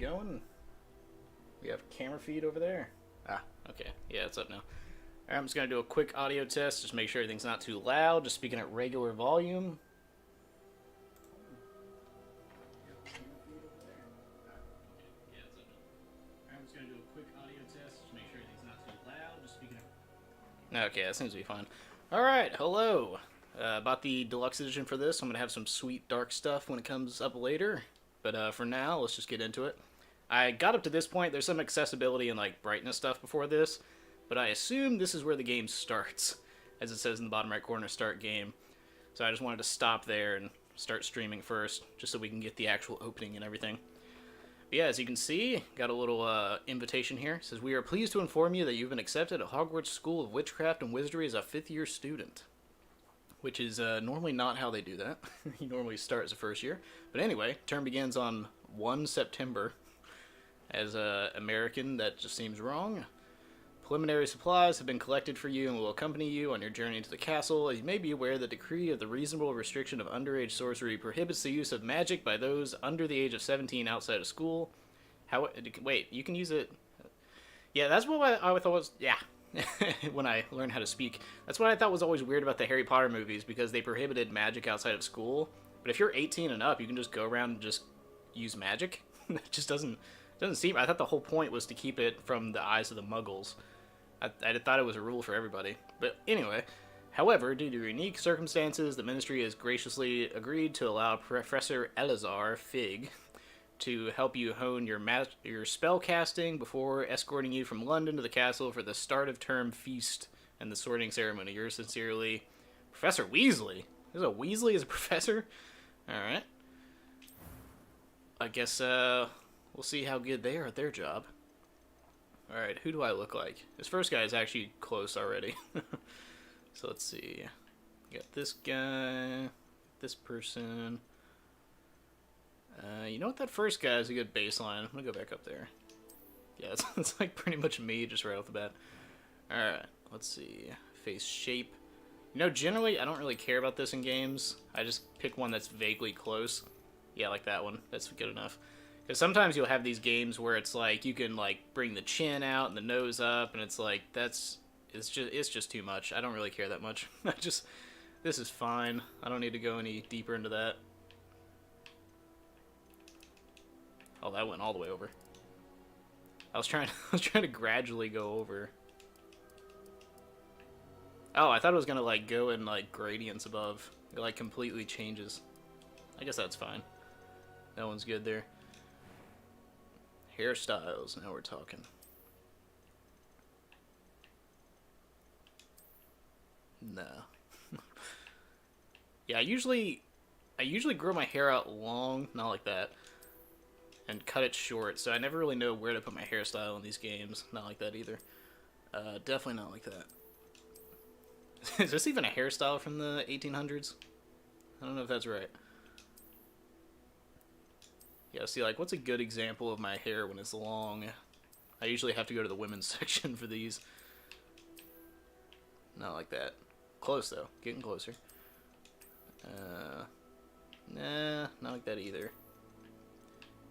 going? We have camera feed over there. Ah, okay. Yeah, it's up now. Alright, I'm just going to do a quick audio test. Just make sure everything's not too loud. Just speaking at regular volume. Okay, that seems to be fine. Alright, hello. Bought the deluxe edition for this. I'm going to have some sweet dark stuff when it comes up later. But for now, let's just get into it. I got up to this point. There's some accessibility and like brightness stuff before this. But I assume this is where the game starts. As it says in the bottom right corner, start game. So I just wanted to stop there and start streaming first. Just so we can get the actual opening and everything. But yeah, as you can see, got a little invitation here. It says, "We are pleased to inform you that you've been accepted at Hogwarts School of Witchcraft and Wizardry as a 5th-year student." Which is normally not how they do that. You normally start as a first year. But anyway, term begins on 1 September. As a American, that just seems wrong. Preliminary supplies have been collected for you and will accompany you on your journey into the castle. You may be aware the decree of the reasonable restriction of underage sorcery prohibits the use of magic by those under the age of 17 outside of school. Wait, you can use it... Yeah, that's what I thought was... Yeah. When I learned how to speak. That's what I thought was always weird about the Harry Potter movies, because they prohibited magic outside of school. But if you're 18 and up, you can just go around and just use magic. That just doesn't seem... I thought the whole point was to keep it from the eyes of the muggles. I thought it was a rule for everybody. But anyway, however, due to unique circumstances, the Ministry has graciously agreed to allow Professor Elazar Fig to help you hone your spell casting before escorting you from London to the castle for the start of term feast and the sorting ceremony. Yours sincerely, Professor Weasley. There's a Weasley as a professor? Alright. I guess we'll see how good they are at their job. Alright, who do I look like? This first guy is actually close already. So let's see. Got this guy, this person. You know what? That first guy is a good baseline. I'm gonna go back up there. Yeah, it's like pretty much me just right off the bat. Alright, let's see. Face shape. You know, generally, I don't really care about this in games. I just pick one that's vaguely close. Yeah, like that one. That's good enough. Because sometimes you'll have these games where it's like, you can like bring the chin out and the nose up, and it's like, it's just too much. I don't really care that much. This is fine. I don't need to go any deeper into that. Oh, that went all the way over. I was trying to gradually go over. Oh, I thought it was gonna like go in like gradients above. It like completely changes. I guess that's fine. That one's good there. Hairstyles, now we're talking. No. Yeah, I usually grow my hair out long, not like that, and cut it short, so I never really know where to put my hairstyle in these games. Not like that either. Definitely not like that. Is this even a hairstyle from the 1800s? I don't know if that's right. Yeah, see, like, what's a good example of my hair when it's long? I usually have to go to the women's section for these. Not like that. Close, though. Getting closer. Nah, not like that either.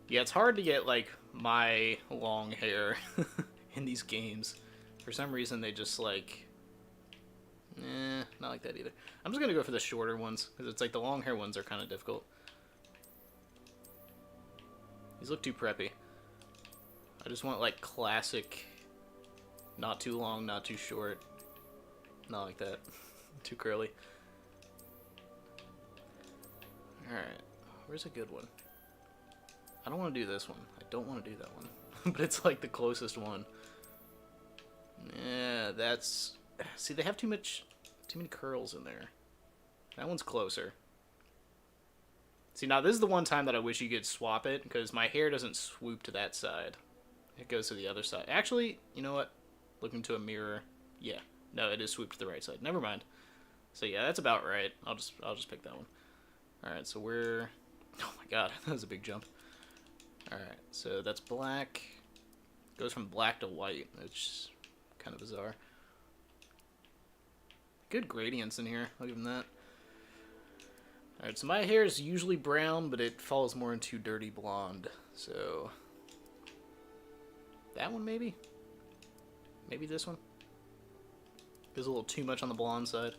Yeah, it's hard to get, like, my long hair in these games. For some reason, they just, like... not like that either. I'm just gonna go for the shorter ones, because it's like the long hair ones are kind of difficult. These look too preppy. I just want, like, classic... Not too long, not too short. Not like that. Too curly. Alright. Where's a good one? I don't want to do this one. I don't want to do that one. But it's like the closest one. Yeah, that's... See, they have too many curls in there. That one's closer. See, now this is the one time that I wish you could swap it, because my hair doesn't swoop to that side. It goes to the other side. Actually, you know what? Look into a mirror. Yeah. No, it is swooped to the right side. Never mind. So yeah, that's about right. I'll just pick that one. Alright, so we're... Oh my god, that was a big jump. Alright, so that's black. Goes from black to white, which is kind of bizarre. Good gradients in here, I'll give them that. Alright, so my hair is usually brown, but it falls more into dirty blonde. So, That one, maybe? Maybe this one? Goes a little too much on the blonde side.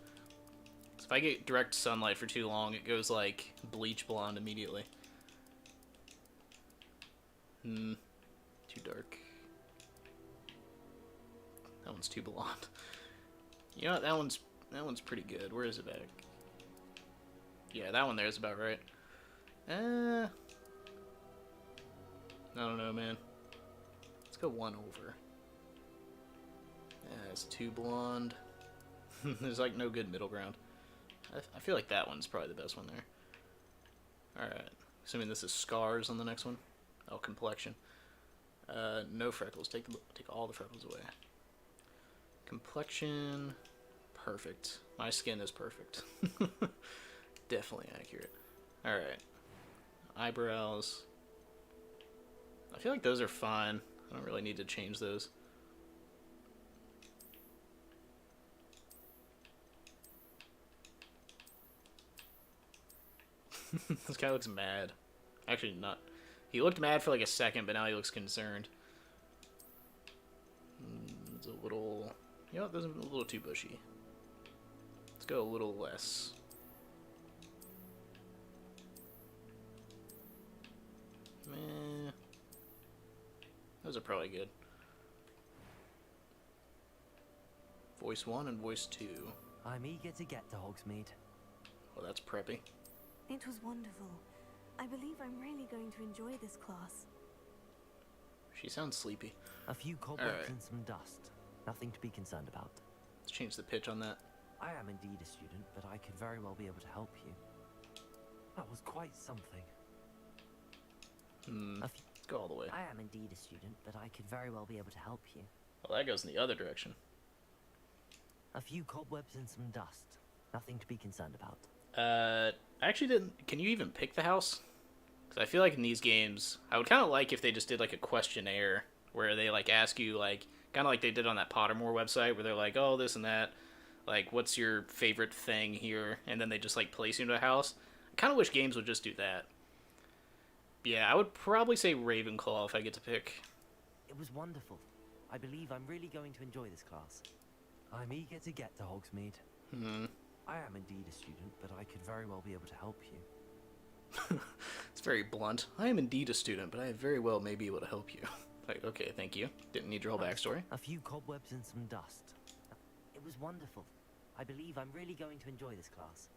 So if I get direct sunlight for too long, it goes like bleach blonde immediately. Too dark. That one's too blonde. You know what? That one's pretty good. Where is it back? Yeah, that one there is about right. I don't know, man. Let's go one over. Yeah, it's too blonde. There's like no good middle ground. I feel like that one's probably the best one there. Alright. Assuming this is scars on the next one. Oh, complexion. No freckles. Take all the freckles away. Complexion. Perfect. My skin is perfect. Definitely accurate. Alright. Eyebrows. I feel like those are fine. I don't really need to change those. This guy looks mad. Actually, not. He looked mad for like a second, but now he looks concerned. It's a little... You know what? This is a little too bushy. Let's go a little less. Meh. Those are probably good. Voice 1 and voice 2. I'm eager to get to Hogsmeade. Oh, that's preppy. It was wonderful. I believe I'm really going to enjoy this class. She sounds sleepy. A few cobwebs and some dust. Nothing to be concerned about. Let's change the pitch on that. I am indeed a student, but I could very well be able to help you. That was quite something. Let's go all the way. I am indeed a student, but I could very well be able to help you. Well, that goes in the other direction. A few cobwebs and some dust. Nothing to be concerned about. I actually didn't... Can you even pick the house? Because I feel like in these games, I would kind of like if they just did like a questionnaire where they like ask you like, kind of like they did on that Pottermore website where they're like, oh, this and that. Like, what's your favorite thing here? And then they just like place you into a house. I kind of wish games would just do that. Yeah, I would probably say Ravenclaw if I get to pick. It was wonderful. I believe I'm really going to enjoy this class. I'm eager to get to Hogsmeade. I am indeed a student, but I could very well be able to help you. It's very blunt. I am indeed a student, but I very well may be able to help you. Like, okay, thank you. Didn't need your whole backstory. A few cobwebs and some dust. It was wonderful. I believe I'm really going to enjoy this class.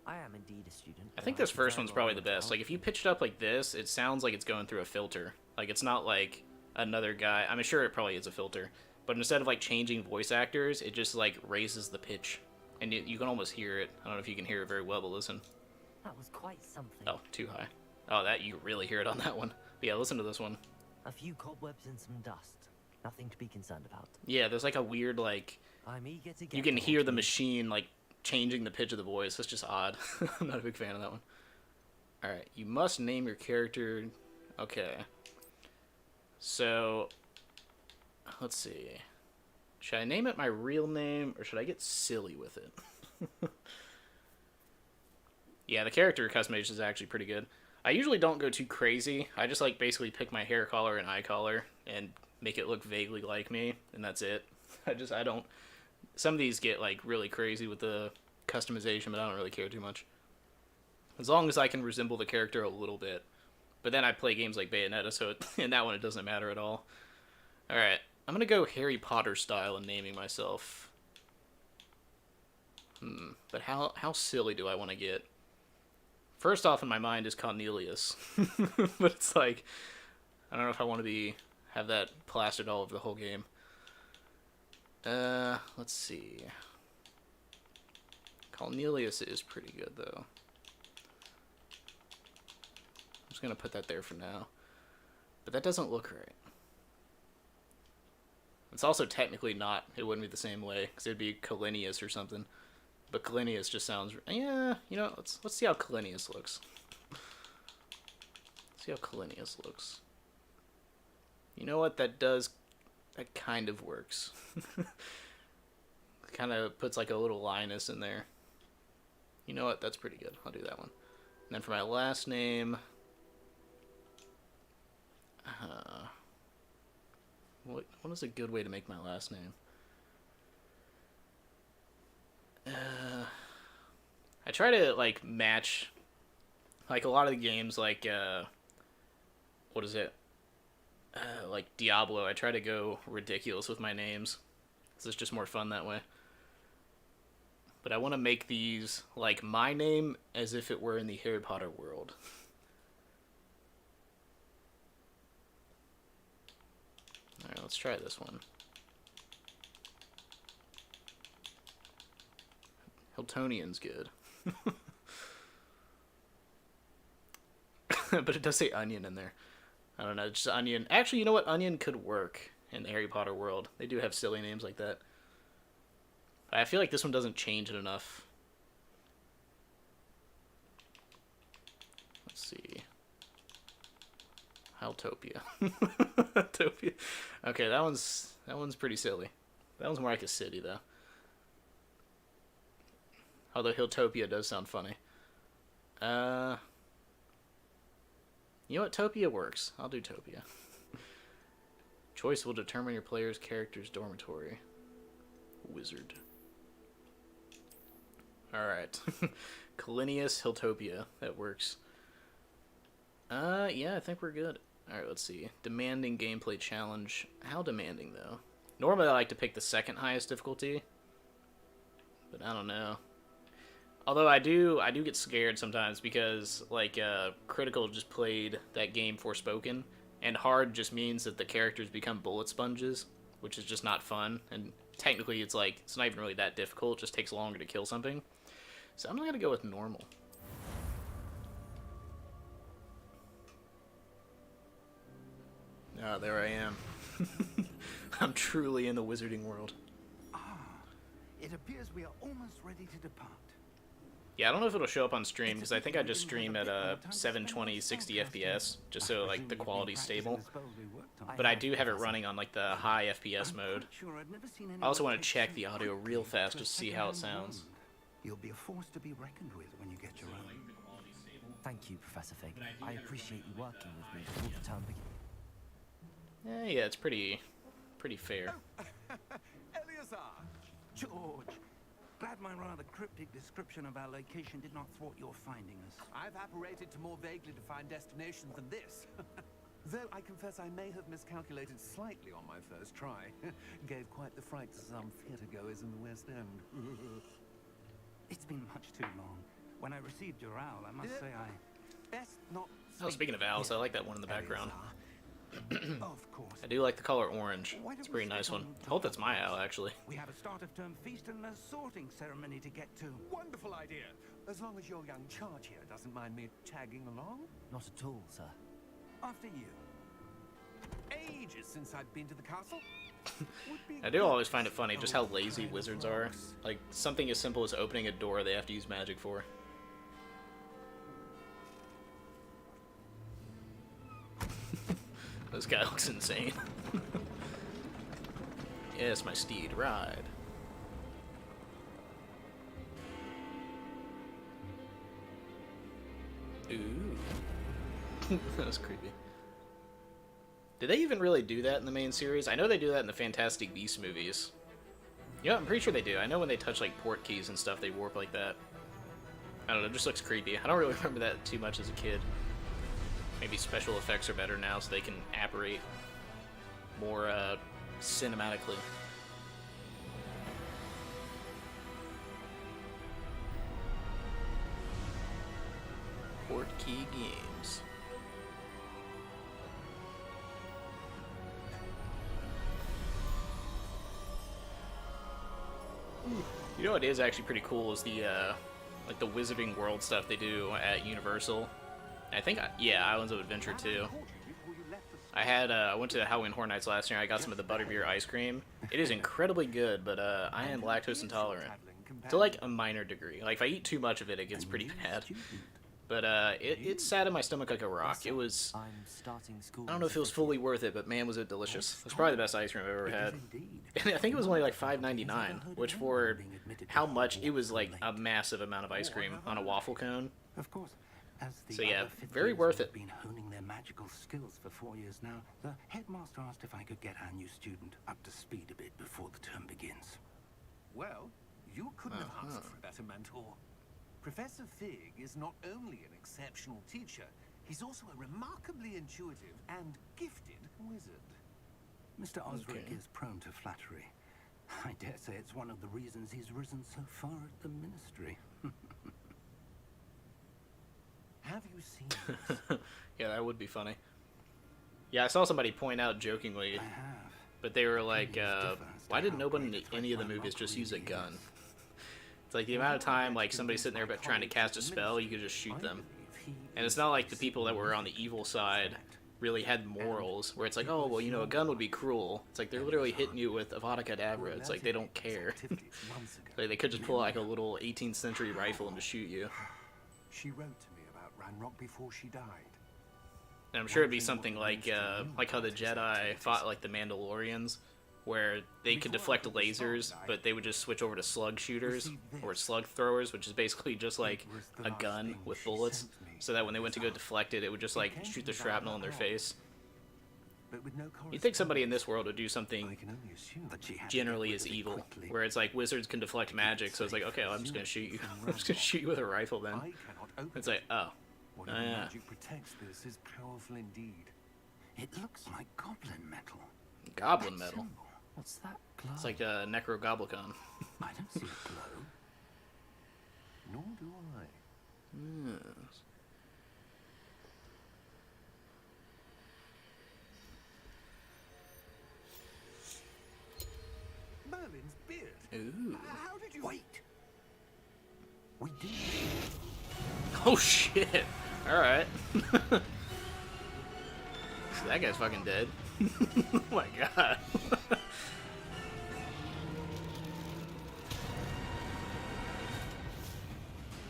I am indeed a student. I think this first one's probably the best. Like, if you pitch it up like this, it sounds like it's going through a filter. Like, it's not like another guy. I'm sure it probably is a filter. But instead of, like, changing voice actors, it just, like, raises the pitch. And you can almost hear it. I don't know if you can hear it very well, but listen. That was quite something. Oh, too high. Oh, that you really hear it on that one. But yeah, listen to this one. A few cobwebs and some dust. Nothing to be concerned about. Yeah, there's like a weird, like... I'm eager to get you can hear the machine, like, changing the pitch of the voice. That's just odd. I'm not a big fan of that one. Alright, you must name your character... Okay. So... Let's see. Should I name it my real name, or should I get silly with it? Yeah, the character customization is actually pretty good. I usually don't go too crazy. I just, like, basically pick my hair color and eye color and make it look vaguely like me, and that's it. I don't... Some of these get, like, really crazy with the customization, but I don't really care too much. As long as I can resemble the character a little bit. But then I play games like Bayonetta, so in that one it doesn't matter at all. Alright, I'm gonna go Harry Potter style in naming myself. But how silly do I want to get? First off in my mind is Cornelius. But it's like, I don't know if I want to have that plastered all over the whole game. Let's see. Cornelius is pretty good, though. I'm just gonna put that there for now. But that doesn't look right. It's also technically not, it wouldn't be the same way, because it'd be Colinius or something. But Colinius just sounds, yeah, you know, let's see how Colinius looks. See how Colinius looks. You know what, that kind of works. Kind of puts like a little Linus in there. You know what, that's pretty good. I'll do that one. And then for my last name, What is a good way to make my last name? I try to like match like a lot of the games like what is it? Like Diablo. I try to go ridiculous with my names. This is just more fun that way. But I want to make these like my name as if it were in the Harry Potter world. Alright, let's try this one. Hiltonian's good. But it does say onion in there. I don't know, just onion. Actually, you know what? Onion could work in the Harry Potter world. They do have silly names like that. I feel like this one doesn't change it enough. Let's see. Haltopia. Haltopia. Okay, that one's pretty silly. That one's more like a city though. Although Hiltopia does sound funny. You know what? Topia works. I'll do Topia. Choice will determine your player's character's dormitory. Wizard. Alright. Colinius Hiltopia. That works. Yeah, I think we're good. Alright, let's see. Demanding gameplay challenge. How demanding, though? Normally I like to pick the second highest difficulty. But I don't know. Although I do get scared sometimes because, like, Critical just played that game Forspoken, and hard just means that the characters become bullet sponges, which is just not fun, and technically it's like, it's not even really that difficult, it just takes longer to kill something. So I'm gonna go with normal. Ah, there I am. I'm truly in the wizarding world. It appears we are almost ready to depart. Yeah, I don't know if it'll show up on stream, because I think I just stream at 720, 60 FPS, just so, like, the quality's stable. But I do have it running on, like, the high FPS mode. I also want to check the audio real fast just to see how it sounds. You'll be a force to be reckoned with when you get your own. Thank you, Professor Fig. I appreciate you working with me before the term begins. Yeah, it's pretty fair. Eleazar! George! Glad my rather cryptic description of our location did not thwart your finding us. I've apparated to more vaguely defined destinations than this. Though I confess I may have miscalculated slightly on my first try. Gave quite the fright to some theatre-goers in the West End. It's been much too long. When I received your owl, I must say I... Best not... Oh, speaking of owls, I like that one in the background. Of course. I do like the color orange. It's a pretty nice one. I hope that's my owl, actually. We have a start of term feast and a sorting ceremony to get to. Wonderful idea. As long as your young charge here doesn't mind me tagging along. Not at all, sir. After you. Ages since I've been to the castle. I do always find it funny just how lazy wizards are. Like, something as simple as opening a door they have to use magic for. This guy looks insane. Yes, my steed, ride. Ooh. That was creepy. Did they even really do that in the main series? I know they do that in the Fantastic Beasts movies. Yeah, I'm pretty sure they do. I know when they touch, like, port keys and stuff, they warp like that. I don't know, it just looks creepy. I don't really remember that too much as a kid. Maybe special effects are better now so they can apparate more cinematically. Port key games. You know what is actually pretty cool is the like the Wizarding World stuff they do at Universal. I think, yeah, Islands of Adventure too. I went to Halloween Horror Nights last year. I got some of the butterbeer ice cream. It is incredibly good, but I am lactose intolerant to like a minor degree. Like if I eat too much of it, it gets pretty bad. But it sat in my stomach like a rock. It was, I don't know if it was fully worth it, but man, was it delicious. It's probably the best ice cream I've ever had. And I think it was only like $5.99, which for how much, it was like a massive amount of ice cream on a waffle cone. Of course. As the So yeah, other fifth very years worth have it. been honing their magical skills for 4 years now, the headmaster asked if I could get our new student up to speed a bit before the term begins. Well, you couldn't have asked for a better mentor. Professor Fig is not only an exceptional teacher, he's also a remarkably intuitive and gifted wizard. Mr. Osric Okay. is prone to flattery. I dare say it's one of the reasons he's risen so far at the ministry. Have you seen this? Yeah, that would be funny. Yeah, I saw somebody point out jokingly, I have. but they were like, Opinions differ as to why didn't how nobody in great any of the Twilight movies just Rock use a really gun? is. It's like the amount of time like somebody's sitting there but trying to cast a spell, you could just shoot them. And it's not like the people that were on the evil side really had morals, where it's like, oh, well, you know, a gun would be cruel. It's like they're literally hitting you with Avada Kedavra. It's like they don't care. Like they could just pull like a little 18th century rifle and just shoot you. She wrote to me about Ranrock before she died. And I'm sure it'd be something like how the Jedi fought like the Mandalorians, where they could deflect lasers, but they would just switch over to slug shooters or slug throwers, which is basically just like a gun with bullets, so that when they went to go deflect it, it would just like shoot the shrapnel in their face. But with no You'd think somebody in this world would do I something can only assume But she had to get generally rid as of it evil, quickly. where it's like wizards can deflect magic, so it's like, okay, well, I'm just gonna shoot you. I'm just gonna shoot you with a rifle then. I cannot open It's like, oh, whatever yeah. magic protects this is powerful indeed. It looks like goblin metal. goblin That metal. symbol. What's that glow? It's like a Necrogoblicon. I don't see a glow. Nor do I. Merlin's beard. Ooh. How did you... Wait. We did. Oh shit! Alright. That guy's fucking dead. Oh my god.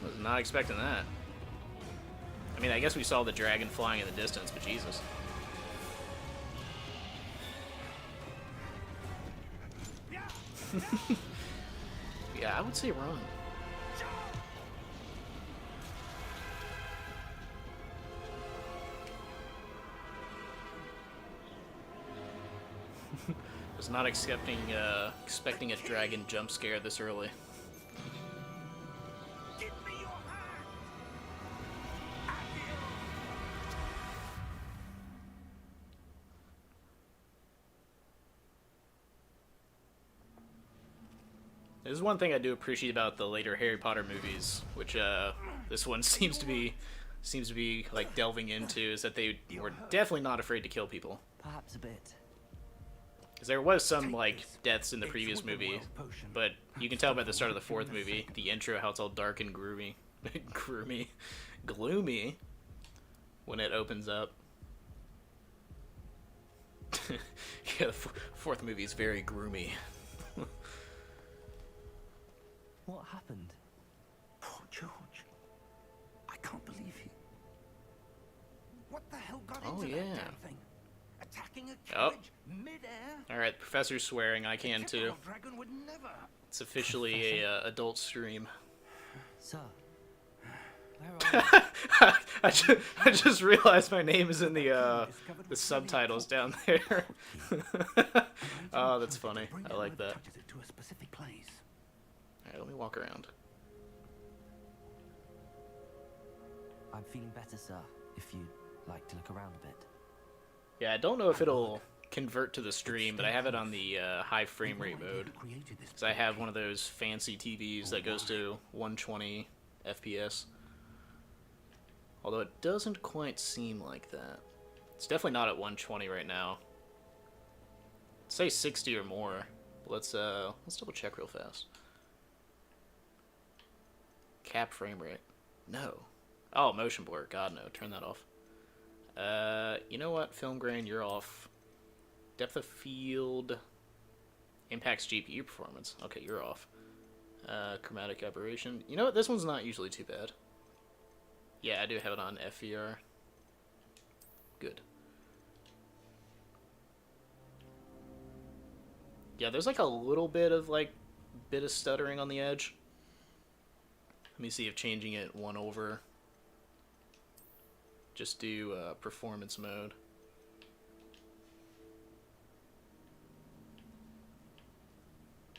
Was not expecting that. I mean, I guess we saw the dragon flying in the distance, but Jesus. Yeah, I would say run. Was not expecting a dragon jump scare this early. Give me your hand. There's one thing I do appreciate about the later Harry Potter movies, which this one seems to be like delving into, is that they were definitely not afraid to kill people. Perhaps a bit. Because there was some like deaths in the previous movie, but you can tell by the start of the fourth movie, the intro, how it's all dark and gloomy, gloomy when it opens up. Yeah, the fourth movie is very gloomy. What happened? Poor George. I can't believe he. What the hell got Oh, into yeah. that damn thing? Attacking a Oh. carriage mid-air? All right, the professor's swearing. I can too. Typical dragon would never. It's officially a adult stream. Sir, where are you? I just realized my name is in the subtitles down there. Oh, that's funny. Bring I it like where it that. touches it to a specific place. Alright, let me walk around. I'm feeling better, sir, if you'd like to look around a bit. Yeah, I don't know if it'll convert to the stream, but I have it on the high frame rate mode. Because I have one of those fancy TVs that goes to 120 FPS. Although it doesn't quite seem like that. It's definitely not at 120 right now. Say 60 or more. Let's double check real fast. Cap frame rate. No. Oh, motion blur. God no. Turn that off. You know what? Film grain, you're off. Depth of field impacts GPU performance. Okay, you're off. Chromatic aberration. You know what? This one's not usually too bad. Yeah, I do have it on FVR. Good. Yeah, there's like a little bit of stuttering on the edge. Let me see if changing it 1 over just do performance mode.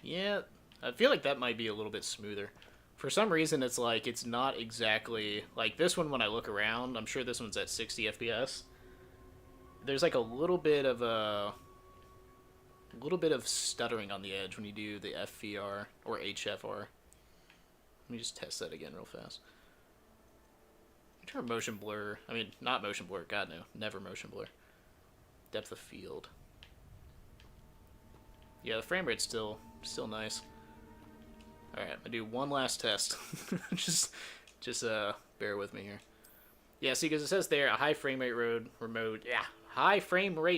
Yeah, I feel like that might be a little bit smoother. For some reason, it's like, it's not exactly... Like, this one, when I look around, I'm sure this one's at 60 FPS. There's like a little bit of stuttering on the edge when you do the FVR or HFR. Let me just test that again real fast. Turn motion blur. I mean, not motion blur. God, no. Never motion blur. Depth of field. Yeah, the frame rate's still nice. Alright, I'll do one last test. just bear with me here. Yeah, see, because it says there, a high frame rate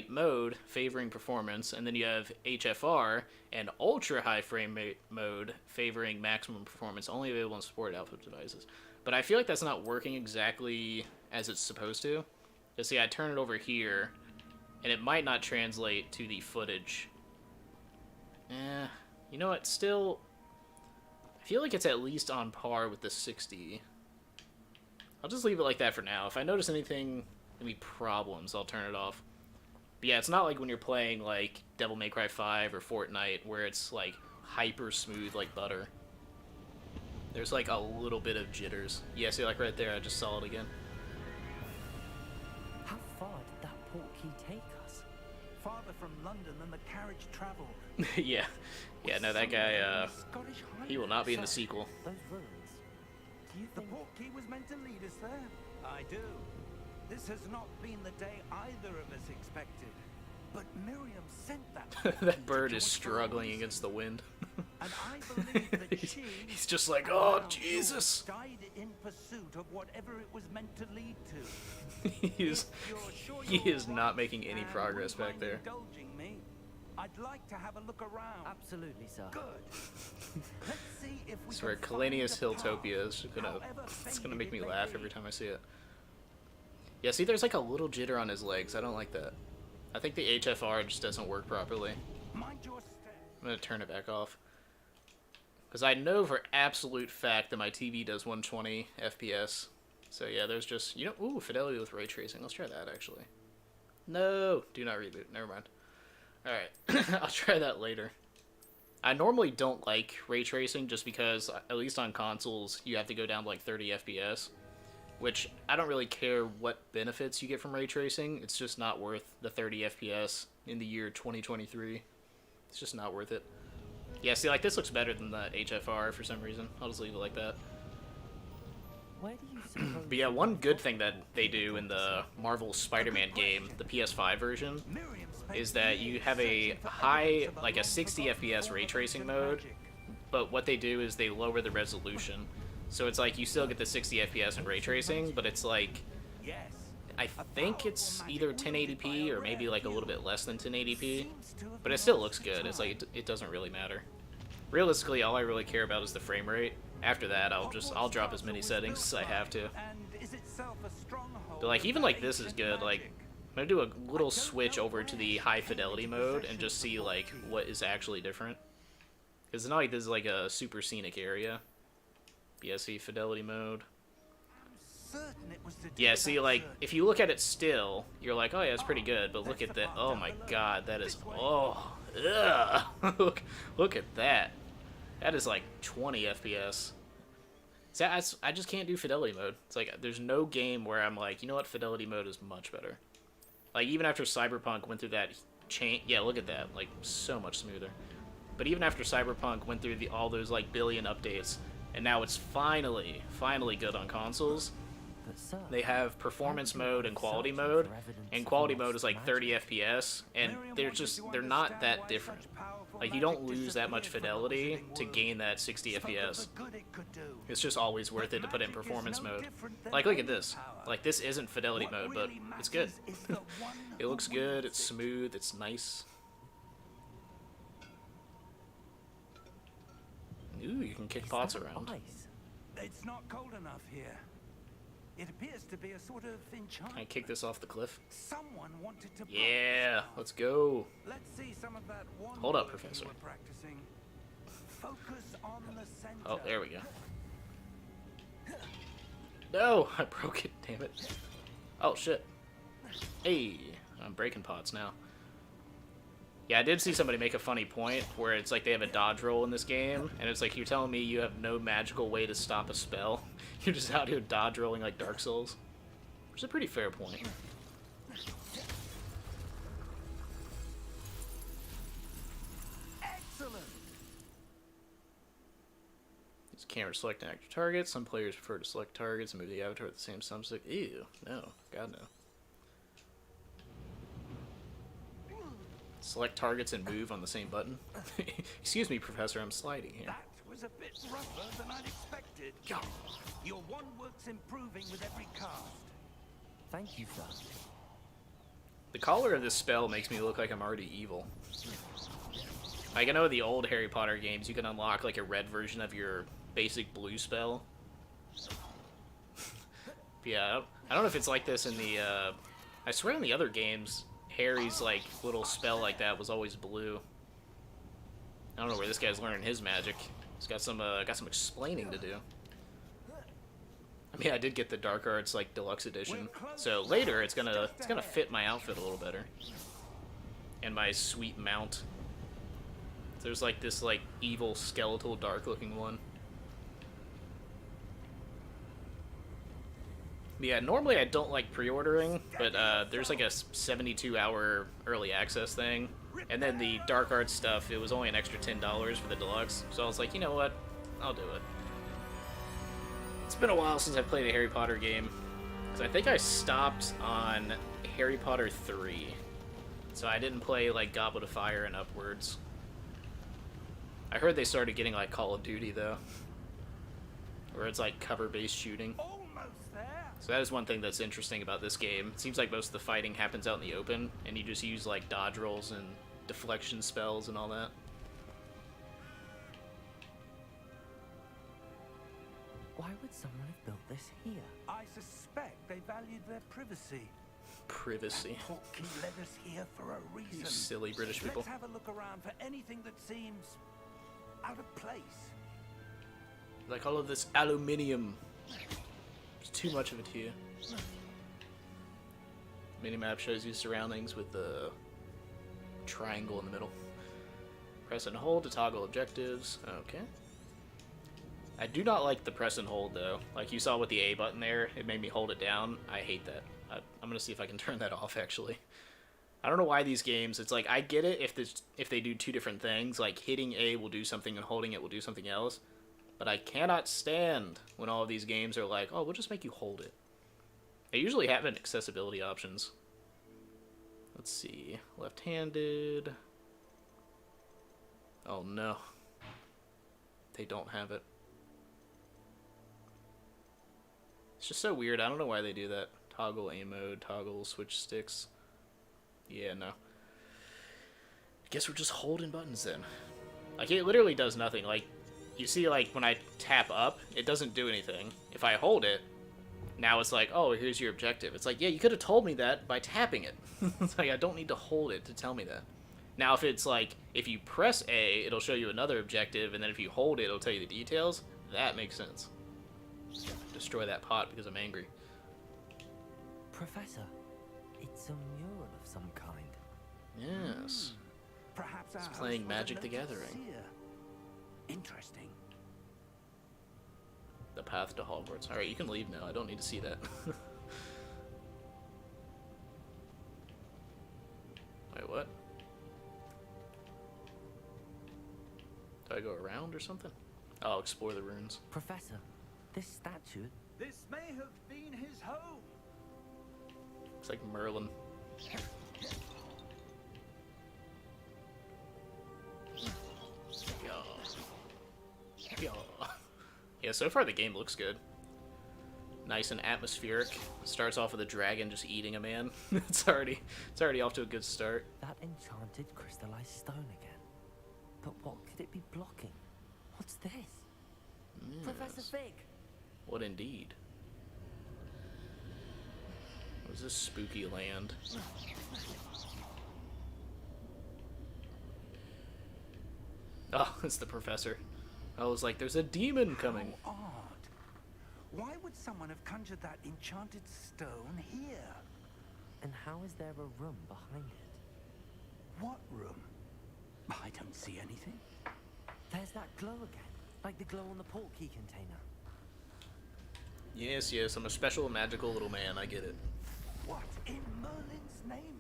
mode favoring performance, and then you have HFR and ultra high frame rate mode favoring maximum performance, only available on supported output devices. But I feel like that's not working exactly as it's supposed to. You see, I turn it over here, and it might not translate to the footage. You know what? Still, I feel like it's at least on par with the 60. I'll just leave it like that for now. If I notice any problems, I'll turn it off. But yeah, it's not like when you're playing like Devil May Cry 5 or Fortnite where it's like hyper smooth like butter. There's like a little bit of jitters. Yeah, see, like right there, I just saw it again. How far did that portkey take us? Farther from London than the carriage travelled. Yeah, no, that guy, he will not be in the sequel. Those ruins. Do you The think... portkey was meant to lead us there. I do. This has not been the day either of us expected. But Miriam sent that. That bird is struggling against the wind. And I believe that she. He's just like, and oh, now Jesus. yours died in pursuit of whatever it was meant to lead to. he is You're not right making any and progress wouldn't back mind there. indulging me, I'd like to have a look around. Absolutely, sir. Good. Let's see if we I swear, can Kalenius find a Hilltopia is path, however it's gonna make me faded it may laugh be. every time I see it. Yeah, see, there's like a little jitter on his legs. I don't like that. I think the HFR just doesn't work properly. Mind your step. I'm gonna turn it back off. Because I know for absolute fact that my TV does 120 FPS. So yeah, there's just, ooh, fidelity with ray tracing. Let's try that, actually. No, do not reboot. Never mind. Alright, I'll try that later. I normally don't like ray tracing just because, at least on consoles, you have to go down to like 30 FPS. Which, I don't really care what benefits you get from ray tracing. It's just not worth the 30 FPS in the year 2023. It's just not worth it. Yeah, see, like, this looks better than the HFR for some reason. I'll just leave it like that. Where do you suppose... But yeah, one good thing that they do in the Marvel Spider-Man game, the PS5 version, is that you have a high, like a 60 FPS ray tracing mode, but what they do is they lower the resolution. So it's like you still get the 60 FPS in ray tracing, but it's like, I think it's either 1080p or maybe like a little bit less than 1080p, but it still looks good. It's like, it doesn't really matter. Realistically, all I really care about is the frame rate. After that, I'll drop as many settings as I have to. But like, even like this is good. Like, I'm gonna do a little switch over to the high fidelity mode and just see like what is actually different. Because it's not like this is like a super scenic area. BSE fidelity mode. Yeah, see, like, if you look at it still, you're like, oh yeah, it's pretty good, but look at that. Oh my god, that is, oh, ugh. look at that. That is like 20 FPS. See, I just can't do fidelity mode. It's like, there's no game where I'm like, you know what, fidelity mode is much better. Like, even after Cyberpunk went through that chain, yeah, look at that, like, so much smoother. But even after Cyberpunk went through all those, like, billion updates, and now it's finally good on consoles. But, sir, They have performance mode and quality mode, and quality mode is like 30 FPS, and they're not that different. Like, you don't lose that much fidelity to gain that 60 FPS. It's just always worth it to put in performance mode. Like, look at this. Like, this isn't fidelity mode, but it's good. It looks good, it's smooth, it's nice. Ooh, you can kick pots around. Ice. It's not cold enough here. It appears to be a sort of enchantment. Can I kick this off the cliff? Someone wanted to. Yeah, let's go. Let's see some of that one. Hold up, word you Professor. were practicing. Focus on the center. Oh, there we go. No, I broke it, damn it. Oh, shit. Hey, I'm breaking pots now. Yeah, I did see somebody make a funny point where it's like they have a dodge roll in this game, and it's like you're telling me you have no magical way to stop a spell. You're just out here dodge rolling like Dark Souls. Which is a pretty fair point. Excellent. Use camera to select an active target. Some players prefer to select targets and move the avatar with the same thumbstick. Ew, no. God, no. Select targets and move on the same button. Excuse me, Professor, I'm sliding here. That was a bit rougher than I'd expected. Your one work's improving with every cast. Thank you, sir. The color of this spell makes me look like I'm already evil. Like, I know in the old Harry Potter games, you can unlock, like, a red version of your basic blue spell. Yeah, I don't know if it's like this in the, I swear in the other games, Harry's, like, little spell like that was always blue. I don't know where this guy's learning his magic. He's got some explaining to do. I mean, I did get the Dark Arts, like, deluxe edition, so later it's gonna fit my outfit a little better. And my sweet mount. There's, like, this, like, evil, skeletal, dark-looking one. But yeah, normally I don't like pre-ordering, but there's, like, a 72-hour early access thing. And then the Dark Arts stuff, it was only an extra $10 for the deluxe, so I was like, you know what? I'll do it. It's been a while since I played a Harry Potter game, because I think I stopped on Harry Potter 3. So I didn't play, like, Goblet of Fire and upwards. I heard they started getting, like, Call of Duty, though. Where it's, like, cover-based shooting. Almost there. So that is one thing that's interesting about this game. It seems like most of the fighting happens out in the open, and you just use, like, dodge rolls and deflection spells and all that. Why would someone have built this here? I suspect they valued their privacy. Privacy. Portkey led us here for a reason. You silly British people. Let's have a look around for anything that seems out of place. Like all of this aluminium. There's too much of it here. Minimap shows you surroundings with the triangle in the middle. Press and hold to toggle objectives. Okay. I do not like the press and hold, though. Like you saw with the A button there, it made me hold it down. I hate that. I'm going to see if I can turn that off, actually. I don't know why these games, it's like, I get it if they do two different things, like hitting A will do something and holding it will do something else, but I cannot stand when all of these games are like, oh, we'll just make you hold it. They usually have an accessibility options. Let's see, left-handed. Oh no. They don't have it. It's just so weird. I don't know why they do that. Toggle aim mode, toggle switch sticks. Yeah, no. I guess we're just holding buttons then. Like, it literally does nothing. Like, you see, like, when I tap up, it doesn't do anything. If I hold it, now it's like, oh, here's your objective. It's like, yeah, you could have told me that by tapping it. It's like, I don't need to hold it to tell me that. Now, if it's like, if you press A, it'll show you another objective, and then if you hold it, it'll tell you the details. That makes sense. Destroy that pot because I'm angry. Professor, it's a mural of some kind. Yes. Perhaps It's ours playing was Magic a the noted Gathering. seer. Interesting. The path to Hogwarts. Alright, you can leave now. I don't need to see that. Wait, what? Do I go around or something? I'll explore the ruins. Professor, this statue... This may have been his home. It's like Merlin. Yeah, so far the game looks good. Nice and atmospheric. Starts off with a dragon just eating a man. It's already off to a good start. That enchanted crystallized stone again. But what could it be blocking? What's this? Professor Yes. Fig! What indeed? What is this spooky land? Oh, it's the professor. I was like, there's a demon coming. How odd. Why would someone have conjured that enchanted stone here? And how is there a room behind it? What room? I don't see anything. There's that glow again, like the glow on the portkey container. Yes, yes, I'm a special magical little man, I get it. What in Merlin's name?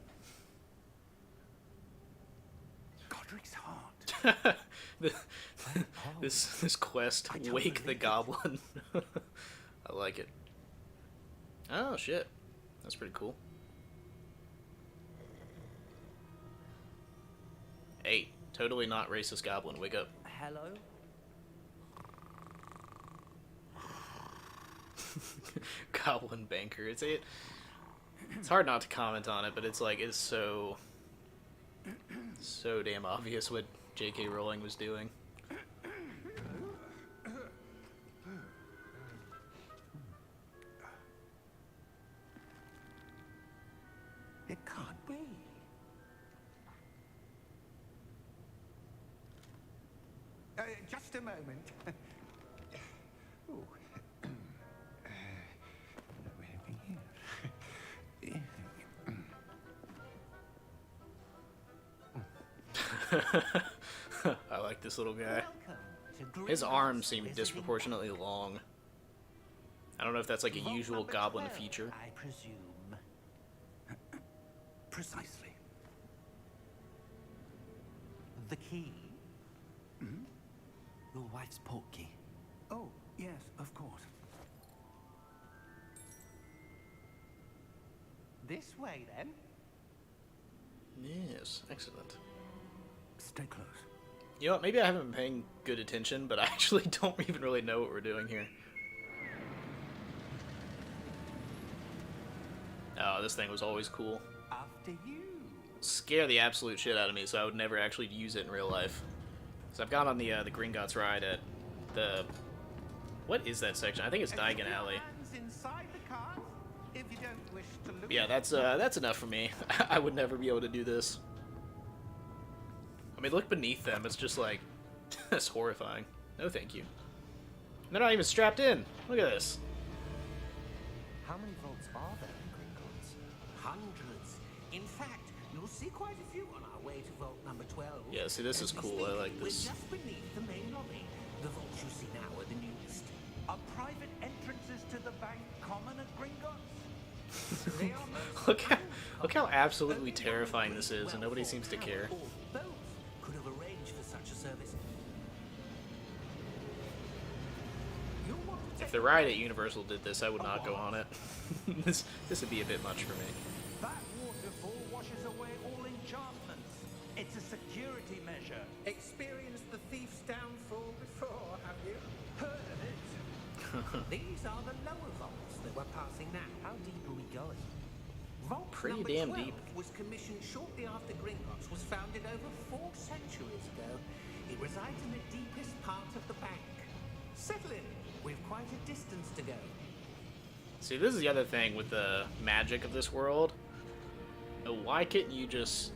Godric's heart. this quest, I don't Wake the believe it. Goblin. I like it. Oh, shit. That's pretty cool. Hey, totally not racist goblin, wake up. Hello? Goblin banker. It's hard not to comment on it, but it's like, it's so damn obvious what J.K. Rowling was doing. It can't be. Just a moment. Ooh. I like this little guy. Welcome to His Gringotts arms seem Wizarding disproportionately long. I don't know if that's like a Vault usual number goblin 12, feature. I presume. Precisely. The key? Your wife's portkey. Oh, yes, of course. This way, then. Yes, excellent. Stay close. You know what, maybe I haven't been paying good attention, but I actually don't even really know what we're doing here. Oh, this thing was always cool. After you. Scare the absolute shit out of me, so I would never actually use it in real life. So I've gone on the Gringotts ride at the... What is that section? I think it's Diagon Alley. Inside the cart, if you don't wish to look. Yeah, that's enough for me. I would never be able to do this. I mean, look beneath them. It's just like... That's horrifying. No thank you. They're not even strapped in. Look at this. How many vaults are there in Gringotts? Hundreds. In fact, you'll see quite a few on our way to vault number 12. Yeah, see, this is As we cool. I speak, like this. We're just beneath the main lobby. The vaults you see now are the newest. Are private entrances to the bank common at Gringotts? They are most Look how absolutely terrifying this is, and nobody seems to care. Or both could have arranged for such a service. You'll want to If take the ride at Universal did this, I would not go on it. this would be a bit much for me. That waterfall washes away all enchantments. It's a security measure. experienced the thief's downfall before, have you? Heard of it? These are the lower vaults that we're passing now. How deep are we going? Vault Pretty number damn 12 deep. was commissioned shortly after Gringotts was founded over 4 centuries ago. It resides in the deepest part of the bank. Settle in. We've quite a distance to go. See, this is the other thing with the magic of this world. Why couldn't you just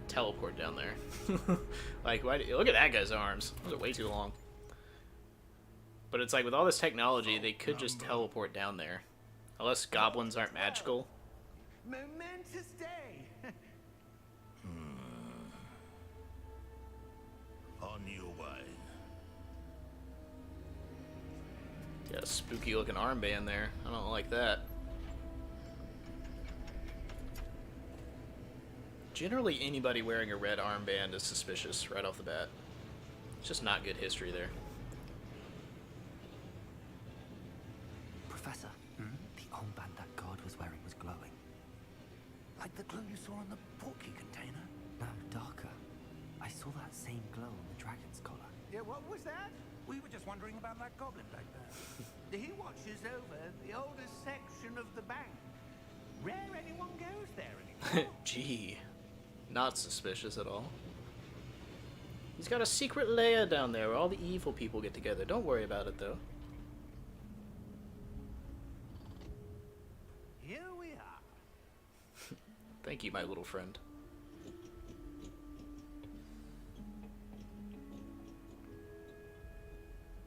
teleport down there? Like, why, look at that guy's arms. Those are way too long. But it's like, with all this technology, they could just teleport down there. Unless goblins aren't magical. Momentous day. On your way. Got a spooky looking armband there. I don't like that. Generally, anybody wearing a red armband is suspicious right off the bat. It's just not good history there. Professor, the armband that guard was wearing was glowing. Like the glow you saw on the portkey container. No, darker. I saw that same glow on the dragon's collar. Yeah, what was that? We were just wondering about that goblin back there. He watches over the oldest section of the bank. Rare anyone goes there anymore. Gee, not suspicious at all. He's got a secret lair down there where all the evil people get together. Don't worry about it, though. Here we are. Thank you, my little friend.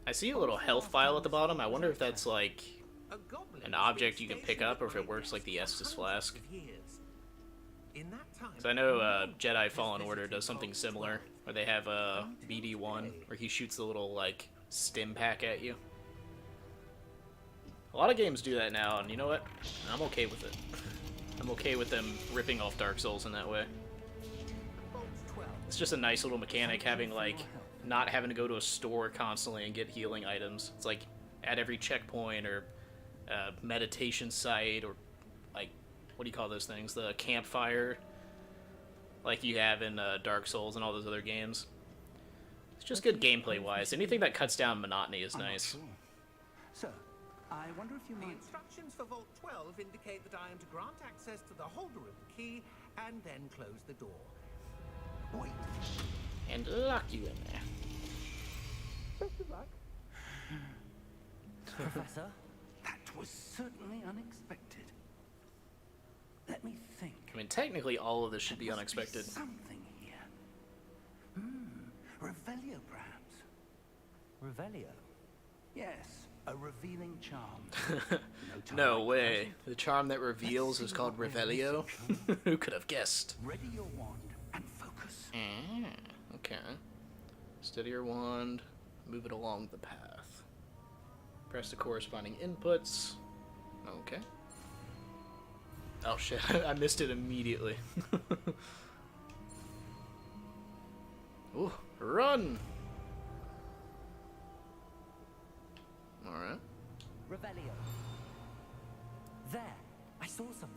I see a little health file at the bottom. I wonder if that's like A goblin an has object been you can pick stationed up, or at if it my works like the desk Estus for flask. hundreds of years. In that time, So I know no Jedi one Fallen has Order visited does something Hogwarts similar, where they have BD1, today. where he shoots the little, like, stim pack at you. A lot of games do that now, and you know what? I'm okay with it. I'm okay with them ripping off Dark Souls in that way. Vault 12. It's just a nice little mechanic, having, like, not having to go to a store constantly and get healing items. It's like, at every checkpoint, or meditation site, or, like, what do you call those things? The campfire, like you have in Dark Souls and all those other games. It's just good gameplay-wise. Anything that cuts down monotony is I'm not nice. sure. Sir, I wonder if you The might... instructions for Vault 12 indicate that I am to grant access to the holder of the key and then close the door. Wait. And lock you in there. Best of luck. Professor? That was certainly unexpected. Let me think. I mean, technically, all of this should be There must unexpected. Something here. Revelio, perhaps. Revelio? Yes, a revealing charm. time No like way. present. The charm that reveals is called Revelio? Who could have guessed? Ready your wand and focus. Okay. Steady your wand, move it along the path. Press the corresponding inputs. Okay. Oh shit, I missed it immediately. Ooh, run! Alright. Revelio. There! I saw something.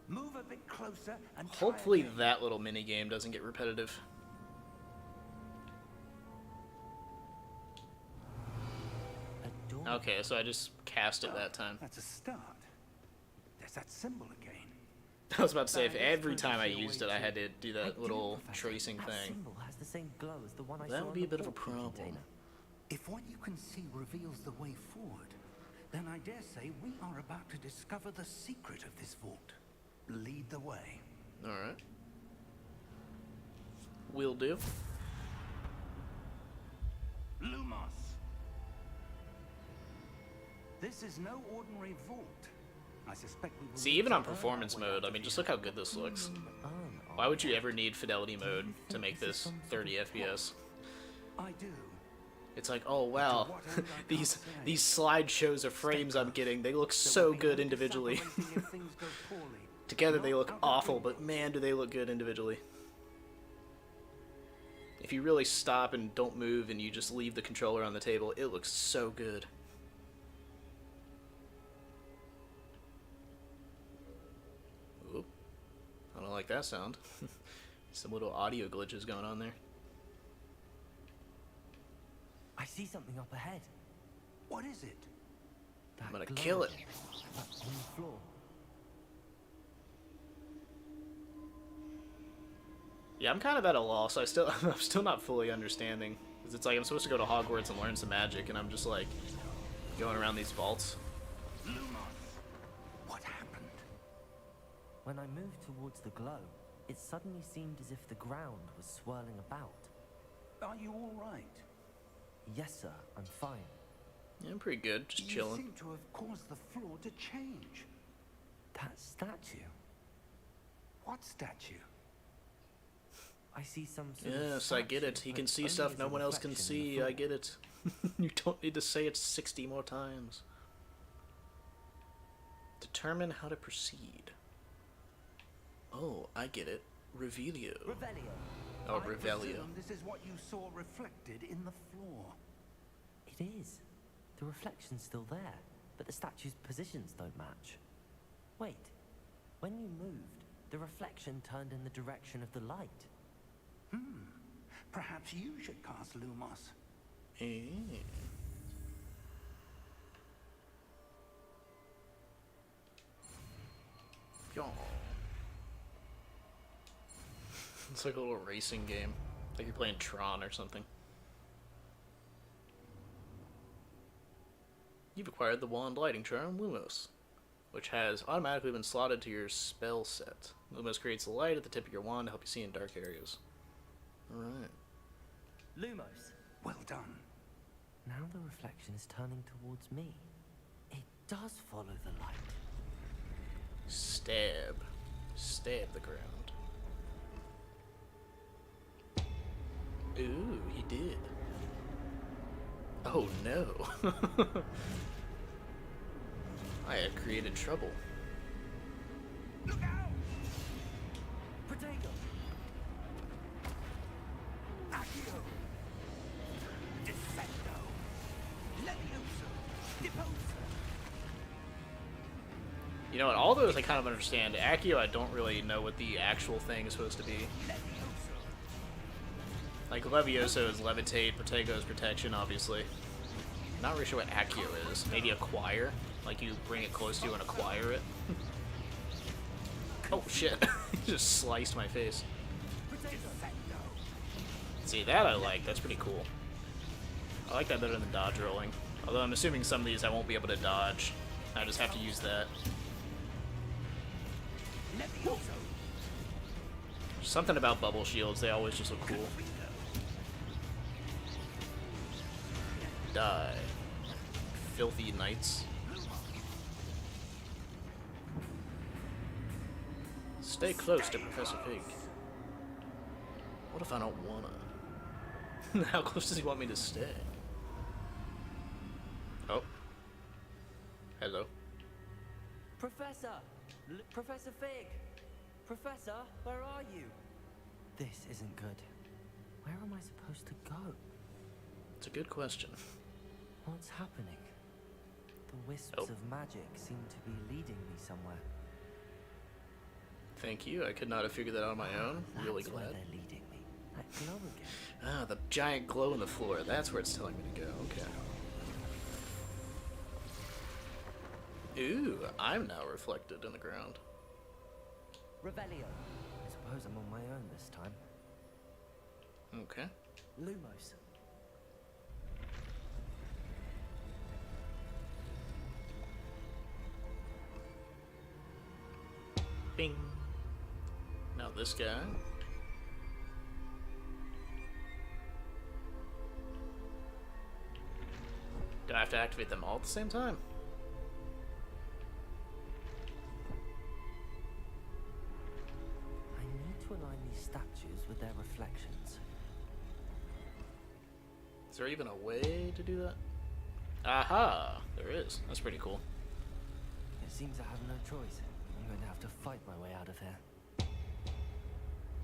Move a bit closer and try Hopefully again. that little mini game doesn't get repetitive. A door. Okay, so I just cast it that time. That's a start. There's that symbol again. I was about to say, if That is every going to time I be a used way it, I to- had to do I that do, little Professor. tracing That thing. symbol has the same glow as the one I That saw would on be the a bit of a portal problem. container. If what you can see reveals the way forward, then I dare say we are about to discover the secret of this vault. Lead the way. Alright. Will do. Lumos. This is no ordinary vault. I suspect we will See, need even to on earn our performance way mode, out I mean, of just here. look how good this looks. Earn Why would you our- ever need fidelity mode to make this 30 FPS? I do. It's like, oh wow, what end I can't these say. slideshows of frames I'm getting, they look There so will be good no individually. disappointing if things go poorly. Together they Not look out of awful, reach. but man, do they look good individually. If you really stop and don't move and you just leave the controller on the table, it looks so good. Oop. I don't like that sound. Some little audio glitches going on there. I see something up ahead. What is it? That I'm gonna glow kill it. up on the floor. Yeah, I'm kind of at a loss. I'm still not fully understanding. 'Cause it's like I'm supposed to go to Hogwarts and learn some magic, and I'm just like going around these vaults. Lumos. What happened? When I moved towards the glow, it suddenly seemed as if the ground was swirling about. Are you all right? Yes, sir, I'm fine. Yeah, I'm pretty good, just You chilling. seem to have caused the floor to change. That statue. What statue? I see some sort of Yes, I get it. statue, He but can see only stuff as no a one else can reflection in the see. floor. I get it. You don't need to say it 60 more times. Determine how to proceed. Oh, I get it. Revelio. Revelio. Oh, I Revelio. presume this is what you saw reflected in the floor. It is. The reflection's still there, but the statue's positions don't match. Wait. When you moved, the reflection turned in the direction of the light. Perhaps you should cast Lumos. Eh. Yaw. It's like a little racing game. Like you're playing Tron or something. You've acquired the wand lighting charm, Lumos, which has automatically been slotted to your spell set. Lumos creates the light at the tip of your wand to help you see in dark areas. Alright. Lumos. Well done. Now the reflection is turning towards me. It does follow the light. Stab. Stab the ground. Ooh, he did. Oh no. I had created trouble. Look out! Protego! Accio! Defendo! Levioso! Deposa! You know what, all those I kind of understand. Accio, I don't really know what the actual thing is supposed to be. Levioso! Like, Levioso is levitate, Protego is protection, obviously. Not really sure what Accio is. Maybe acquire? Like, you bring it close to you and acquire it? Oh, shit. He just sliced my face. Defendo! See, that I like. That's pretty cool. I like that better than dodge rolling. Although I'm assuming some of these I won't be able to dodge. I just have to use that. Levioso! Something about bubble shields, they always just look cool. Die. Filthy knights. Stay close to Professor Pig. What if I don't wanna? How close does he want me to stay? Oh. Hello. Professor! Professor Fig! Professor, where are you? This isn't good. Where am I supposed to go? It's a good question. What's happening? The wisps Oh. of magic seem to be leading me somewhere. Thank you. I could not have figured that out on my own. Really That's where glad. they're leading me. That glow again. Ah, the giant glow in the floor. That's where it's telling me to go. Okay. Ooh, I'm now reflected in the ground. Revelio. I suppose I'm on my own this time. Okay. Lumos. Bing. Now this guy. Do I have to activate them all at the same time? I need to align these statues with their reflections. Is there even a way to do that? Aha! There is. That's pretty cool. It seems I have no choice. I'm going to have to fight my way out of here.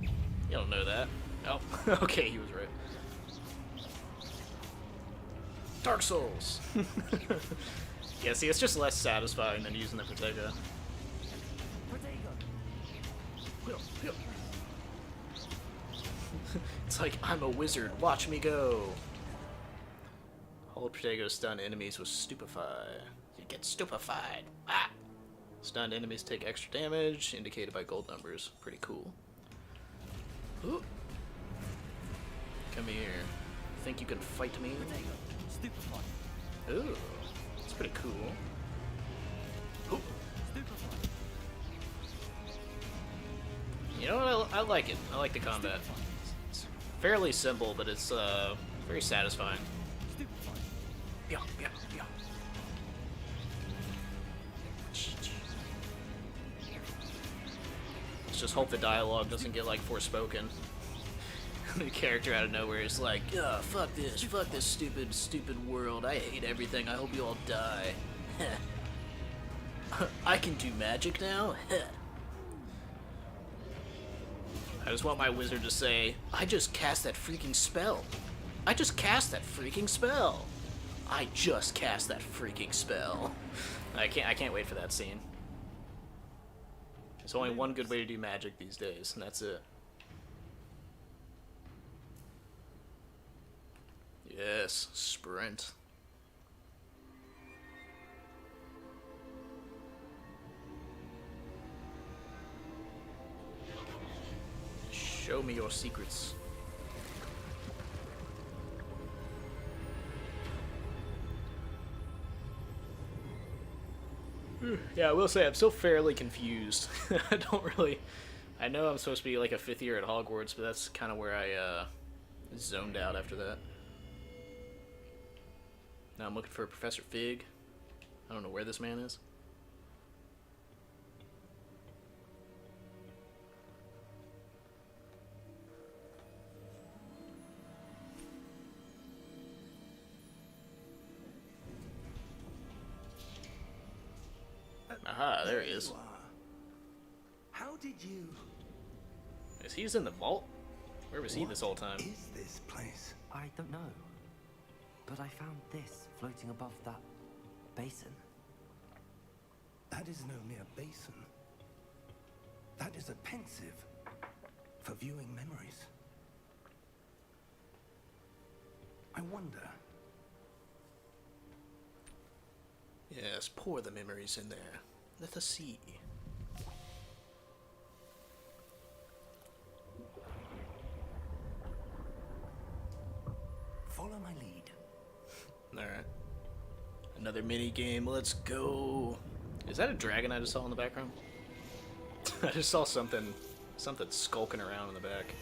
You don't know that. Oh, okay, he was right. Dark Souls! Yeah, see, it's just less satisfying than using the Protego. Protego! It's like, I'm a wizard, watch me go! Hold Protego stun enemies with Stupefy. You get stupefied. Ah! Stunned enemies take extra damage, indicated by gold numbers. Pretty cool. Ooh. Come here. Think you can fight me? Protego! Stupefy! Ooh, that's pretty cool. Ooh. Stupefy! You know what? I like it. I like the combat. It's fairly simple, but it's very satisfying. Stupefy! Yeah, yeah, yeah. Let's just hope the dialogue doesn't get like Forspoken. The character out of nowhere is like, "Ugh, fuck this stupid world. I hate everything. I hope you all die." I can do magic now? I just want my wizard to say, "I just cast that freaking spell. I just cast that freaking spell. I just cast that freaking spell." I can't wait for that scene. There's only one good way to do magic these days, and that's it. Yes, sprint. Show me your secrets. Yeah, I will say I'm still fairly confused. I don't really... I know I'm supposed to be like a 5th year at Hogwarts, but that's kind of where I zoned out after that. Now I'm looking for Professor Fig. I don't know where this man is. Aha, there he is. How did you... Is he in the vault? Where was he this whole time? What is this place? I don't know. But I found this floating above that basin. That is no mere basin. That is a pensive for viewing memories. I wonder... Yes, pour the memories in there. Let us see. Follow my lead. Alright. Another mini game, let's go. Is that a dragon I just saw in the background? I just saw something skulking around in the back.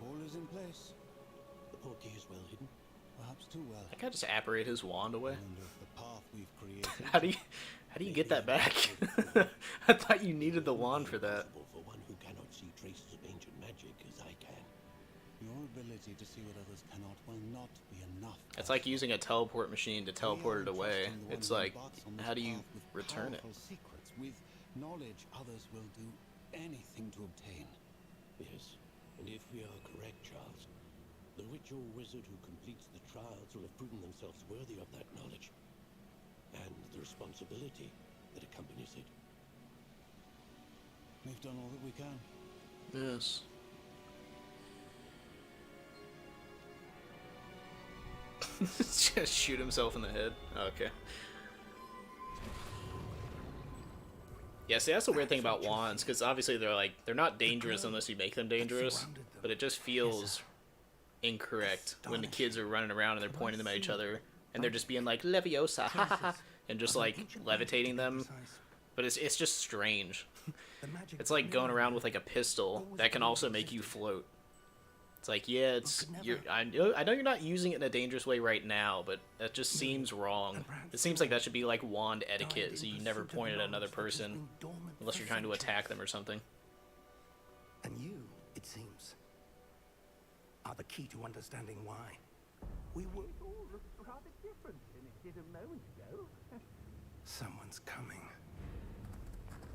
All is in place. The portkey is well hidden, perhaps too well. I can't just apparate his wand away. I wonder if the path we've created. How do you get that back? I thought you needed the wand for that. For one who cannot see traces of ancient magic as I can. Your ability to see what others cannot will not be enough. It's like using a teleport machine to teleport it away. It's like, how do you return it? Secrets with knowledge others will do anything to obtain. Yes, and if we are correct, Charles, the witch or wizard who completes the trials will have proven themselves worthy of that knowledge, and the responsibility that accompanies it. We've done all that we can. Yes. Just shoot himself in the head. Okay. Yeah, see, that's the weird thing about wands, because obviously they're not dangerous unless you make them dangerous, but it just feels incorrect when the kids are running around and they're pointing them at each other, and they're just being like, Leviosa, ha ha ha, and just like levitating them, but it's just strange. It's like going around with like a pistol that can also make you float. It's like, yeah, I know you're not using it in a dangerous way right now, but that just seems wrong. It seems like that should be like wand etiquette, so you never point at another person unless you're trying to attack them or something. And you, it seems, are the key to understanding why. We were all rather different than it did a moment ago. Someone's coming.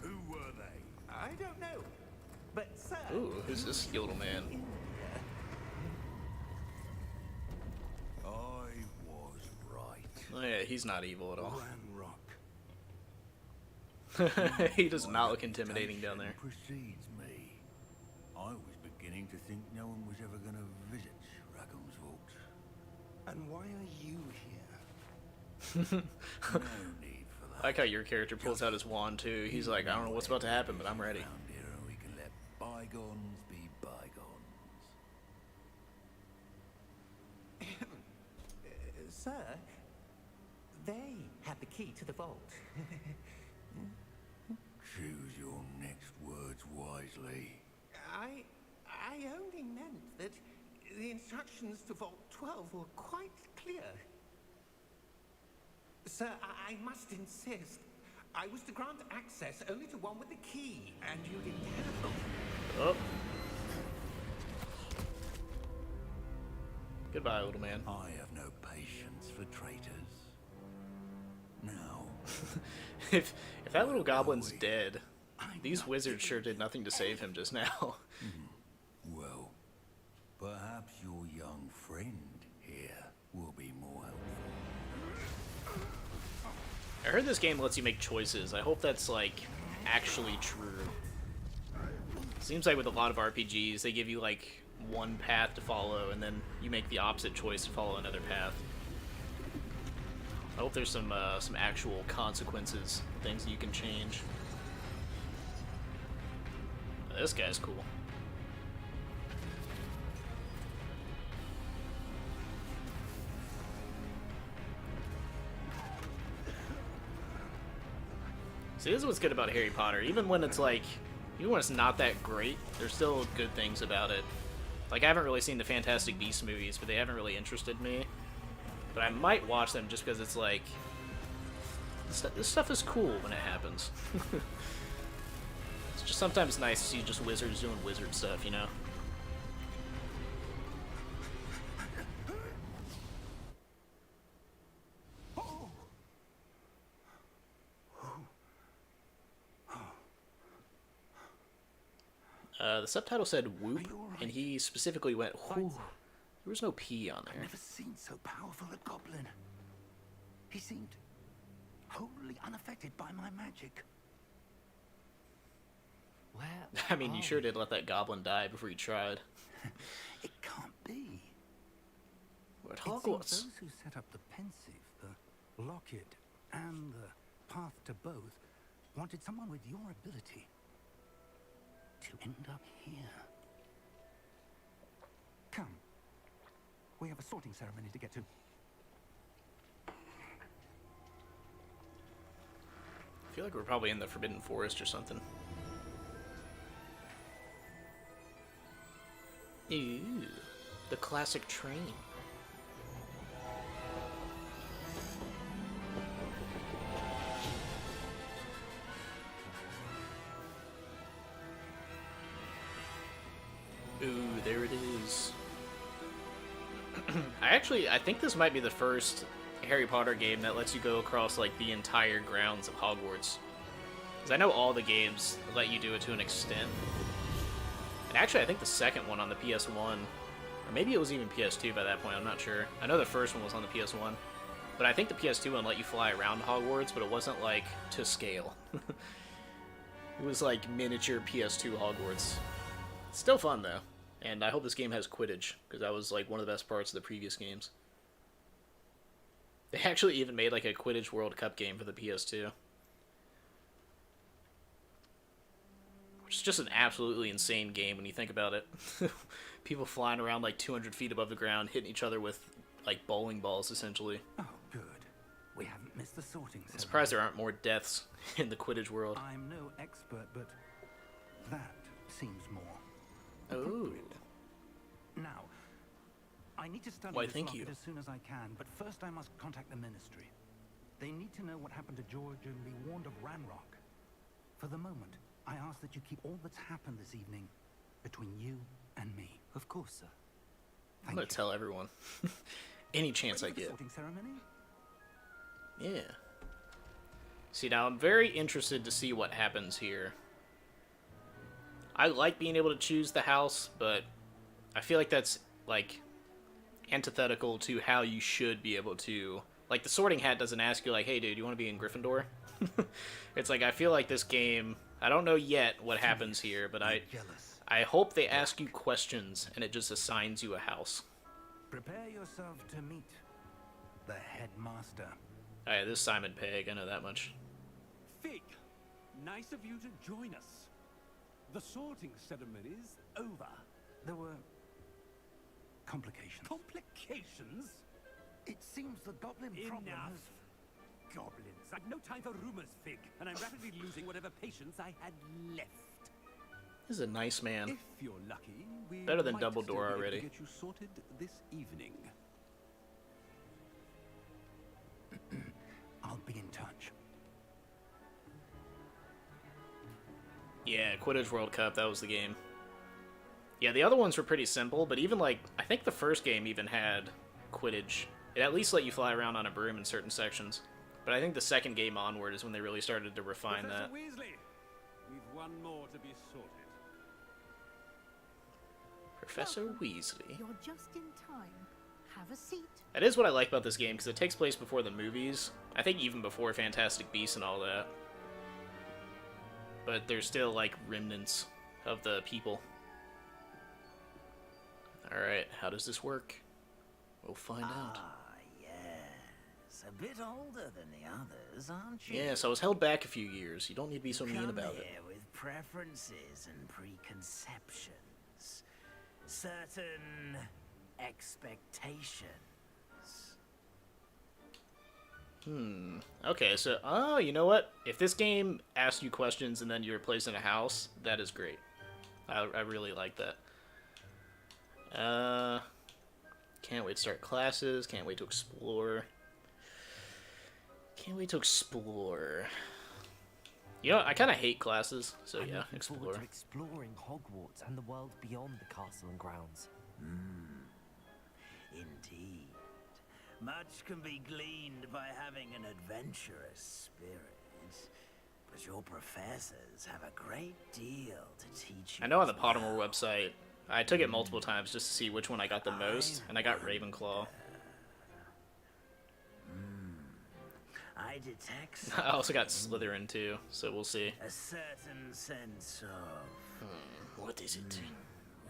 Who were they? I don't know. But sir... Ooh, who's this little man? I was right. Oh yeah, he's not evil at all. Ran Rock. He does not look intimidating down there. Precedes me. I was beginning to think no one was ever going to visit Rackham's vault. And why are you here? No need for that. I like how your character pulls out his wand too. He's like, I don't know what's about to happen, but I'm ready. Around here, we can let bygones be bygones. Sir, they have the key to the vault. Choose your next words wisely. I only meant that the instructions to Vault 12 were quite clear. Sir, I must insist. I was to grant access only to one with the key, and you didn't have them. Oh. Goodbye, little man. I have no patience for traitors. Now, If that little goblin's dead, these wizards sure did nothing to save him just now. well, perhaps your young friend here will be more helpful. I heard this game lets you make choices. I hope that's, like, actually true. Seems like with a lot of RPGs, they give you, like, one path to follow, and then you make the opposite choice to follow another path. I hope there's some actual consequences, things that you can change. This guy's cool. See, this is what's good about Harry Potter. Even when it's like, even when it's not that great, there's still good things about it. Like, I haven't really seen the Fantastic Beasts movies, but they haven't really interested me. But I might watch them just because it's like, this stuff is cool when it happens. It's just sometimes nice to see just wizards doing wizard stuff, you know? The subtitle said whoop, and he specifically went whoo. There was no P on I've there. never seen so powerful a goblin. He seemed wholly unaffected by my magic. Where I mean, you are sure we? did let that goblin die before you tried. It can't be. We're at It seems Hogwarts. those who set up the pensive, the locket, and the path to both wanted someone with your ability to end up here. Come. We have a sorting ceremony to get to. I feel like we're probably in the Forbidden Forest or something. Ooh, the classic train. Ooh, there it is. I think this might be the first Harry Potter game that lets you go across, like, the entire grounds of Hogwarts. Because I know all the games let you do it to an extent. And actually, I think the second one on the PS1, or maybe it was even PS2 by that point, I'm not sure. I know the first one was on the PS1. But I think the PS2 one let you fly around Hogwarts, but it wasn't, like, to scale. It was, like, miniature PS2 Hogwarts. Still fun, though. And I hope this game has Quidditch, because that was, like, one of the best parts of the previous games. They actually even made, like, a Quidditch World Cup game for the PS2. Which is just an absolutely insane game when you think about it. People flying around, like, 200 feet above the ground, hitting each other with, like, bowling balls, essentially. Oh, good. We haven't missed the sorting ceremony. I'm surprised there aren't more deaths in the Quidditch world. I'm no expert, but that seems more. Oh. Now, I need to study Why, this thank locket you. as soon as I can, but first I must contact the Ministry. They need to know what happened to George and be warned of Ranrock. For the moment, I ask that you keep all that's happened this evening between you and me. Of course, sir. I'm gonna tell everyone. Any chance I Ready for the get. sorting ceremony? Yeah. See, now I'm very interested to see what happens here. I like being able to choose the house, but I feel like that's, like, antithetical to how you should be able to... Like, the Sorting Hat doesn't ask you, like, hey, dude, you want to be in Gryffindor? It's like, I feel like this game... I don't know yet what happens here, but I hope they ask you questions, and it just assigns you a house. Prepare yourself to meet the headmaster. Alright, this is Simon Pegg, I know that much. Fig, nice of you to join us. The sorting ceremony's over. There were complications. Complications? It seems the goblin problem Enough. has... Goblins. I've no time for rumors, Fig, and I'm rapidly losing whatever patience I had left. This is a nice man. If you're lucky, we Better than might still Dumbledore be able to already. get you sorted this evening. I'll be in touch. Yeah, Quidditch World Cup, that was the game. Yeah, the other ones were pretty simple, but even, like, I think the first game even had Quidditch. It at least let you fly around on a broom in certain sections. But I think the second game onward is when they really started to refine Professor that. Weasley, we've one more to be sorted. Professor Weasley. You're just in time. Have a seat. That is what I like about this game, because it takes place before the movies. I think even before Fantastic Beasts and all that. But there's still, like, remnants of the people. Alright, how does this work? We'll find out. Yes. A bit older than the others, aren't you? Yes, I was held back a few years. You don't need to be so mean Come about it. here with preferences and preconceptions. Certain expectations. Okay, so, oh, you know what? If this game asks you questions and then you're placed in a house, that is great. I really like that. Can't wait to start classes. Can't wait to explore. Can't wait to explore. You know, I kind of hate classes, so I'm yeah, looking explore. forward to exploring Hogwarts and the world beyond the castle and grounds. Indeed. Much can be gleaned by having an adventurous spirit. But your professors have a great deal to teach you. I know on as the Pottermore well. website, I took it multiple times just to see which one I got the most, and I got Ravenclaw. I detect I also got Slytherin too, so we'll see. a certain sense of... What is it?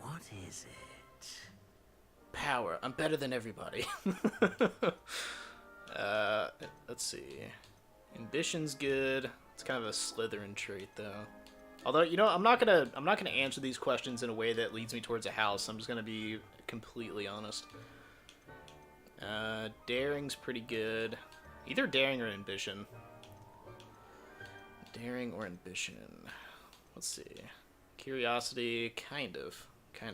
What is it? Power. I'm better than everybody. Let's see. Ambition's good. It's kind of a Slytherin trait, though. Although, you know, I'm not gonna answer these questions in a way that leads me towards a house. I'm just gonna be completely honest. Daring's pretty good. Either daring or ambition. Daring or ambition. Let's see. Curiosity, kind of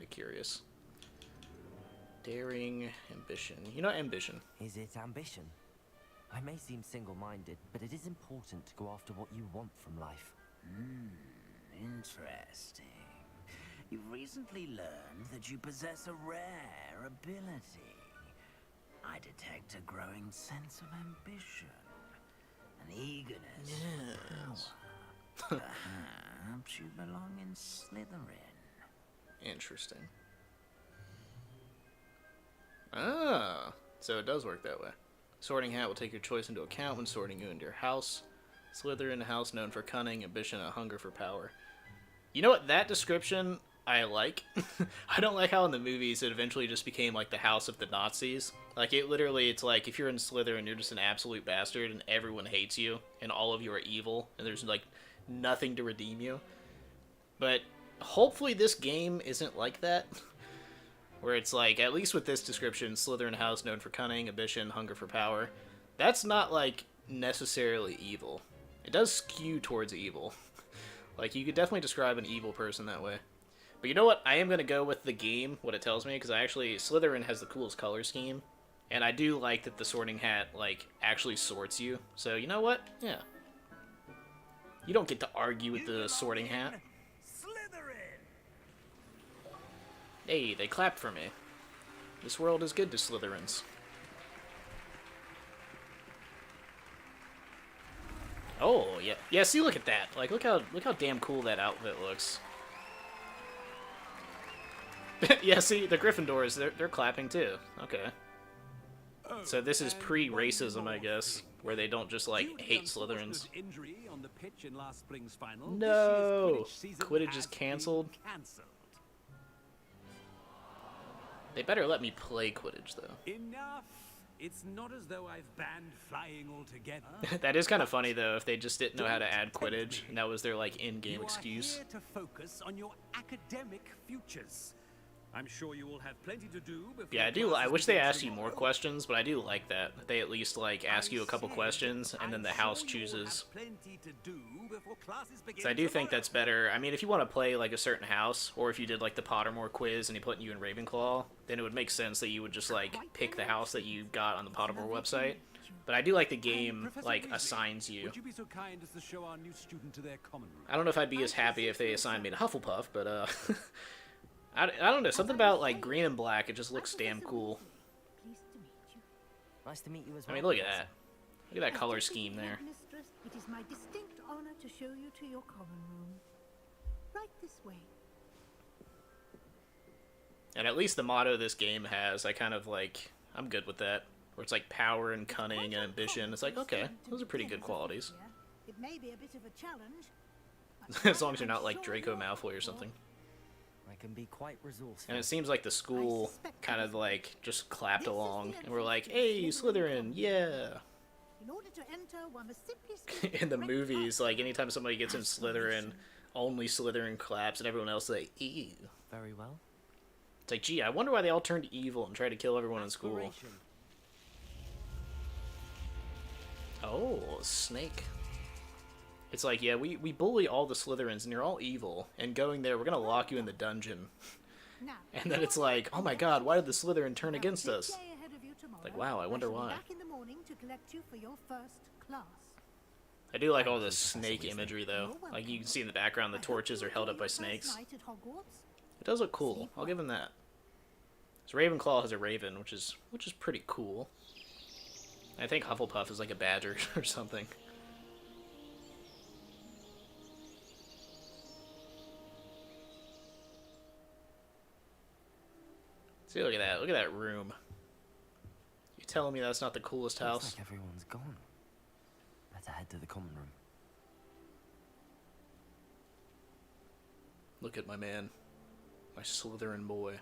curious. Daring, ambition. You know, ambition. Is it ambition? I may seem single-minded, but it is important to go after what you want from life. Interesting. You've recently learned that you possess a rare ability. I detect a growing sense of ambition, an eagerness for power. Perhaps you belong in Slytherin. Interesting. Ah, so it does work that way. Sorting Hat will take your choice into account when sorting you into your house. Slytherin, a house known for cunning, ambition, and a hunger for power. You know what? That description I like. I don't like how in the movies it eventually just became like the house of the Nazis. Like it's like if you're in Slytherin, you're just an absolute bastard and everyone hates you and all of you are evil and there's like nothing to redeem you. But hopefully this game isn't like that. Where it's like, at least with this description, Slytherin house known for cunning, ambition, hunger for power. That's not like necessarily evil. It does skew towards evil. Like you could definitely describe an evil person that way. But you know what? I am going to go with the game, what it tells me, because Slytherin has the coolest color scheme. And I do like that the Sorting Hat, like, actually sorts you. So, you know what? Yeah. You don't get to argue with the Sorting Hat. Slytherin! Hey, they clapped for me. This world is good to Slytherins. Oh, yeah. Yeah, see, look at that. Like, look how damn cool that outfit looks. Yeah, see, the Gryffindors, they're clapping too. Okay. So this is pre-racism, I guess, where they don't just, like, hate Slytherins. No! Quidditch is cancelled? They better let me play Quidditch, though. Enough! It's not as though I've banned flying altogether. That is kind of funny, though, if they just didn't know how to add Quidditch, and that was their, like, in-game excuse. You are here to focus on your academic futures. I'm sure you will have plenty to do before... Yeah, I wish they asked you more questions, but I do like that. They at least, like, ask you a couple questions, and then the house chooses. So I do think that's better. I mean, if you want to play, like, a certain house, or if you did, like, the Pottermore quiz and he put you in Ravenclaw, then it would make sense that you would just, like, pick the house that you got on the Pottermore website. But I do like the game, like, assigns you. Would you be so kind as to show our new student to their common room? I don't know if I'd be as happy if they assigned me to Hufflepuff, but, I don't know, something about, like, green and black, it just looks damn cool. Pleased to meet you. Nice to meet you as well. I mean, look at that. Look at that color scheme there. Mistress, it is my distinct honor to show you to your common room. Right this way. And at least the motto this game has, I kind of, like, I'm good with that. Where it's, like, power and cunning and ambition. It's like, okay, those are pretty good qualities. It may be a bit of a challenge. As long as you're not, like, Draco Malfoy or something. I can be quite resourceful. And it seems like the school kind of, like, just clapped along. And we're like, hey, Slytherin, yeah! In order to enter, one must simply In the movies, like, anytime somebody gets in Slytherin, only Slytherin claps and everyone else is like, ew. Very well. It's like, gee, I wonder why they all turned evil and tried to kill everyone in school. Oh, snake. It's like, yeah, we bully all the Slytherins, and you're all evil, and going there, we're gonna lock you in the dungeon. And then it's like, oh my god, why did the Slytherin turn against us? Like, wow, I wonder why. I do like all this snake imagery, though. Like, you can see in the background the torches are held up by snakes. It does look cool. I'll give him that. So Ravenclaw has a raven, which is pretty cool. I think Hufflepuff is like a badger or something. See, look at that. Look at that room. You telling me that's not the coolest house? Looks like everyone's gone. Better head to the common room. Look at my man. My Slytherin boy.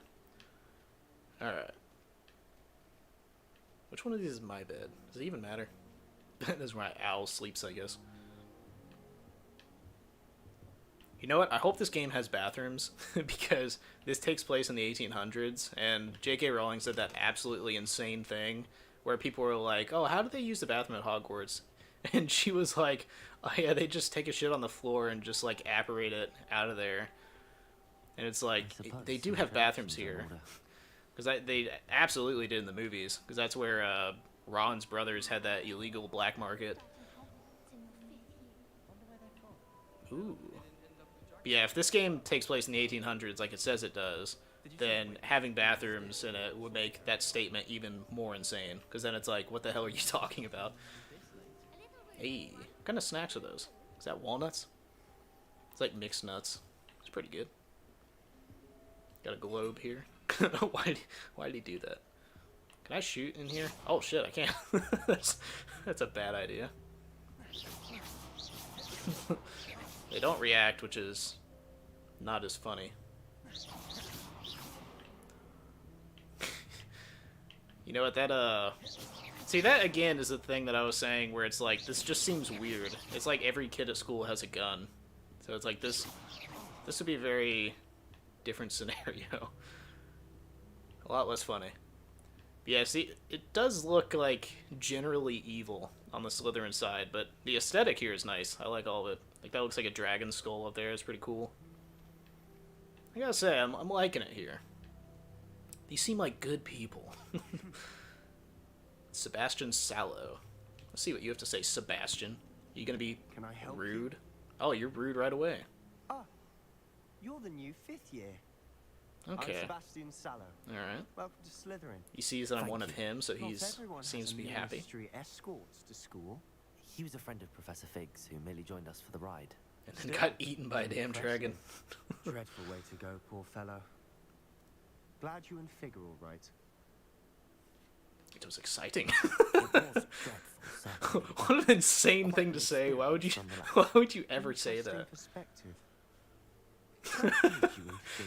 Alright. Which one of these is my bed? Does it even matter? This is where my owl sleeps, I guess. You know what? I hope this game has bathrooms, because this takes place in the 1800s, and J.K. Rowling said that absolutely insane thing, where people were like, oh, how do they use the bathroom at Hogwarts? And she was like, oh yeah, they just take a shit on the floor and just, like, apparate it out of there. And it's like, they do have bathrooms here. Because they absolutely did in the movies, because that's where Ron's brothers had that illegal black market. Ooh. But yeah, if this game takes place in the 1800s, like it says it does, then having bathrooms in it would make that statement even more insane. Because then it's like, what the hell are you talking about? Hey, what kind of snacks are those? Is that walnuts? It's like mixed nuts. It's pretty good. Got a globe here. Why did he do that? Can I shoot in here? Oh shit, I can't. that's a bad idea. They don't react, which is not as funny. You know what, that, see, that again is the thing that I was saying, where it's like, this just seems weird. It's like every kid at school has a gun. So it's like, this would be a very different scenario. A lot less funny. But yeah, see, it does look like generally evil on the Slytherin side, but the aesthetic here is nice. I like all of it. Like, that looks like a dragon skull up there. It's pretty cool. I gotta say, I'm liking it here. These seem like good people. Sebastian Sallow. Let's see what you have to say, Sebastian. Are you gonna be rude? Oh, you're rude right away. Ah, you're the new 5th year. Okay. I'm Sebastian Sallow. Alright. Welcome to Slytherin. He sees that I'm one of him, so he seems to be happy. Escorts to school. He was a friend of Professor Fig's who merely joined us for the ride. And then got eaten by a damn dragon. Dreadful way to go, poor fellow. Glad you and Fig are all right. It was exciting. What an insane thing to say. Why would you ever say that?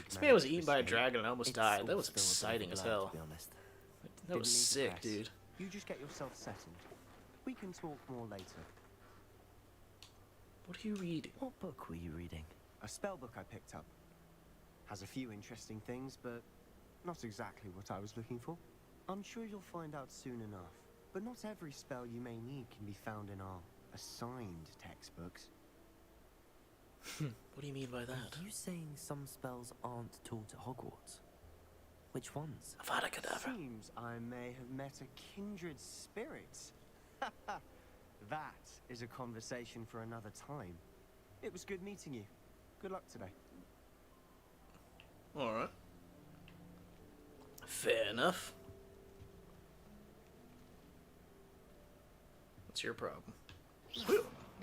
This man was eaten by a dragon and almost died. That was exciting as hell. That was sick, dude. You just get yourself settled. We can talk more later. What are you reading? What book were you reading? A spell book I picked up. Has a few interesting things, but not exactly what I was looking for. I'm sure you'll find out soon enough. But not every spell you may need can be found in our assigned textbooks. What do you mean by that? Are you saying some spells aren't taught at Hogwarts? Which ones? Avada Kedavra. Seems I may have met a kindred spirit. That is a conversation for another time. It was good meeting you. Good luck today. Alright. Fair enough. What's your problem?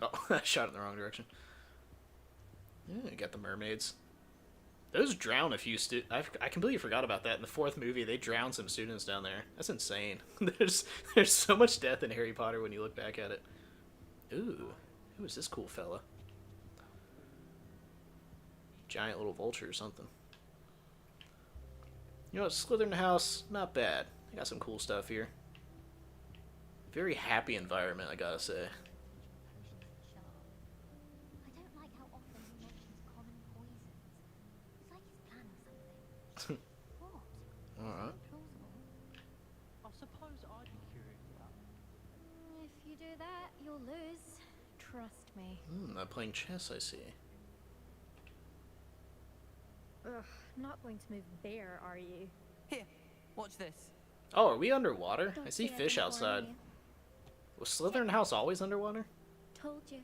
Oh, I shot in the wrong direction. Yeah, you got the mermaids. Those drown a few I completely forgot about that. In the 4th movie, they drown some students down there. That's insane. There's so much death in Harry Potter when you look back at it. Ooh, who is this cool fella? Giant little vulture or something. You know what, Slytherin house, not bad. I got some cool stuff here. Very happy environment, I gotta say. Alright. I suppose I'd be curious about. If you do that, you'll Trust me. I'm playing chess, I see. Ugh, not going to move there, are you? Here, watch this. Oh, are we underwater? Don't I see say fish anything for outside. me. Was Slytherin House always underwater? Told you.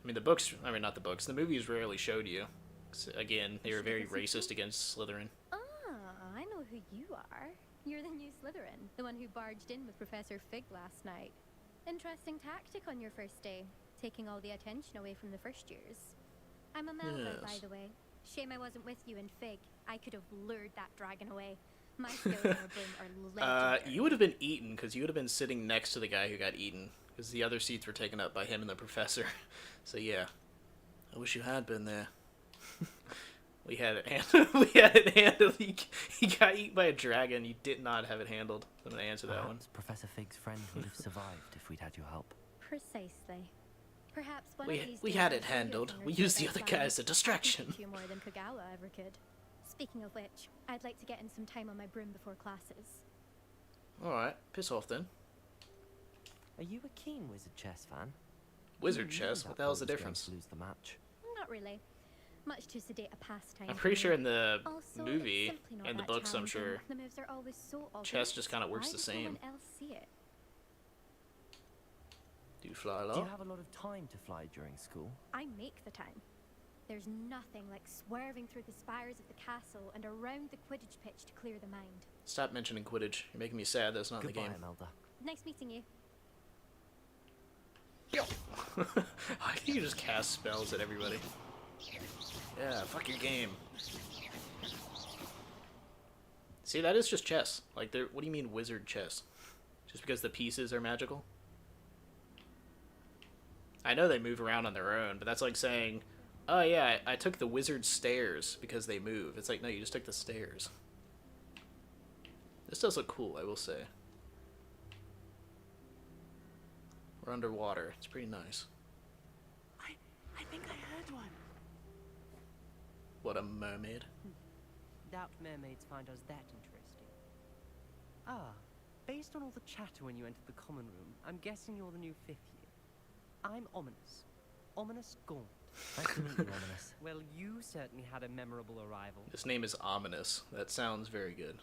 I mean, the books, I mean, not the books, the movies rarely showed you. 'Cause, again, they were very racist against Slytherin. Ah, I know who you are. You're the new Slytherin, the one who barged in with Professor Fig last night. Interesting tactic on your first day, taking all the attention away from the first years. I'm a Melva, by Yes. the way. Shame I wasn't with you in Fig. I could have lured that dragon away. My skills on a broom are legendary. You would have been eaten, because you would have been sitting next to the guy who got eaten. Because the other seats were taken up by him and the professor. So yeah. I wish you had been there. We had it handled. We had it handled. He got eaten by a dragon. You did not have it handled. I'm going to answer that one. Perhaps Professor Fig's friend would have survived if we'd had your help. Precisely. Perhaps one of these We days had I'll it show you a handled. thing or We two used the about other guy as a language. I can distraction. teach you more than Kagawa ever could. Speaking of which, I'd like to get in some time on my broom before classes. Alright, piss off then. Are you a keen wizard chess fan? Wizard You chess? knew What that the hell's the boy was going difference? to lose the match. Not really. Much too sedate a pastime. I'm for pretty me. sure in the Also, movie it's simply not and the that books, I'm challenging. sure The moves are always so obvious. chess just kind of works Why the does same. No one else see it? Do you fly a Do you lot? have a lot of time to fly during school? I make the time. There's nothing like swerving through the spires of the castle and around the Quidditch pitch to clear the mind. Stop mentioning Quidditch. You're making me sad that's not in the Goodbye, game. Imelda. Nice meeting you. Yo! Why can you just cast spells at everybody? Yeah, fuck your game. See, that is just chess. Like, what do you mean wizard chess? Just because the pieces are magical? I know they move around on their own, but that's like saying, oh yeah, I took the wizard stairs because they move. It's like, no, you just took the stairs. This does look cool, I will say. We're underwater. It's pretty nice. I think I heard one. What, a mermaid? Doubt mermaids find us that interesting. Ah, based on all the chatter when you entered the common room, I'm guessing you're the new 5th year. I'm Ominous. Ominous Gaunt. Nice to meet you, Ominous. Well, you certainly had a memorable arrival. This name is ominous. That sounds very good.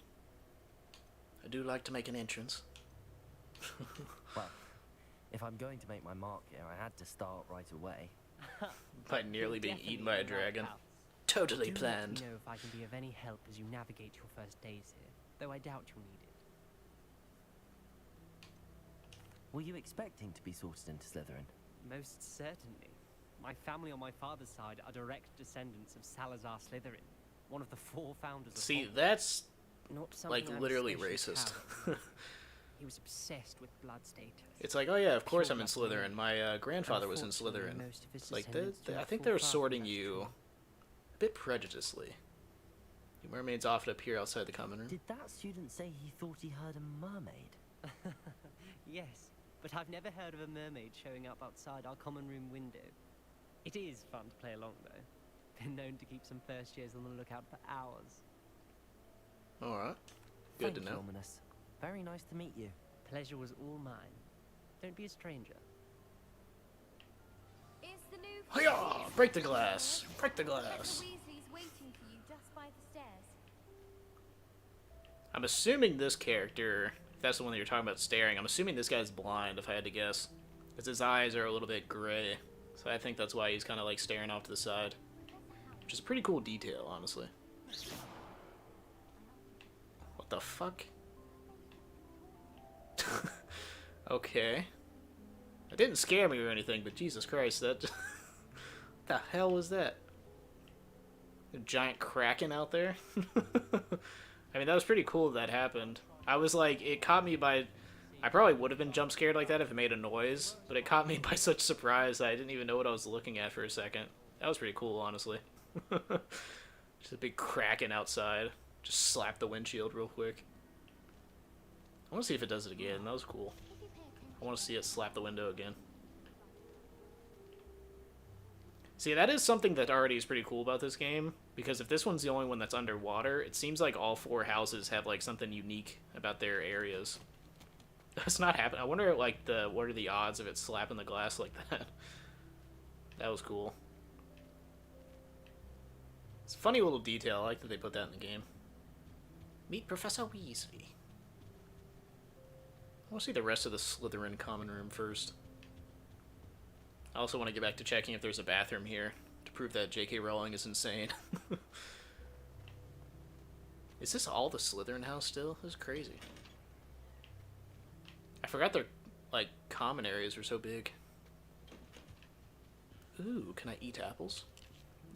I do like to make an entrance. Well, if I'm going to make my mark here, I had to start right away. By nearly being Definitely eaten by a in the right dragon. house. Totally Do planned. Let me know if I can be of any help as you navigate your first days here, though I doubt you'll need it. Were you expecting to be sorted into Slytherin? Most certainly. My family on my father's side are direct descendants of Salazar Slytherin, one of the 4 founders of See, Hogwarts. that's Not like something I'm literally especially racist. proud of. He was obsessed with blood status. It's like, oh yeah, of course Pure I'm in blood Slytherin. money. My grandfather was in Unfortunately, Slytherin. most of his It's like, descendants do I not think fall they're far from sorting that you stream. a bit prejudiciously. You mermaids often appear outside the common room. Did that student say he thought he heard a mermaid? Yes, but I've never heard of a mermaid showing up outside our common room window. It is fun to play along, though. Been known to keep some first years on the lookout for hours. Alright. Good Thank to you, know. Ominous. Very nice to meet you. Pleasure was all mine. Don't be a stranger. Is the new Hi-yah! Break the glass! Break the glass! Professor Weasley's waiting for you just by the stairs. I'm assuming this character, if that's the one that you're talking about staring, I'm assuming this guy's blind, if I had to guess. Because his eyes are a little bit gray. So I think that's why he's kind of like staring off to the side. Which is a pretty cool detail, honestly. What the fuck? Okay. It didn't scare me or anything, but Jesus Christ, that... what the hell was that? A giant kraken out there? I mean, that was pretty cool that happened. I was like, it caught me by... I probably would have been jump scared like that if it made a noise, but it caught me by such surprise that I didn't even know what I was looking at for a second. That was pretty cool, honestly. Just a big kraken outside. Just slap the windshield real quick. I want to see if it does it again. That was cool. I want to see it slap the window again. See, that is something that already is pretty cool about this game, because if this one's the only one that's underwater, it seems like all 4 houses have like something unique about their areas. That's not happening. I wonder like what are the odds of it slapping the glass like that? That was cool. It's a funny little detail. I like that they put that in the game. Meet Professor Weasley. I want to see the rest of the Slytherin common room first. I also want to get back to checking if there's a bathroom here to prove that J.K. Rowling is insane. Is this all the Slytherin house still? This is crazy. I forgot their, like, common areas were so big. Ooh, can I eat apples?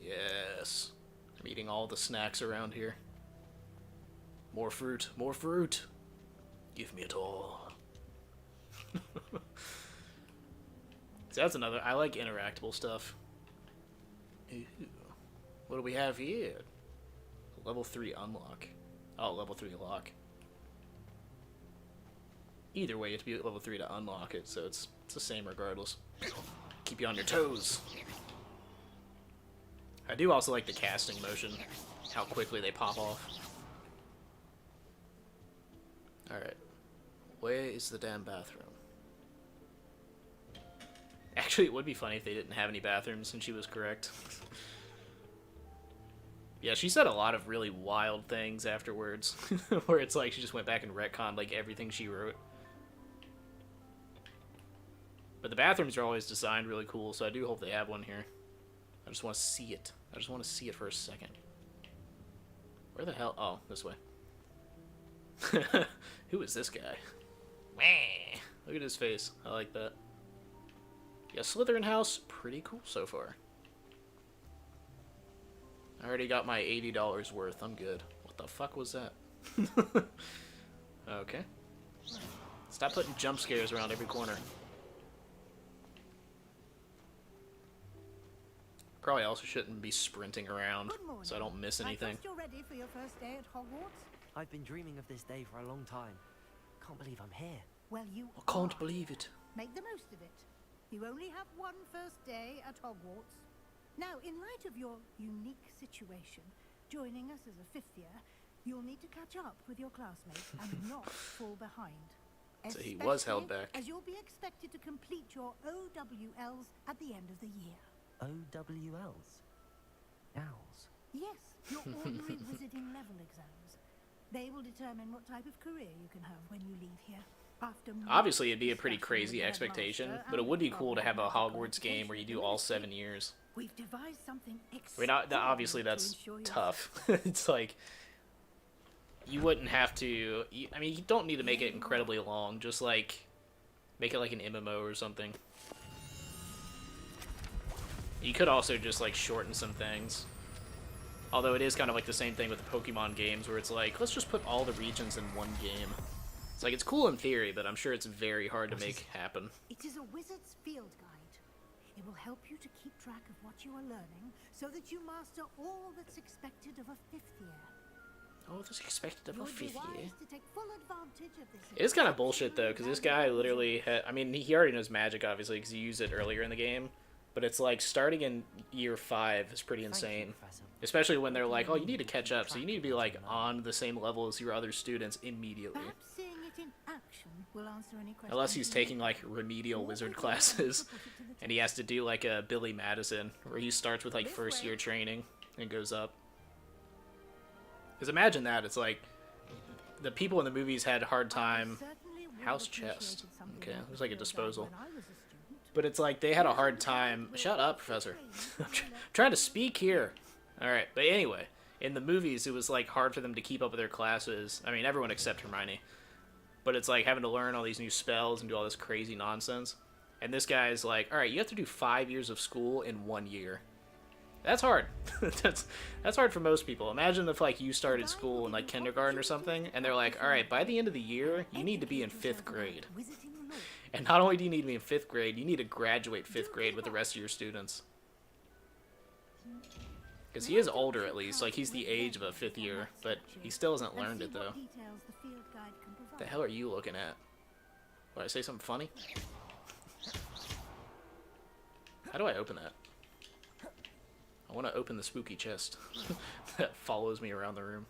Yes. I'm eating all the snacks around here. More fruit, more fruit. Give me it all. So that's another, I like interactable stuff. Ooh. What do we have here? Level 3 unlock. Oh, level 3 lock. Either way, you have to be at level 3 to unlock it, so it's the same regardless. Keep you on your toes. I do also like the casting motion, how quickly they pop off. Alright. Where is the damn bathroom? Actually, it would be funny if they didn't have any bathrooms and she was correct. Yeah, she said a lot of really wild things afterwards, where it's like she just went back and retconned like everything she wrote. But the bathrooms are always designed really cool, so I do hope they have one here. I just want to see it. I just want to see it for a second. Where the hell? Oh, this way. Who is this guy? Look at his face. I like that. Yeah, Slytherin house, pretty cool so far. I already got my $80 worth. I'm good. What the fuck was that? Okay. Stop putting jump scares around every corner. Probably also shouldn't be sprinting around so I don't miss anything. You're ready for your first day at Hogwarts? I've been dreaming of this day for a long time. Can't believe I'm here. Well, you I can't believe it. Make the most of it. You only have one first day at Hogwarts. Now, in light of your unique situation, joining us as a 5th year, you'll need to catch up with your classmates and not fall behind. So he was held Especially back. as you'll be expected to complete your OWLs at the end of the year. OWLs? Owls? Yes, your ordinary wizarding level exams. They will determine what type of career you can have when you leave here. After Obviously, it'd be a pretty crazy expectation, but it would be cool to have a Hogwarts game where you do all 7 years. We've devised something I mean, obviously that's tough. It's like, you wouldn't have to, I mean, you don't need to make it incredibly long, just like, make it like an MMO or something. You could also just like shorten some things. Although it is kind of like the same thing with the Pokemon games where it's like, let's just put all the regions in one game. It's like, it's cool in theory, but I'm sure it's very hard to make happen. It is a wizard's field guide. It will help you to keep track of what you are learning so that you master all that's expected of a 5th year. Oh, that's expected of a 5th year. To take full advantage of this. It is kind of bullshit though, because this guy literally had, I mean, he already knows magic obviously because he used it earlier in the game. But it's like, starting in year 5 is pretty insane. Especially when they're like, oh, you need to catch up, so you need to be like on the same level as your other students immediately. Perhaps seeing it in action will answer any questions. Unless he's taking like remedial wizard classes, and he has to do like a Billy Madison, where he starts with like 1st year training and goes up. Because imagine that, it's like, the people in the movies had a hard time. House chest. Okay, looks like a disposal. But it's like, they had a hard time. Shut up, Professor. I'm trying to speak here. Alright, but anyway, in the movies, it was like hard for them to keep up with their classes. I mean, everyone except Hermione. But it's like having to learn all these new spells and do all this crazy nonsense. And this guy is like, alright, you have to do 5 years of school in 1 year. That's hard. that's hard for most people. Imagine if like you started school in like kindergarten or something, and they're like, alright, by the end of the year, you need to be in 5th grade. And not only do you need to be in 5th grade, you need to graduate 5th grade with the rest of your students. Because he is older at least, like he's the age of a 5th year, but he still hasn't learned it though. What the hell are you looking at? Did I say something funny? How do I open that? I want to open the spooky chest that follows me around the room.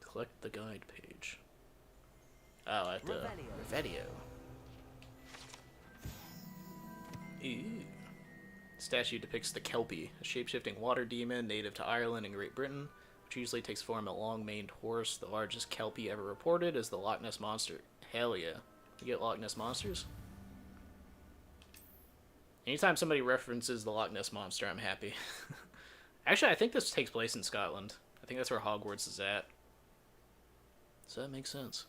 Collect the guide page. Oh, I have to... Revelio. Ooh. Statue depicts the Kelpie, a shape-shifting water demon native to Ireland and Great Britain, which usually takes form of a long-maned horse. The largest Kelpie ever reported is the Loch Ness Monster. Hell yeah. You get Loch Ness Monsters? Anytime somebody references the Loch Ness Monster, I'm happy. Actually, I think this takes place in Scotland. I think that's where Hogwarts is at. So that makes sense.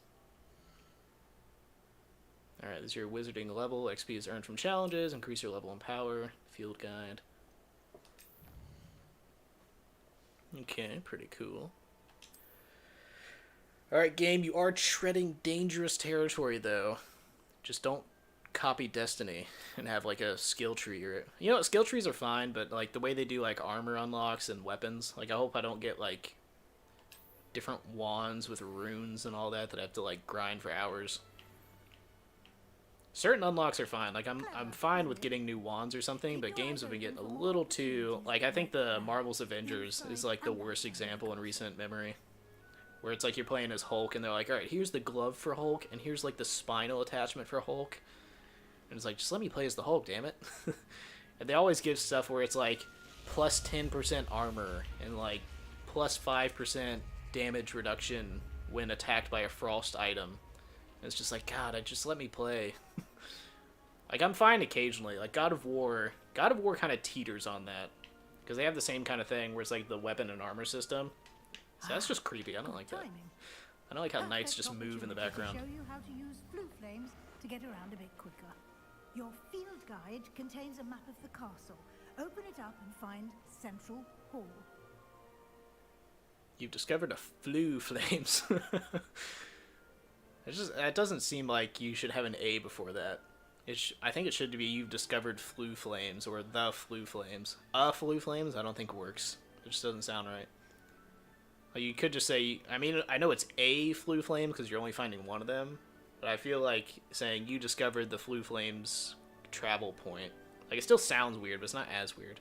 Alright, this is your wizarding level. XP is earned from challenges. Increase your level and power. Field guide. Okay, pretty cool. Alright, game, you are treading dangerous territory, though. Just don't copy Destiny and have, like, a skill tree. Or, you know, skill trees are fine, but, like, the way they do, like, armor unlocks and weapons, like, I hope I don't get, like, different wands with runes and all that I have to, like, grind for hours. Certain unlocks are fine. Like, I'm fine with getting new wands or something, but games have been getting a little too... Like, I think the Marvel's Avengers is, like, the worst example in recent memory. Where it's like you're playing as Hulk, and they're like, alright, here's the glove for Hulk, and here's, like, the spinal attachment for Hulk. And it's like, just let me play as the Hulk, damn it. And they always give stuff where it's, like, plus 10% armor, and, like, plus 5% damage reduction when attacked by a frost item. And it's just like, God, just let me play. Like, I'm fine occasionally. Like, God of War kind of teeters on that. Because they have the same kind of thing where it's like the weapon and armor system. So that's just creepy. I don't like that. I don't like how knights just move in the background. To show you how to use flue flames to get around a bit quicker. Your field guide contains a map of the castle. Open it up and find Central Hall. You've discovered a flue flames. That doesn't seem like you should have an A before that. I think it should be you've discovered flue flames or the flue flames. Flue flames I don't think works. It just doesn't sound right. Like, you could just say, I mean, I know it's a flue flame because you're only finding one of them, but I feel like saying you discovered the flue flames travel point. Like, it still sounds weird, but it's not as weird.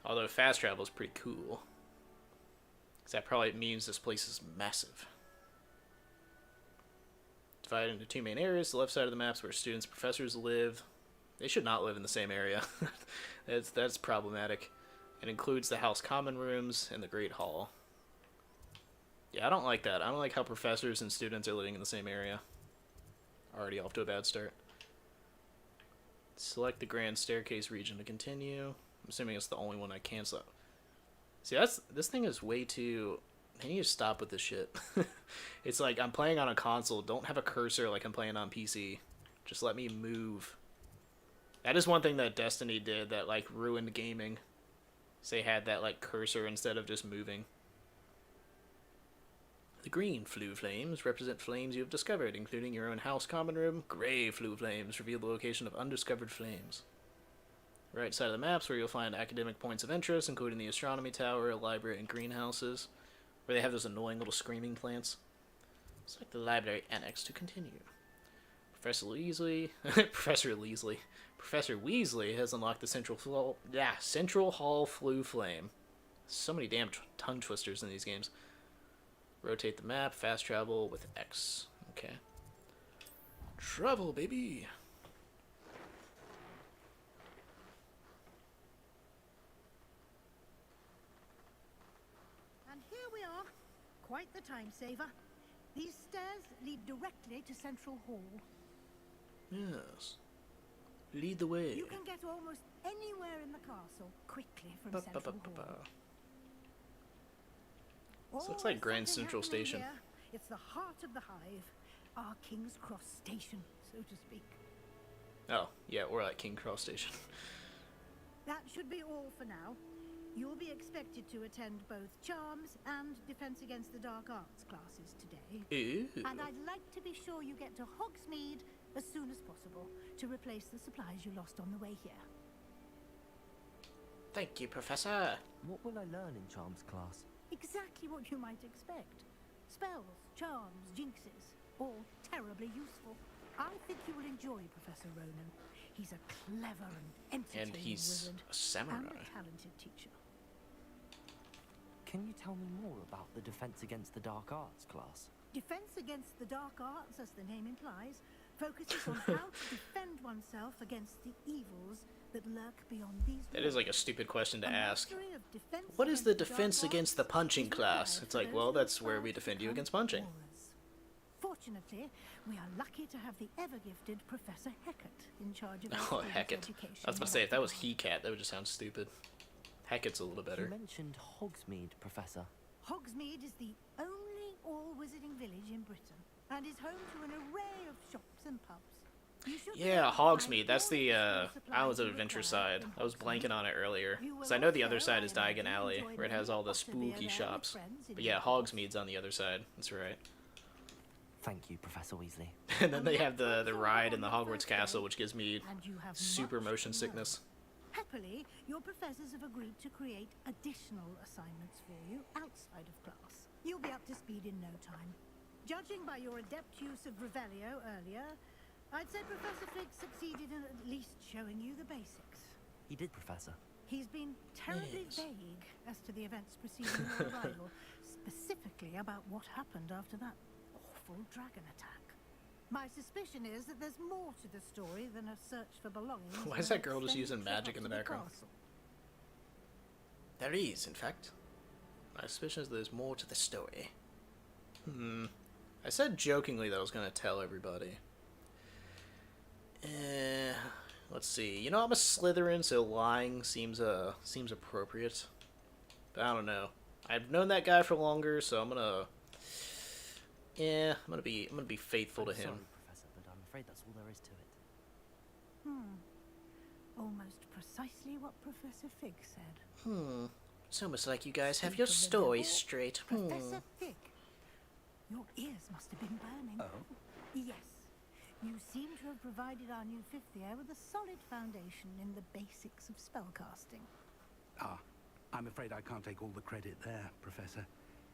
Although fast travel is pretty cool. Because that probably means this place is massive. Divided into two main areas. The left side of the map is where students and professors live. They should not live in the same area. That's problematic. It includes the house common rooms and the Great Hall. Yeah, I don't like that. I don't like how professors and students are living in the same area. Already off to a bad start. Select the Grand Staircase region to continue. I'm assuming it's the only one I cancel. See, this thing is way too... I need to stop with this shit. It's like, I'm playing on a console. Don't have a cursor like I'm playing on PC. Just let me move. That is one thing that Destiny did that, like, ruined gaming. So they had that, like, cursor instead of just moving. The green flue flames represent flames you have discovered, including your own house common room. Gray flue flames reveal the location of undiscovered flames. Right side of the map's where you'll find academic points of interest, including the astronomy tower, library, and greenhouses, where they have those annoying little screaming plants. Select the library annex to continue. Professor Weasley has unlocked the Central Hall flue flame. So many damn tongue twisters in these games. Rotate the map, fast travel with X. Okay. Travel, baby! And here we are. Quite the time saver. These stairs lead directly to Central Hall. Yes. Lead the way. You can get almost anywhere in the castle quickly from Central Hall. This looks like Grand Central Station. Here. It's the heart of the hive. Our King's Cross Station, so to speak. Oh, yeah, we're at King's Cross Station. That should be all for now. You'll be expected to attend both Charms and Defense Against the Dark Arts classes today. Ew. And I'd like to be sure you get to Hogsmeade as soon as possible to replace the supplies you lost on the way here. Thank you, Professor. What will I learn in Charms class? Exactly what you might expect. Spells, charms, jinxes, all terribly useful. I think you will enjoy Professor Ronan. He's a clever and entertaining wizard. A samurai. And a talented teacher. Can you tell me more about the Defense Against the Dark Arts class? Defense against the dark arts, as the name implies, focuses on how to defend oneself against the evils that lurk beyond these That is like a stupid question to ask. mastery of defense What is the against dark defense against the arts punching is class? required It's for like, those well, who that's where aspire we to defend you become against punching. warriors. Fortunately, we are lucky to have the ever-gifted Professor Hecat in charge of our Oh, students' Hecket. education. I was about to say, if that was He-Cat, that would just sound stupid. Hecat's a little better. You mentioned Hogsmeade, Professor. Hogsmeade is the only all-wizarding village in Britain, and is home to an array of shops and pubs. You should be able Yeah, to find Hogsmeade. That's all the useful supplies Islands of you Adventure require side. in I was Hogsmeade. blanking on it earlier. You Because will I know the also, other side is I Diagon imagine, Alley, enjoy where it has all the many butterbeer spooky there shops. with friends in But yeah, Hogwarts. Hogsmeade's on the other side. That's right. Thank you, Professor Weasley. And then they have the ride in the Hogwarts castle, which gives me And you have super much motion to sickness. Happily, your professors have agreed to create additional assignments for you outside of class. You'll be up to speed in no time. Judging by your adept use of Revelio earlier, I'd say Professor Fig succeeded in at least showing you the basics. He did, Professor. He's been terribly Yes. vague as to the events preceding your arrival, specifically about what happened after that awful dragon attack. My suspicion is that there's more to the story than a search for belongings. Why is and that girl just extended using trip magic up in to the background? castle. There is, in fact. My suspicion is there's more to the story. I said jokingly that I was going to tell everybody. Let's see. You know, I'm a Slytherin, so lying seems appropriate. But I don't know. I've known that guy for longer, so I'm gonna be faithful to him. Sorry, Professor, but I'm afraid that's all there is to it. Almost precisely what Professor Fig said. It's almost like you guys have Speak your of the stories devil, straight. Professor Fig, your ears must have been burning. Oh? Yes. You seem to have provided our new fifth year with a solid foundation in the basics of spellcasting. Ah, I'm afraid I can't take all the credit there, Professor.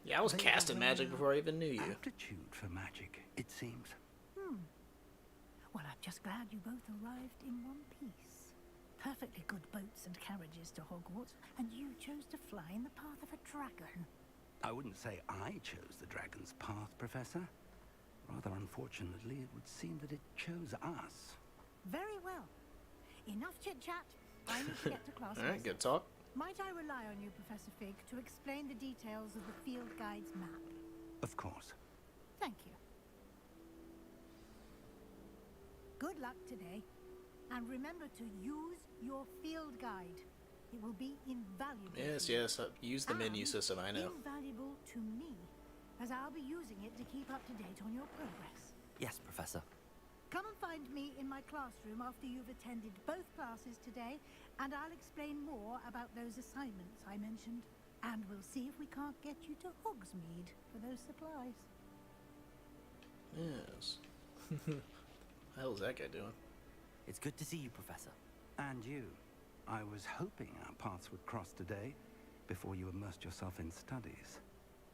Yeah, I was They casting have magic a before I even knew you. Aptitude for magic, it seems. Well, I'm just glad you both arrived in one piece. Perfectly good boats and carriages to Hogwarts, and you chose to fly in the path of a dragon. I wouldn't say I chose the dragon's path, Professor. Rather unfortunately, it would seem that it chose us. Very well. Enough chit-chat. I need to get to class. Alright, myself. good talk. Might I rely on you, Professor Fig, to explain the details of the field guide's map? Of course. Thank you. Good luck today. And remember to use your field guide. It will be invaluable. Yes, to you. yes. Use the menu And system, I know. Invaluable to me, as I'll be using it to keep up to date on your progress. Yes, Professor. Come and find me in my classroom after you've attended both classes today, and I'll explain more about those assignments I mentioned. And we'll see if we can't get you to Hogsmeade for those supplies. Yes. What the hell is that guy doing? It's good to see you, Professor. And you. I was hoping our paths would cross today, before you immersed yourself in studies.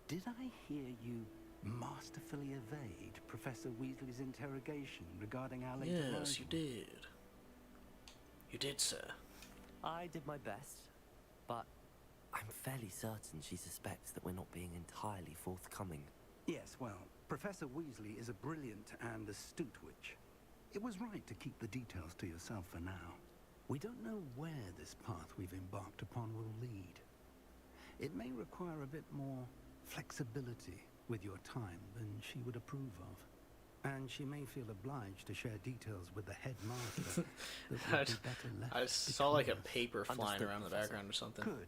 Did I hear you masterfully evade Professor Weasley's interrogation regarding our late arrival? Yes, you did. You did, sir. I did my best, but I'm fairly certain she suspects that we're not being entirely forthcoming. Yes, well, Professor Weasley is a brilliant and astute witch. It was right to keep the details to yourself for now. We don't know where this path we've embarked upon will lead. It may require a bit more flexibility with your time than she would approve of. And she may feel obliged to share details with the headmaster that would be better left I saw like a between us. paper flying Understood, around in the Professor. background or something. Good.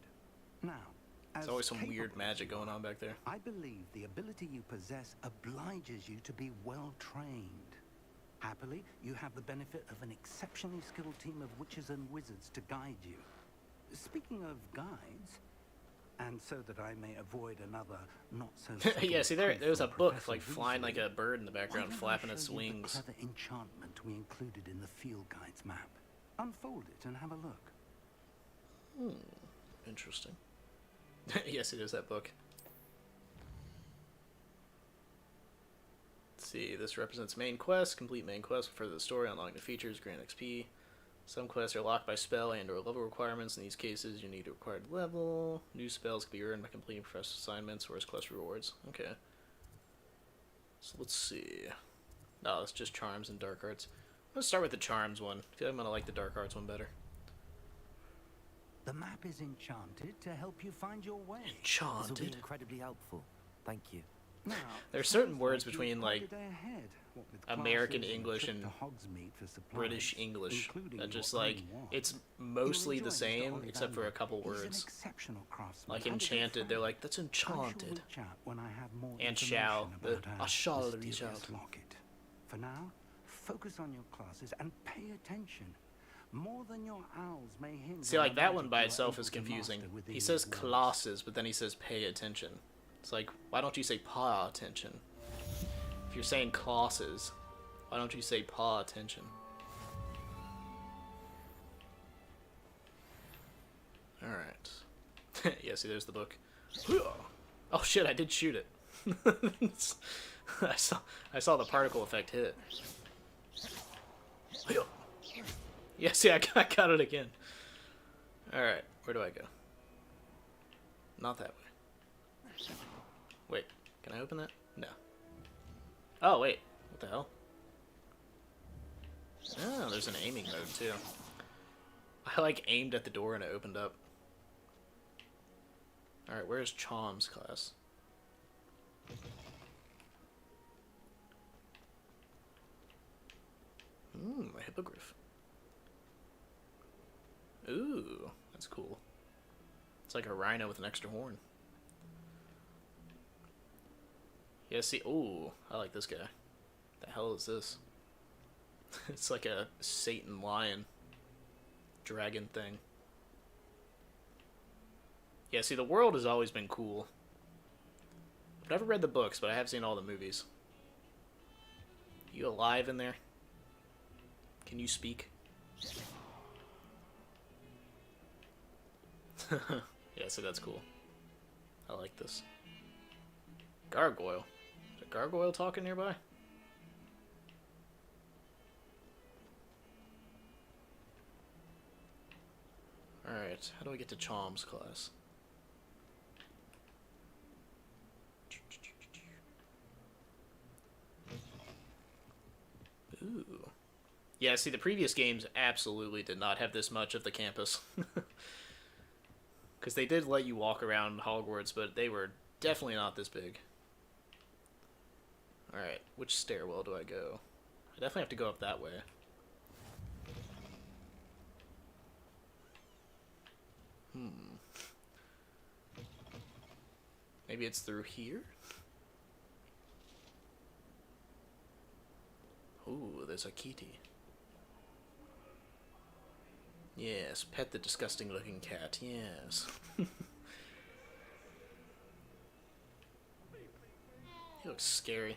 Now, There's as always some capable weird as magic you going are, on back there. I believe the ability you possess obliges you to be well trained. Happily, you have the benefit of an exceptionally skilled team of witches and wizards to guide you. Speaking of guides, and so that I may avoid another not so Yeah, see subtle there's a proof from book Professor like flying like Weasley, a bird in the why background, don't I flapping show its you wings. The clever enchantment we included in the field guide's map. Unfold it and have a look. Interesting. Yes, it is that book. Let's see, this represents main quest. Complete main quest will further the story, unlock new features, grant XP. Some quests are locked by spell and or level requirements. In these cases, you need a required level. New spells can be earned by completing professional assignments, whereas quest rewards. Okay. So let's see. No, it's just charms and dark arts. Let's start with the charms one. I feel like I'm gonna like the dark arts one better. The map is enchanted to help you find your way. This will be Enchanted. incredibly helpful. Thank you. Now, There's certain sounds words like between you've like quite a day ahead, what with American classes English trip and to Hogsmeade for supplies, British English. including That just your like own wand. it's You'll mostly the enjoy Mr. same except for a Ollivander. couple He's an words. exceptional craftsman Like and a good enchanted, they're friend. like that's I shall enchanted. reach out when I have more And information shall, about the our I shall reach mysterious out. locket. For now, focus on your classes and pay attention. More than your owls may hint. See, on like the that one magic by you are itself able is to confusing. master within He says these walls. classes, but then he says pay attention. It's like, why don't you say paw attention? If you're saying classes, why don't you say paw attention? Alright. Yeah, see, there's the book. Oh shit, I did shoot it. I saw the particle effect hit. Yeah, see, I got it again. Alright, where do I go? Not that way. Wait, can I open that? No. Oh, wait. What the hell? Oh, there's an aiming mode, too. I, like, aimed at the door and it opened up. Alright, where's Chom's class? A hippogriff. Ooh, that's cool. It's like a rhino with an extra horn. Yeah, see, ooh, I like this guy. The hell is this? It's like a Satan lion dragon thing. Yeah, see, the world has always been cool. I've never read the books, but I have seen all the movies. You alive in there? Can you speak? Yeah, so that's cool. I like this. Gargoyle. Is a gargoyle talking nearby? Alright, how do I get to Chom's class? Ooh. Yeah, see, the previous games absolutely did not have this much of the campus. Because they did let you walk around Hogwarts, but they were definitely not this big. Alright, which stairwell do I go? I definitely have to go up that way. Maybe it's through here? Ooh, there's a kitty. Yes, pet the disgusting looking cat, yes. He looks scary.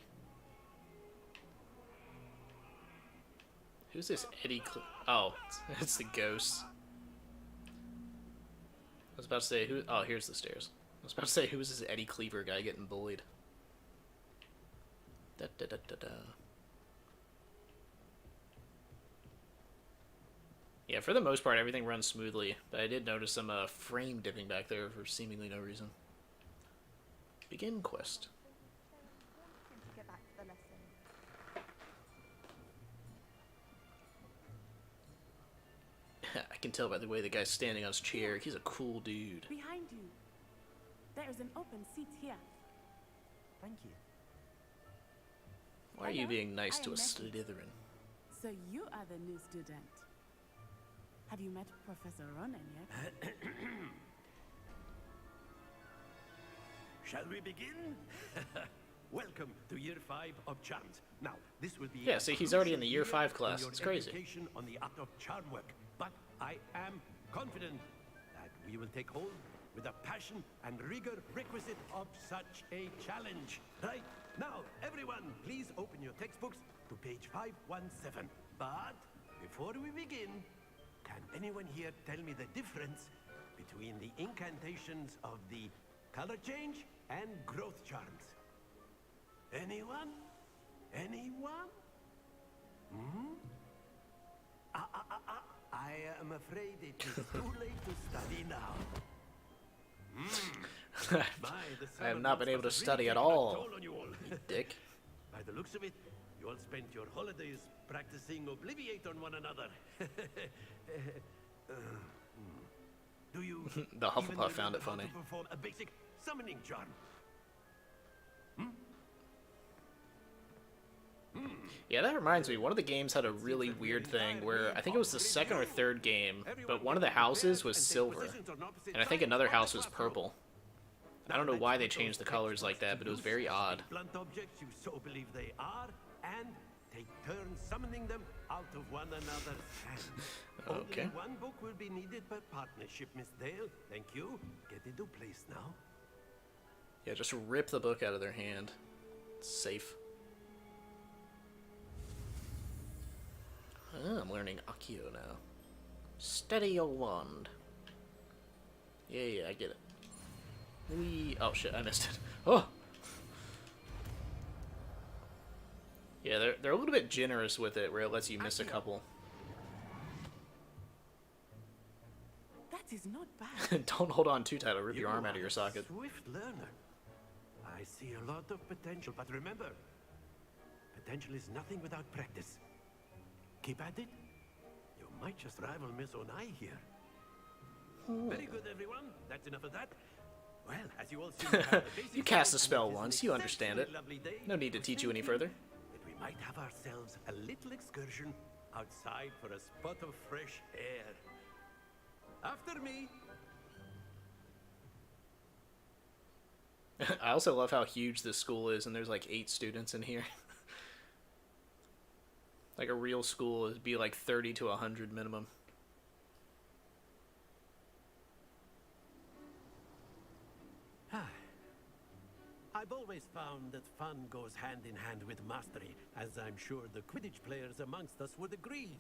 Who's this Eddie Oh, it's the ghost. I was about to say, who? Oh, here's the stairs. I was about to say, who's this Eddie Cleaver guy getting bullied? Da da da da da. Yeah, for the most part, everything runs smoothly, but I did notice some frame dipping back there for seemingly no reason. Begin quest. Get back to the lesson. I can tell by the way the guy's standing on his chair. He's a cool dude. Behind you. There is an open seat here. Thank you. Why are you being nice I to a am Matthew. Slytherin? So you are the new student. Have you met Professor Ronan yet? Shall we begin? Welcome to Year 5 of Charms. Now, this will be Yeah, see, he's already in the Year 5 class. It's crazy. Education on the art of charm work, but I am confident that we will take hold with the passion and rigor requisite of such a challenge. Right now, everyone, please open your textbooks to page 517. But before we begin, can anyone here tell me the difference between the incantations of the color change and growth charms? Anyone? Anyone? Hmm? I am afraid it is too late to study now. My, the I have summer not been months able to must have study really at taken a all, toll on you all. you dick. By the looks of it, you all spent your holidays practicing Obliviate on one another. Do you The even Hufflepuff found it remember how funny. to perform a basic summoning charm? Yeah, that reminds me, one of the games had a really weird thing where I think it was the second or third game, but one of the houses was silver, and I think another house was purple. I don't know why they changed the colors like that, but it was very odd. Blunt objects you so believe they are, and take turns summoning them out of one another's hands. Okay. Only one book will be needed per partnership, Miss Dale. Thank you. Get into place now. Yeah, just rip the book out of their hand. It's safe. Oh, I'm learning Accio now. Steady your wand. Yeah, I get it. Oh shit, I missed it. Oh! Yeah, they're a little bit generous with it, where it lets you miss a couple. That is not bad. Don't hold on too tight, I'll rip your arm out of your socket. Swift learner. I see a lot of potential, but remember, potential is nothing without practice. Keep at it. You might just rival Miss Onai here. Very good, everyone. That's enough of that. Well, as you all see, You cast the spell once, you understand it. No need to teach you any further. That we might have ourselves a little excursion outside for a spot of fresh air. After me. I also love how huge this school is, and there's like 8 students in here. Like a real school would be like 30 to 100 minimum. I've always found that fun goes hand in hand with mastery, as I'm sure the Quidditch players amongst us would agree.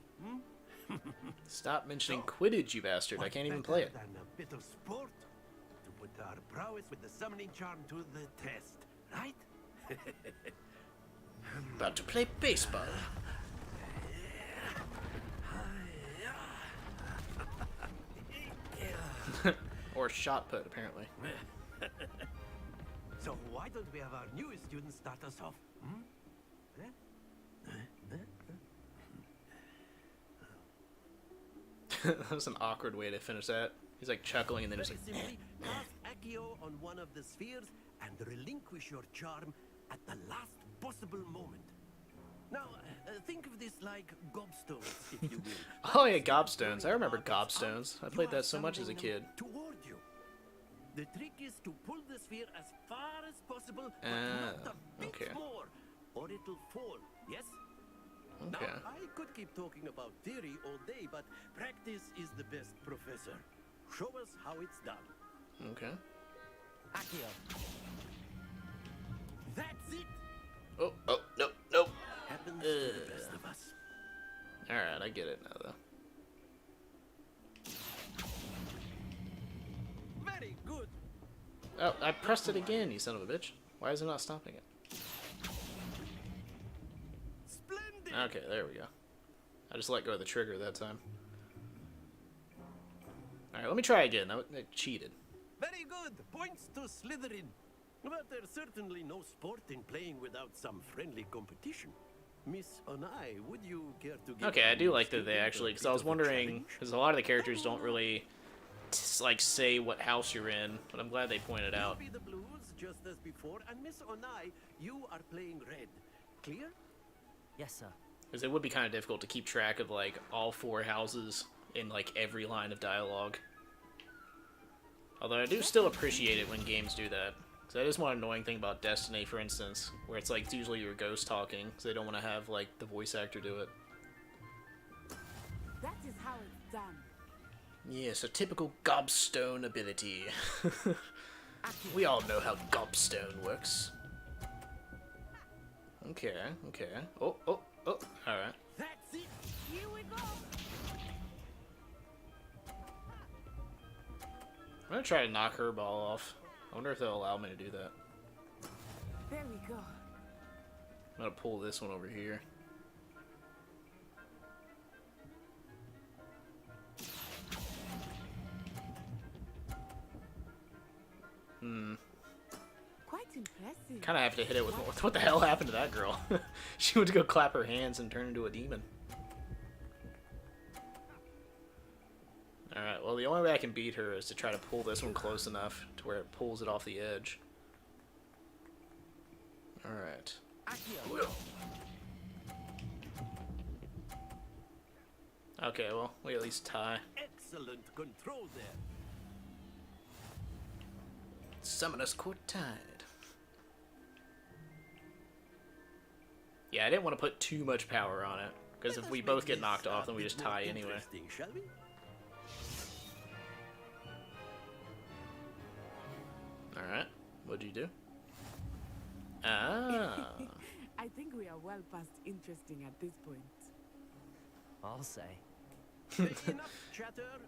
Stop mentioning Quidditch, you bastard. I can't even play it. Than a bit of sport to put our prowess with the summoning charm to the test, right? About to play baseball. Or shot put, apparently. So why don't we have our newest student start us off? That was an awkward way to finish that. He's like chuckling and then just like... Simply cast Accio on one of the spheres and relinquish your charm at the last possible moment. Now, think of this like gobstones, if you will. Oh yeah, gobstones. I remember gobstones. I played that so much as a kid. Toward you. The trick is to pull the sphere as far as possible, but not a bit okay. more, or it'll fall, yes? Okay. Now, I could keep talking about theory all day, but practice is the best professor. Show us how it's done. Okay. Accio. That's it! Oh, no. Happens to the best of us. Alright, I get it now, though. Very good. Oh, I pressed it again, you son of a bitch. Why is it not stopping it? Splendid. Okay, there we go. I just let go of the trigger that time. Alright, let me try again. I cheated. Very good. Points to Slytherin. But there's certainly no sport in playing without some friendly competition. Miss Onai, would you care to give Okay, I do like that they actually, because I was wondering, because a lot of the characters don't really, like, say what house you're in, but I'm glad they pointed out. You'll be the blues, just as before, and Miss Onai, you are playing red. Clear? Yes, sir. Because it would be kind of difficult to keep track of, like, all 4 houses in, like, every line of dialogue. Although I do still appreciate it when games do that. So that is one annoying thing about Destiny, for instance, where it's like it's usually your ghost talking, because they don't want to have like the voice actor do it. That is how it's done. Yes, a typical gobstone ability. We all know how gobstone works. Okay. Oh, alright. That's it. Here we go. I'm gonna try to knock her ball off. I wonder if they'll allow me to do that. There we go. I'm gonna pull this one over here. Quite impressive. Kind of have to hit it with what the hell happened to that girl? She went to go clap her hands and turn into a demon. Alright, well the only way I can beat her is to try to pull this one close enough to where it pulls it off the edge. Alright. Okay, well, we at least tie. Excellent control there. Summoners Court tied. Yeah, I didn't want to put too much power on it, because if we both get knocked off, then we just tie anyway. Shall we? Alright, what'd you do? Ah. I think we are well past interesting at this point. I'll say.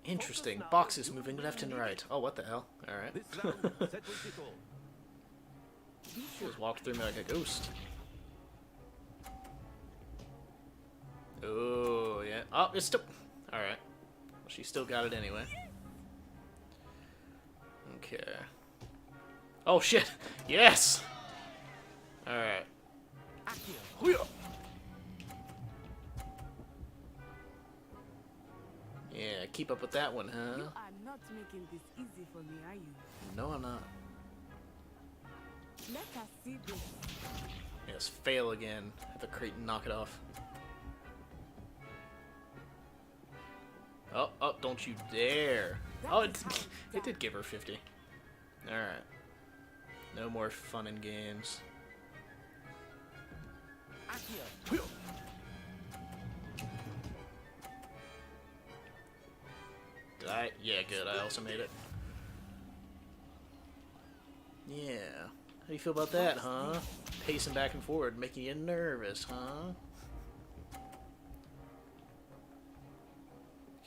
Interesting. Boxes moving left and right. Oh, what the hell? Alright. She just walked through me like a ghost. Oh, yeah. Oh, it's still... Alright. Well, she still got it anyway. Okay. Oh, shit! Yes! Alright. Yeah, keep up with that one, huh? You are not making this easy for me, are you? No, I'm not. Let us see this. Yes, fail again. Have a crate and knock it off. Oh, oh, don't you dare. Oh, it did give her 50. Alright. No more fun and games. Did I? Yeah, good. I also made it. Yeah. How do you feel about that, huh? Pacing back and forward, making you nervous, huh?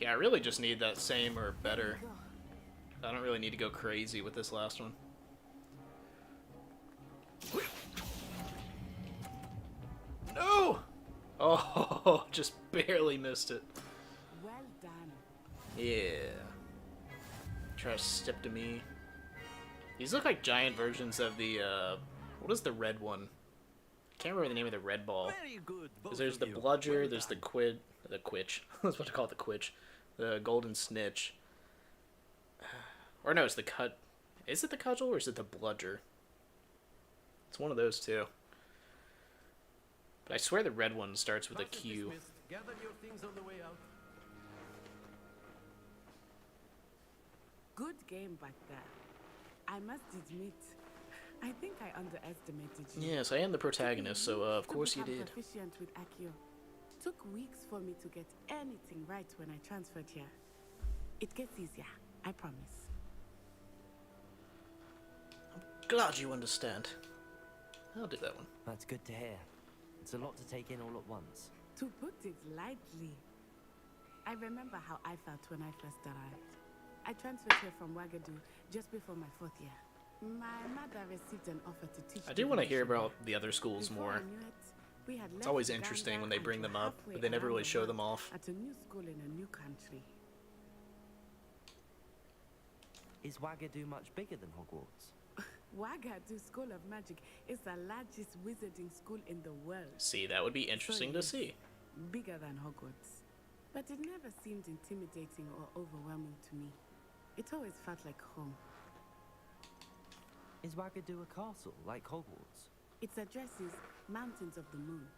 Yeah, I really just need that same or better. I don't really need to go crazy with this last one. No! Oh, just barely missed it. Well done. Yeah. Try to step to me. These look like giant versions of the, what is the red one? I can't remember the name of the red ball. Very good. Because there's the bludger, there's the quitch. That's what I call it, the quitch. The golden snitch. Or no, it's the cut. Is it the cudgel or is it the bludger? It's one of those two. But I swear the red one starts with a Q. Gather your things on the way out. Good game back there. I must admit, I think I underestimated you. Yes, I am the protagonist, so of course you did. Proficient with Accio. Took weeks for me to get anything right when I transferred here. It gets easier, I promise. Glad you understand. I'll do that one. That's good to hear. It's a lot to take in all at once. To put it lightly, I remember how I felt when I first arrived. I transferred here from Wagadu just before my 4th year. My mother received an offer to teach. I do want to hear divination. about the other schools Before more. I knew it, we had It's left always Uganda interesting when they and bring them were up, halfway but they never around really the show world them off. At a new school in a new country. Is Wagadu much bigger than Hogwarts? Wagadu School of Magic is the largest wizarding school in the world. See, that would be interesting to see. Bigger than Hogwarts. But it never seemed intimidating or overwhelming to me. It always felt like home. Is Wagadu a castle, like Hogwarts? Its address is Mountains of the Moon.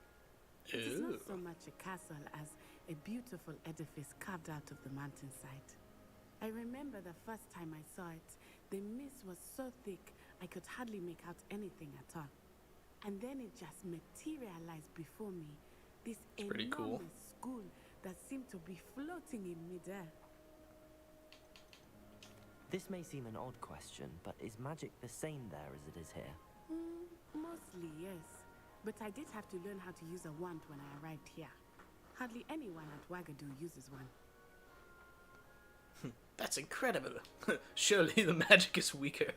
It is not so much a castle as a beautiful edifice carved out of the mountainside. I remember the first time I saw it, the mist was so thick I could hardly make out anything at all. And then it just materialized before me, this pretty cool. enormous school that seemed to be floating in midair. This may seem an odd question, but is magic the same there as it is here? Mostly, yes. But I did have to learn how to use a wand when I arrived here. Hardly anyone at Wagadu uses one. That's incredible. Surely the magic is weaker.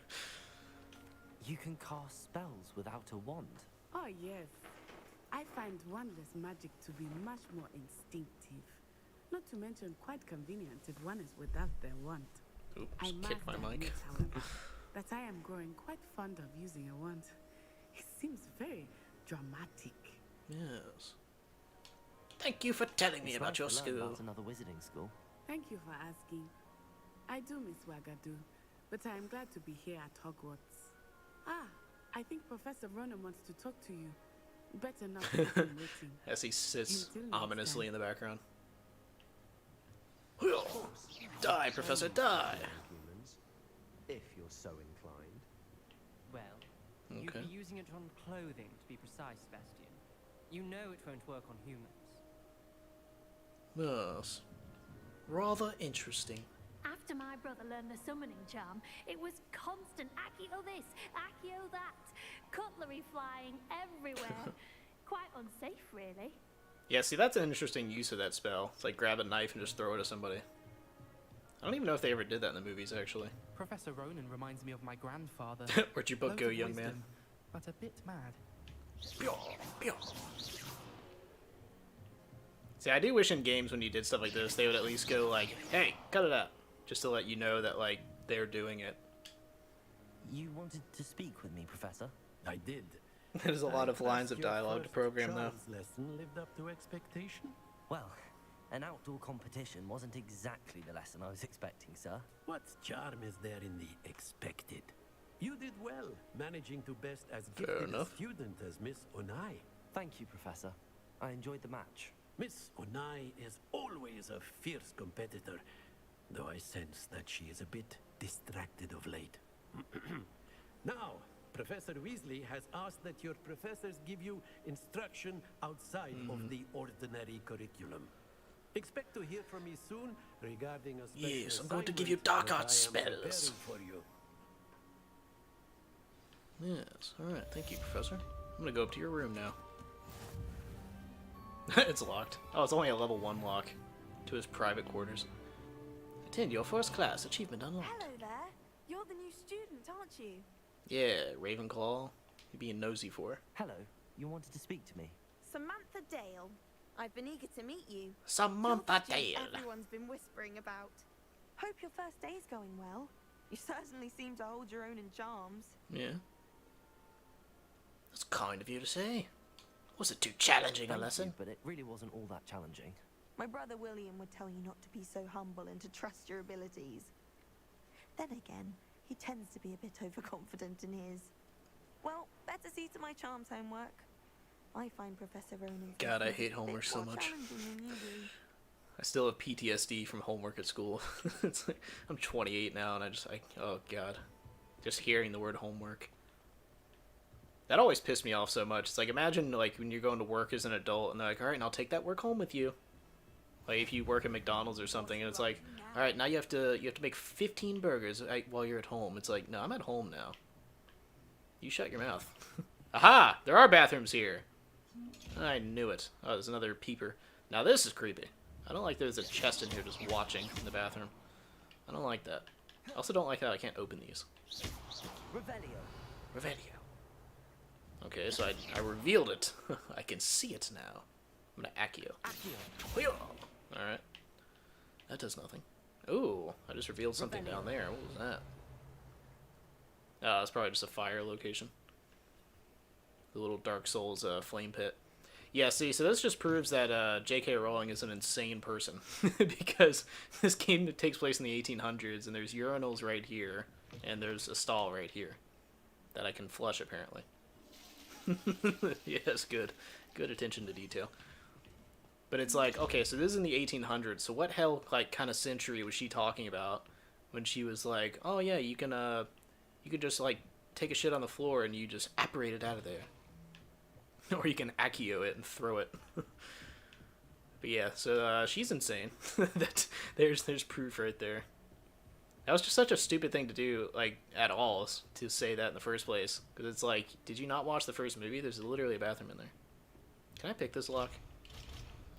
You can cast spells without a wand. Oh, yes. I find wandless magic to be much more instinctive. Not to mention quite convenient if one is without their wand. Oops, I kicked must my mic. admit, however, that I am growing quite fond of using a wand. It's seems very dramatic. Yes. Thank you for telling me It's about nice your to learn school. about another wizarding school. Thank you for asking. I do miss Wagadu, but I am glad to be here at Hogwarts. Ah, I think Professor Ronan wants to talk to you. Better not keep him waiting. As he sits Until next ominously in time. the background. Die, Professor, die! Humans, if you're so inclined. Well, Okay. you'd be using it on clothing, to be precise, Sebastian. You know it won't work on humans. Yes. Rather interesting. After my brother learned the summoning charm, it was constant Accio this, Accio that, cutlery flying everywhere. Quite unsafe, really. Yeah, see, that's an interesting use of that spell. It's like grab a knife and just throw it at somebody. I don't even know if they ever did that in the movies, actually. Professor Ronan reminds me of my grandfather. Where'd your book Loads go, of young wisdom, man? But a bit mad. See, I do wish in games when you did stuff like this, they would at least go like, hey, cut it out. Just to let you know that, like, they're doing it. You wanted to speak with me, Professor? I did. There's a lot of lines of dialogue to program, though. Lesson lived up to expectation? Well, an outdoor competition wasn't exactly the lesson I was expecting, sir. What charm is there in the expected? You did well, managing to best as gifted a enough. student as Miss Onai. Thank you, Professor. I enjoyed the match. Miss Onai is always a fierce competitor, though I sense that she is a bit distracted of late. Now, Professor Weasley has asked that your professors give you instruction outside of the ordinary curriculum. Expect to hear from me soon regarding a special Yes, I'm going to give you assignment dark that arts I am spells. preparing for you. Yes, alright, thank you, Professor. I'm gonna go up to your room now. It's locked. Oh, it's only a level 1 lock to his private quarters. Attend your first class, achievement unlocked. Hello there. You're the new student, aren't you? Yeah, Ravenclaw. You're being nosy for. Hello, you wanted to speak to me? Samantha Dale. I've been eager to meet you. Samantha You're the student Dale. Everyone's been whispering about. Hope your first day's going well. You certainly seem to hold your own in charms. Yeah. That's kind of you to say. Was it too challenging a Thank lesson? you, but it really wasn't all that challenging. My brother William would tell you not to be so humble and to trust your abilities. Then again, he tends to be a bit overconfident in his. Well, better see to my charms homework. I find Professor Ronan's God, I lessons hate a homework bit so more much. challenging than you do. I still have PTSD from homework at school. It's like, I'm 28 now, and oh god, just hearing the word homework. That always pissed me off so much. It's like, imagine like when you're going to work as an adult, and they're like, all right, and I'll take that work home with you. Like if you work at McDonald's or something, and it's like, all right, now you have to make 15 burgers while you're at home. It's like, no, I'm at home now. You shut your mouth. Aha! There are bathrooms here. I knew it. Oh, there's another peeper. Now this is creepy. I don't like there's a chest in here just watching in the bathroom. I don't like that. I also don't like how I can't open these. Revelio. Revelio. Okay, so I revealed it. I can see it now. I'm gonna Accio. Accio. Alright. That does nothing. Ooh, I just revealed something down there. What was that? Oh, it's probably just a fire location. The little Dark Souls flame pit. Yeah, see, so this just proves that J.K. Rowling is an insane person. Because this game takes place in the 1800s, and there's urinals right here, and there's a stall right here. That I can flush, apparently. Yes, good. Good attention to detail. But it's like, okay, so this is in the 1800s, so what hell, like, kind of century was she talking about when she was like, oh yeah, you can just, like, take a shit on the floor and you just apparate it out of there. Or you can Accio it and throw it. But yeah, so she's insane. There's proof right there. That was just such a stupid thing to do, like, at all, to say that in the first place. Because it's like, did you not watch the first movie? There's literally a bathroom in there. Can I pick this lock?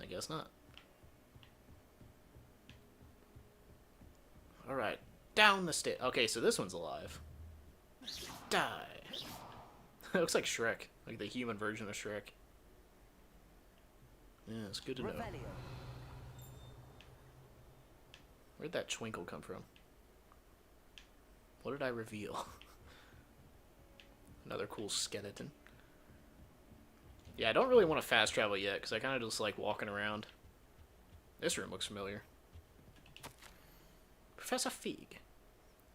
I guess not. Alright, down the stairs. Okay, so this one's alive. Die. It looks like Shrek. Like the human version of Shrek. Yeah, it's good to know. Where'd that twinkle come from? What did I reveal? Another cool skeleton. Yeah, I don't really want to fast travel yet, because I kind of just like walking around. This room looks familiar. Professor Fig.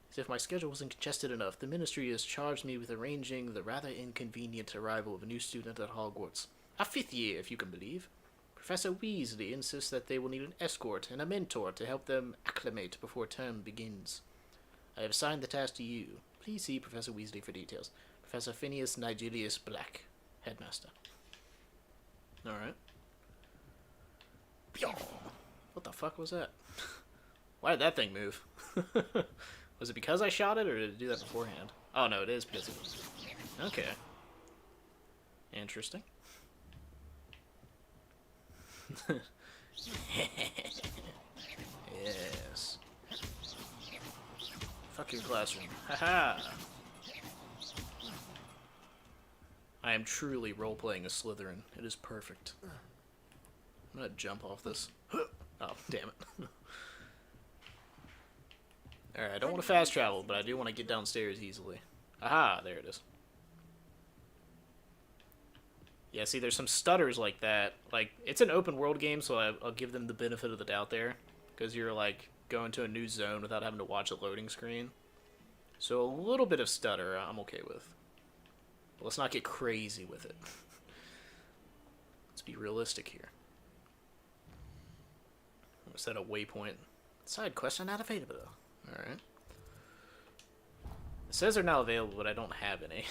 As if my schedule wasn't congested enough, the Ministry has charged me with arranging the rather inconvenient arrival of a new student at Hogwarts. A 5th year, if you can believe. Professor Weasley insists that they will need an escort and a mentor to help them acclimate before term begins. I have assigned the task to you. Please see Professor Weasley for details. Professor Phineas Nigelius Black, Headmaster. Alright. What the fuck was that? Why did that thing move? Was it because I shot it, or did it do that beforehand? Oh no, it is because it was... Okay. Interesting. Yes. Fuck your classroom. Haha! I am truly role-playing a Slytherin. It is perfect. I'm gonna jump off this. Oh, damn it. Alright, I don't want to fast travel, but I do want to get downstairs easily. Aha, there it is. Yeah, see, there's some stutters like that. Like, it's an open world game, so I'll give them the benefit of the doubt there. Because you're, like, going to a new zone without having to watch a loading screen. So a little bit of stutter I'm okay with. But let's not get crazy with it. Let's be realistic here. I'm gonna set a waypoint. Side quests are not available. Alright. It says they're not available, but I don't have any.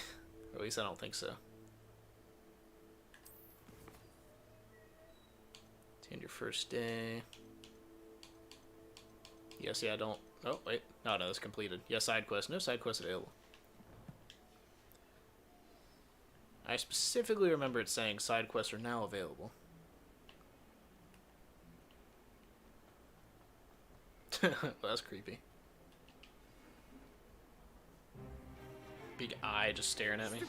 Or at least I don't think so. Attend your first day. Yes, yeah, I don't... Oh, wait. No, it's completed. Yes, side quest. No side quest available. I specifically remember it saying side quests are now available. Well, that's creepy. Big eye just staring at me.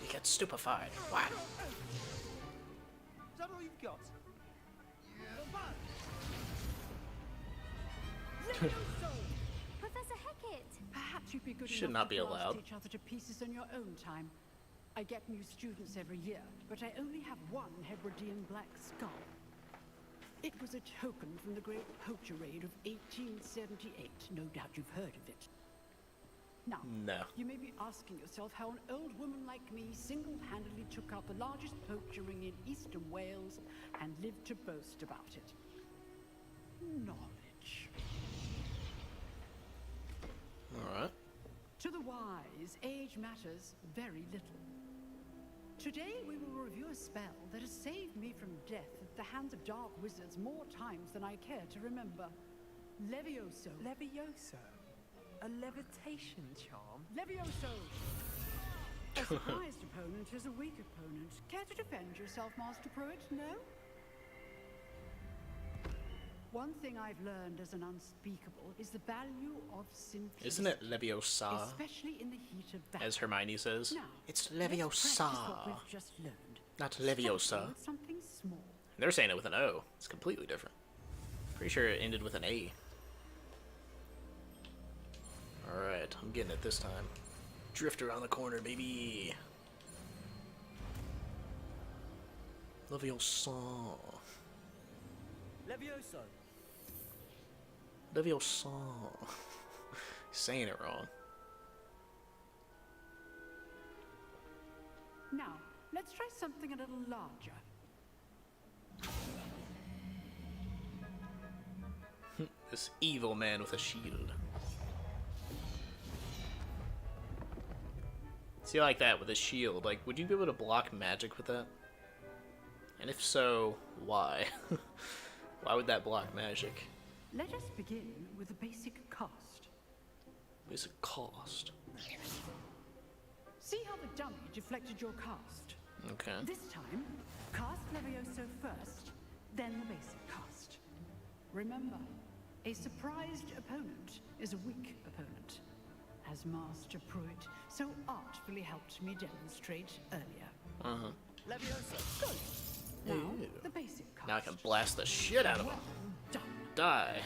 You get stupefied. What? Is that all you've got? Professor Hecat! Perhaps you'd be good Should enough not be to blast allowed. each other to pieces in your own time. I get new students every year, but I only have one Hebridean black skull. It was a token from the great poacher raid of 1878. No doubt you've heard of it. Now, No. you may be asking yourself how an old woman like me single-handedly took out the largest poacher ring in eastern Wales and lived to boast about it. Knowledge. Alright. To the wise, age matters very little. Today we will review a spell that has saved me from death at the hands of dark wizards more times than I care to remember. Levioso. Levioso? A levitation charm? Levioso! A surprised opponent is a weak opponent. Care to defend yourself, Master Pruitt? No? One thing I've learned as an unspeakable is the value of simplicity. Isn't it Leviosa? Especially in the heat of battle. As Hermione says. Now, It's let's practice what Leviosa. we've just learned. Not Starting Leviosa. with something small. They're saying it with an O. It's completely different. Pretty sure it ended with an A. Alright, I'm getting it this time. Drift around the corner, baby. Leviosa. Levioso. Leviosa. Saying it wrong. Now, let's try something a little larger. This evil man with a shield. See, like that with a shield. Like, would you be able to block magic with that? And if so, why? Why would that block magic? Let us begin with the basic cast. Basic cost. See how the dummy deflected your cast? Okay. This time, cast Levioso first, then the basic cast. Remember, a surprised opponent is a weak opponent, as Master Pruitt so artfully helped me demonstrate earlier. Uh-huh. Levioso, good. Now, Ew. the basic cast. Now I can blast the shit out of him. Well done. Die.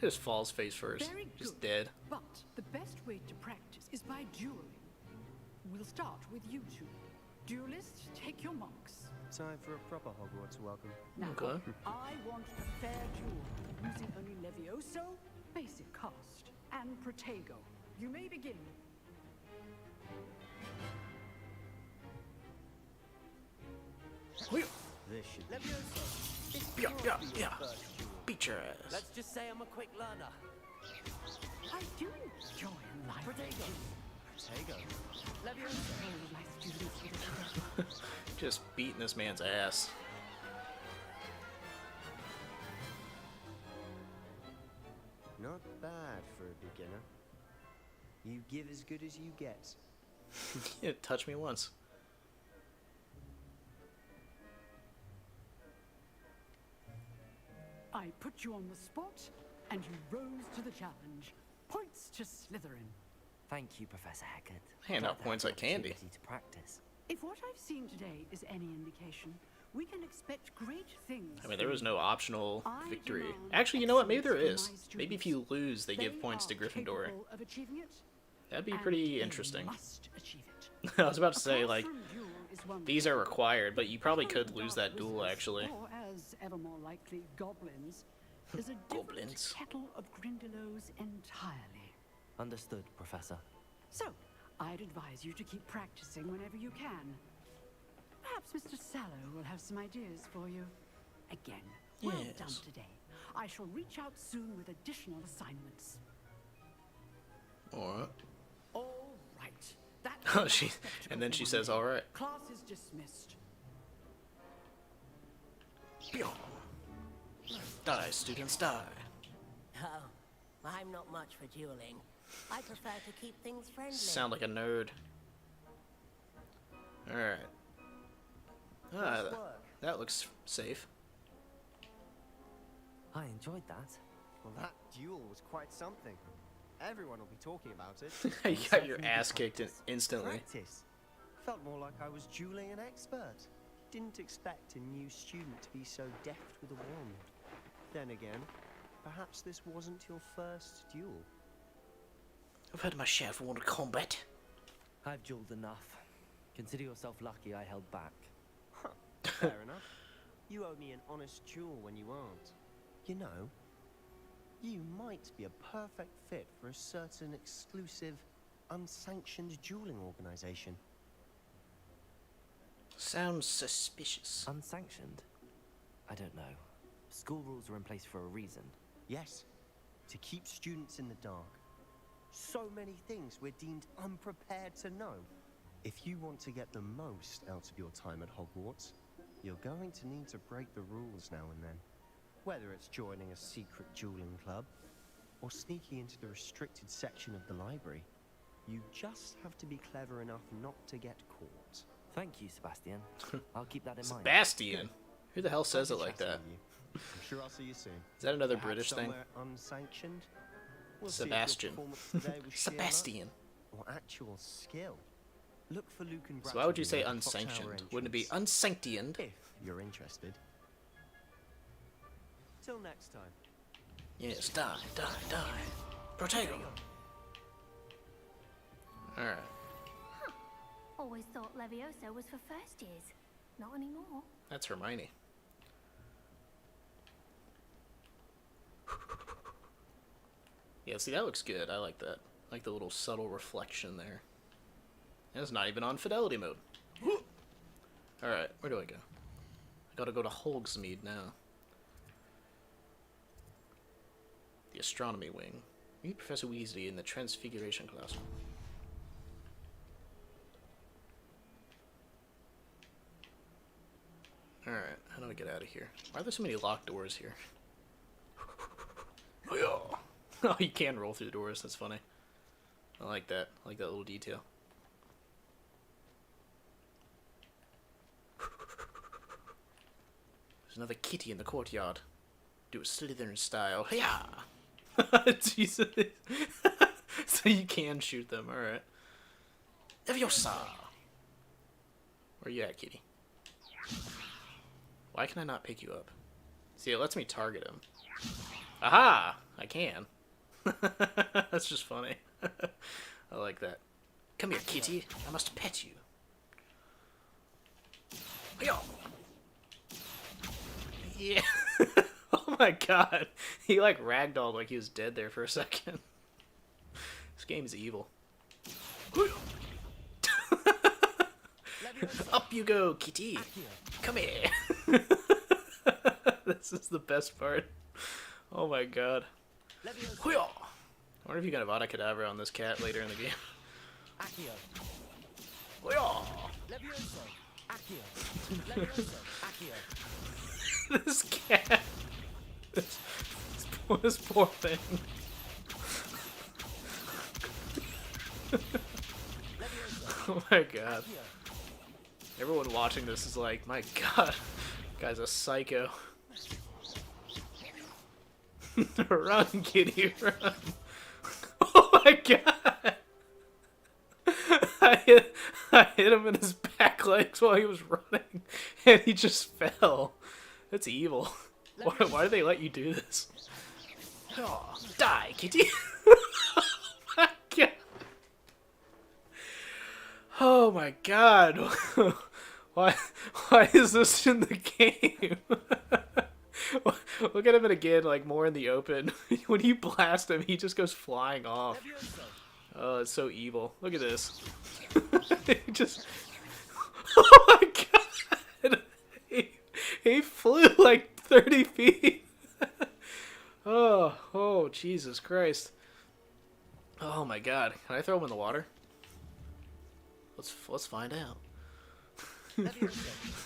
Just falls face first. Very Just good. dead. But the best way to practice is by dueling. We'll start with you two. Duelists, take your marks. Time for a proper Hogwarts welcome. Now, Okay. I want a fair duel, using only Levioso, basic cast, and Protego. You may begin. This should be Levioso, this Yeah, can't yeah, be your yeah. first duel. Beat your ass. Let's just say I'm a quick learner. I do enjoy a life. Protego. Protego. Levioso. Oh, my students will be Just beating this man's ass. Not bad for a beginner. You give as good as you get. Yeah, touch me once. I put you on the spot, and you rose to the challenge. Points to Slytherin. Thank you, Professor Hackett. Hand Glad out to points have like the candy. opportunity to practice. If what I've seen today is any indication, we can expect great things. I mean, there was no optional victory. demand Actually, you know what? Maybe there excellence is. from my Maybe if you lose, they give They points to are Gryffindor. capable of achieving it, That'd be and pretty they interesting. must achieve it. I was about to say, like, Classroom duel is wonderful. these are required, but you probably could lose that duel, actually. Or, as ever more likely, goblins, is a different Goblins. kettle of Grindylows entirely. Understood, Professor. So, I'd advise you to keep practicing whenever you can. Perhaps Mr. Sallow will have some ideas for you. Again, well done Yes. today. I shall reach out soon with additional assignments. Alright. All right. That's Oh, enough she, spectacle and then for she one says, day. alright. Class is dismissed. Die, students, die. Oh, I'm not much for dueling. I prefer to keep things friendly. Sound like a nerd. Alright. Ah, that looks safe. I enjoyed that. Well, that duel was quite something. Everyone will be talking about it. You got your ass kicked instantly. Practice. Felt more like I was dueling an expert. Didn't expect a new student to be so deft with a wand. Then again, perhaps this wasn't your first duel. I've had my share of water combat. I've dueled enough. Consider yourself lucky I held back. Fair enough. You owe me an honest duel when you aren't. You know, you might be a perfect fit for a certain exclusive, unsanctioned dueling organization. Sounds suspicious. Unsanctioned? I don't know. School rules are in place for a reason. Yes, to keep students in the dark. So many things we're deemed unprepared to know. If you want to get the most out of your time at Hogwarts, you're going to need to break the rules now and then. Whether it's joining a secret dueling club, or sneaking into the restricted section of the library, you just have to be clever enough not to get caught. Thank you, Sebastian. I'll keep that in mind. Sebastian? Who the hell says it like that? I'm sure I'll see you soon. Is that another Perhaps British thing? somewhere unsanctioned? We'll see if your Sebastian. performance today was sheer luck Sebastian. or actual skill. Look for Luke and So why would you say Brattleby at the clock tower unsanctioned? Wouldn't it be entrance, unsanctioned? if you're interested. Till next time. Yes, die, die, die. Protego. Alright. Always thought Levioso was for first years. Not anymore. That's Hermione. Yeah, see, that looks good. I like that. I like the little subtle reflection there. And it's not even on fidelity mode. Alright, where do I go? I gotta go to Hogsmeade now. The astronomy wing. Meet Professor Weasley in the Transfiguration class. Alright, how do I get out of here? Why are there so many locked doors here? Oh, you can roll through the doors, that's funny. I like that. I like that little detail. There's another kitty in the courtyard. Do a Slytherin style. Yeah. Jesus. So you can shoot them, alright. Leviosa! Where you at, kitty? Why can I not pick you up? See, it lets me target him. Aha! I can. That's just funny. I like that. Come here, kitty. I must pet you. Yeah. Oh my god. He like ragdolled like he was dead there for a second. This game is evil. Up you go, kitty. Come here. This is the best part. Oh my god. I wonder if you got a Avada Kedavra on this cat later in the game. This cat. This poor thing. Oh my god. Everyone watching this is like, my god, guy's a psycho. Run, kitty, run. Oh my god. I hit him in his back legs while he was running, and he just fell. That's evil. Why do they let you do this? Oh, die, kitty. Oh my god. Oh my god. Why is this in the game? Look at him again, like more in the open. When you blast him, he just goes flying off. Oh, it's so evil. Look at this. He just... Oh my god! He flew like 30 feet. Oh, Jesus Christ. Oh my god. Can I throw him in the water? Let's find out.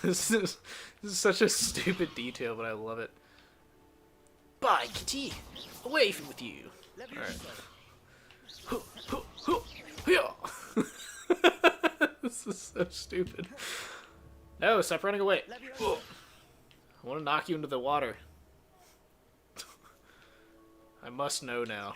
This is such a stupid detail, but I love it. Bye, kitty. Away with you. Alright. This is so stupid. No, stop running away. I want to knock you into the water. I must know now.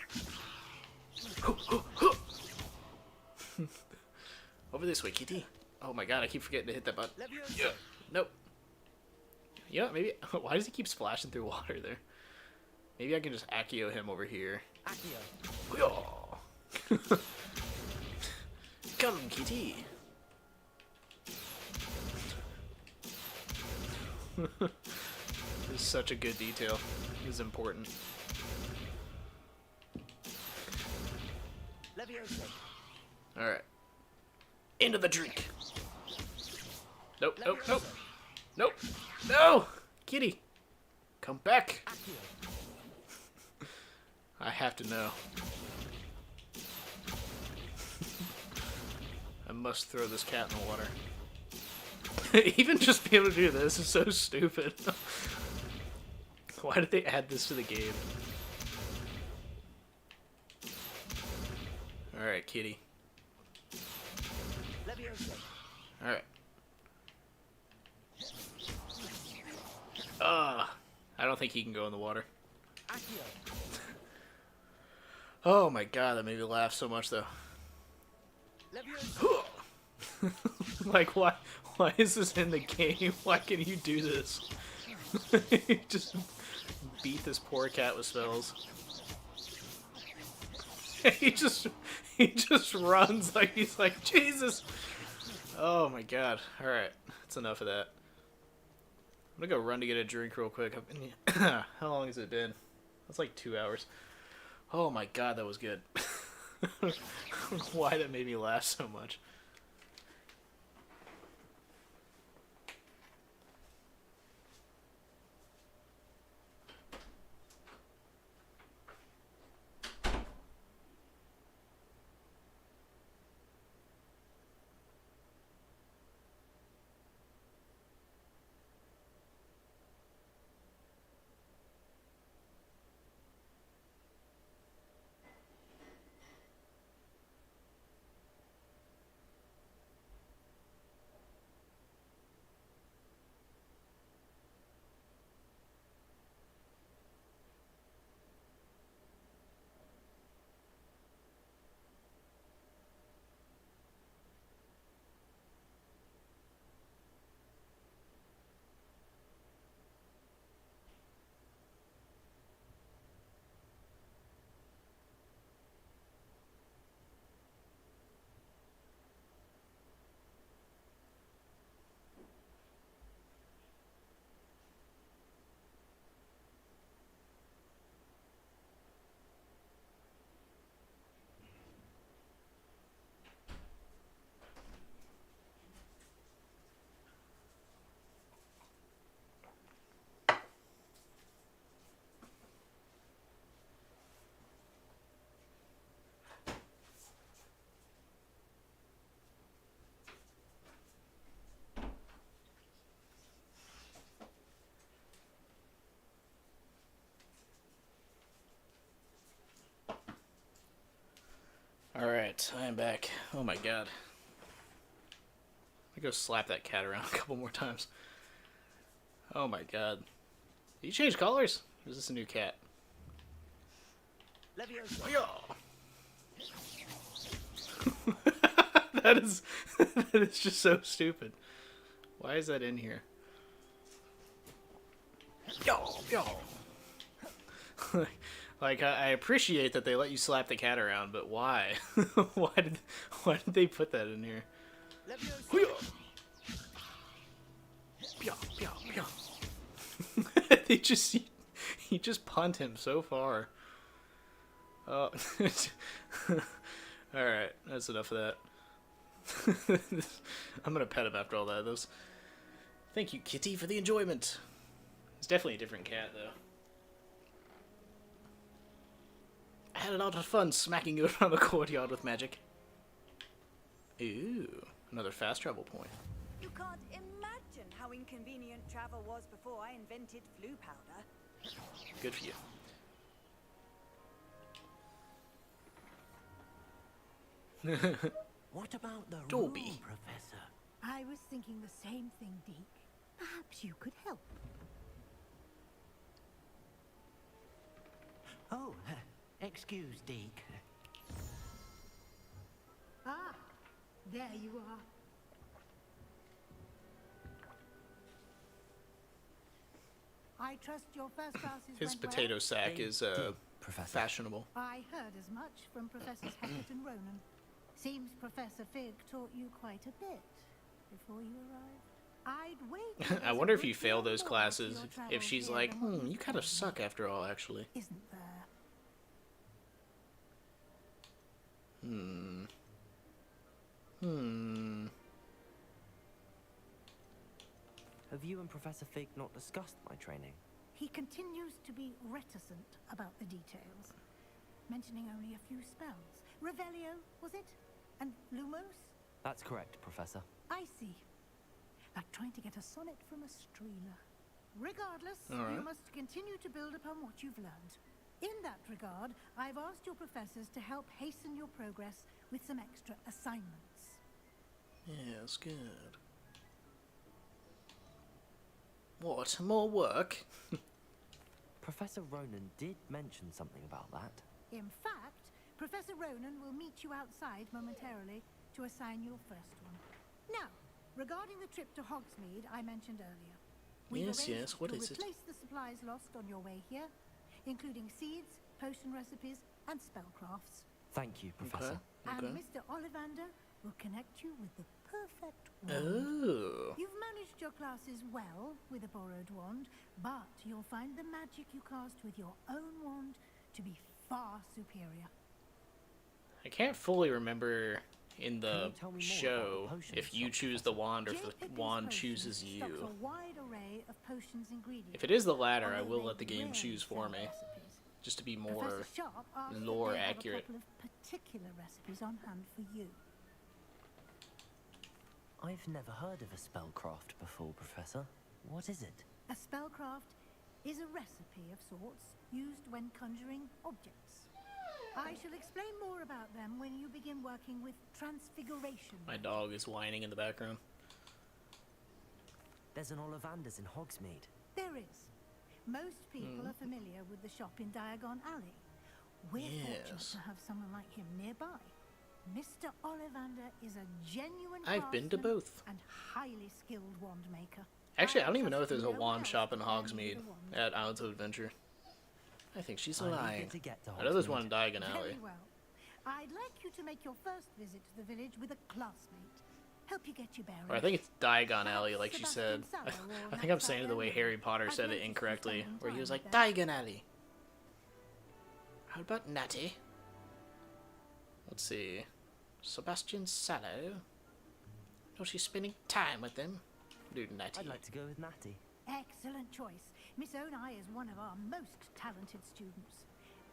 Over this way, kitty. Oh my god, I keep forgetting to hit that button. Yeah. Nope. Yeah, maybe. Why does he keep splashing through water there? Maybe I can just Accio him over here. Come, kitty. This is such a good detail. This is important. Alright. Into the drink. Nope, nope, nope. Nope. No! Kitty. Come back. I have to know. I must throw this cat in the water. Even just be able to do this is so stupid. Why did they add this to the game? Alright, kitty. Alright. I don't think he can go in the water. Oh my god, that made me laugh so much though. Like, why is this in the game? Why can you do this? Just beat this poor cat with spells. he just runs like he's like, Jesus! Oh my god. Alright, that's enough of that. I'm gonna go run to get a drink real quick. How long has it been? That's like 2 hours. Oh my god, that was good. I don't know why that made me laugh so much. Alright, I am back. Oh my god. I go slap that cat around a couple more times. Oh my god. Did you change colors? Or is this a new cat? That is that is just so stupid. Why is that in here? Like I appreciate that they let you slap the cat around, but why? why did they put that in here? They just he just punt him so far. Oh, all right, that's enough of that. I'm gonna pet him after all that. Thank you, Kitty, for the enjoyment. It's definitely a different cat, though. I had a lot of fun smacking you around the courtyard with magic. Ooh, another fast travel point. You can't imagine how inconvenient travel was before I invented flu powder. Good for you. What about the Dobby. room, Professor? I was thinking the same thing, Deke. Perhaps you could help. Oh, excuse, Deke. Ah, there you are. I trust your first classes His went well? potato sack is fashionable. I heard as much from Professors Hackett and Ronan. Seems Professor Fig taught you quite a bit before you arrived. I'd wait. I wonder if you fail those classes, if she's like, you kind of suck after all, actually. Isn't there? Have you and Professor Fig not discussed my training? He continues to be reticent about the details, mentioning only a few spells. Revelio, was it? And Lumos? That's correct, Professor. I see. Like trying to get a sonnet from a streamer. Regardless, All right. you must continue to build upon what you've learned. In that regard, I've asked your professors to help hasten your progress with some extra assignments. Yes, good. What? More work? Professor Ronan did mention something about that. In fact, Professor Ronan will meet you outside momentarily to assign your first one. Now, regarding the trip to Hogsmeade I mentioned earlier. We've arranged what to is it? replace the supplies lost on your way here, including seeds, potion recipes, and spellcrafts. Thank you, Professor. And Mr. Ollivander will connect you with the perfect wand. Oh. You've managed your classes well with a borrowed wand, but you'll find the magic you cast with your own wand to be far superior. I can't fully remember in the tell me more show about the potion if you shop, choose the wand or if J. the Pippin's wand Potions chooses stocks you. a wide array of potions ingredients. If it is the latter, I although will they let the game rarely choose for sell me, recipes. just to be Professor more Sharp asked that lore they have accurate. a couple of particular recipes on hand for you. I've never heard of a spellcraft before, Professor. What is it? A spellcraft is a recipe of sorts used when conjuring objects. I shall explain more about them when you begin working with transfiguration. My dog is whining in the background. There's an Ollivander's in Hogsmeade. There is. Most people are familiar with the shop in Diagon Alley. We're fortunate to have someone like him nearby. Mr. Ollivander is a genuine I've been to craftsman both. and highly skilled wand maker. Actually, I don't even know if trust there's a no wand one shop in else to lend you Hogsmeade the wand. at Islands of Adventure. I think she's I'm eager lying. to get to I know there's Hogsmeade. one in Diagon Alley. Very well. I'd like you to make your first visit to the village with a classmate. Help you get your bearings. Or I think it's Diagon Alley, like she said. I think I'm saying it the way Harry Potter said it incorrectly, where he was like, Diagon Alley. How about Natty? Let's see. Sebastian Sallow. No, she's spending time with him. Dude, Natty. I'd like to go with Natty. Excellent choice. Miss Onai is one of our most talented students.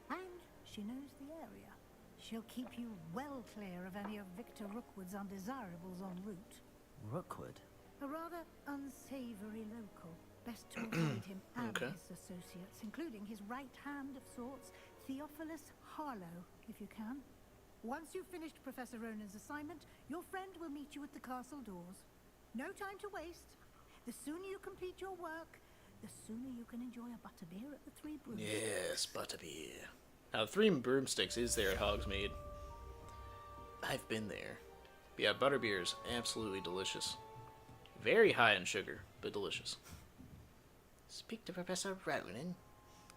And she knows the area. She'll keep you well clear of any of Victor Rookwood's undesirables en route. Rookwood? A rather unsavory local. Best to avoid him and Okay. his associates, including his right hand of sorts, Theophilus Harlow, if you can. Once you've finished Professor Ronan's assignment, your friend will meet you at the castle doors. No time to waste. The sooner you complete your work, the sooner you can enjoy a butterbeer at the Three Broomsticks. Yes, butterbeer. Now, Three Broomsticks is there at Hogsmeade. I've been there. But yeah, butterbeer is absolutely delicious. Very high in sugar, but delicious. Speak to Professor Ronan.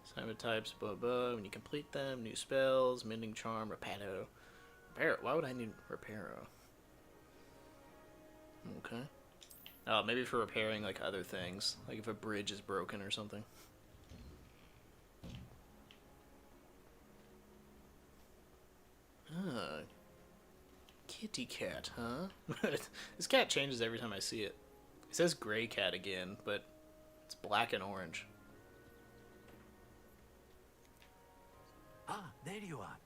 Assignment types, blah blah. When you complete them, new spells, mending charm, reparo. Reparo. Why would I need reparo? Okay. Oh, maybe for repairing like other things, like if a bridge is broken or something. Ah, kitty cat, huh? This cat changes every time I see it. It says gray cat again, but it's black and orange. Ah, there you are.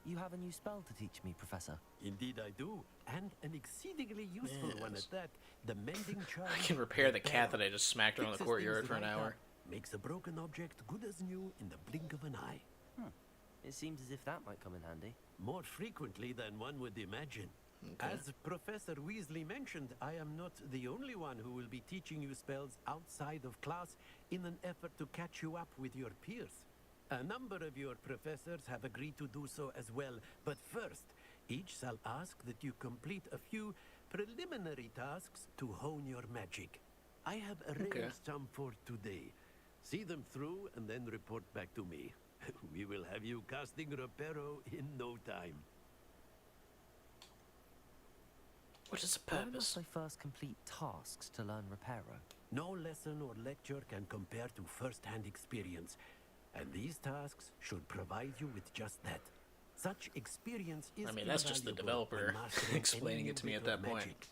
You have a new spell to teach me, Professor. Indeed I do, and an exceedingly useful one Yes. at that. The mending charm. I can repair the cat that I just smacked around the Fixes courtyard things for an right hour. up, makes a broken object good as new in the blink of an eye. It seems as if that might come in handy. More frequently than one would imagine. Okay. As Professor Weasley mentioned, I am not the only one who will be teaching you spells outside of class in an effort to catch you up with your peers. A number of your professors have agreed to do so as well, but first, each shall ask that you complete a few preliminary tasks to hone your magic. I have arranged some for today. See them through and then report back to me. We will have you casting Reparo in no time. What is the Why purpose? must I first complete tasks to learn Reparo? No lesson or lecture can compare to first-hand experience, and these tasks should provide you with just that. Such experience is I mean, that's just the invaluable when developer mastering explaining any it to me new at bit of that point. magic.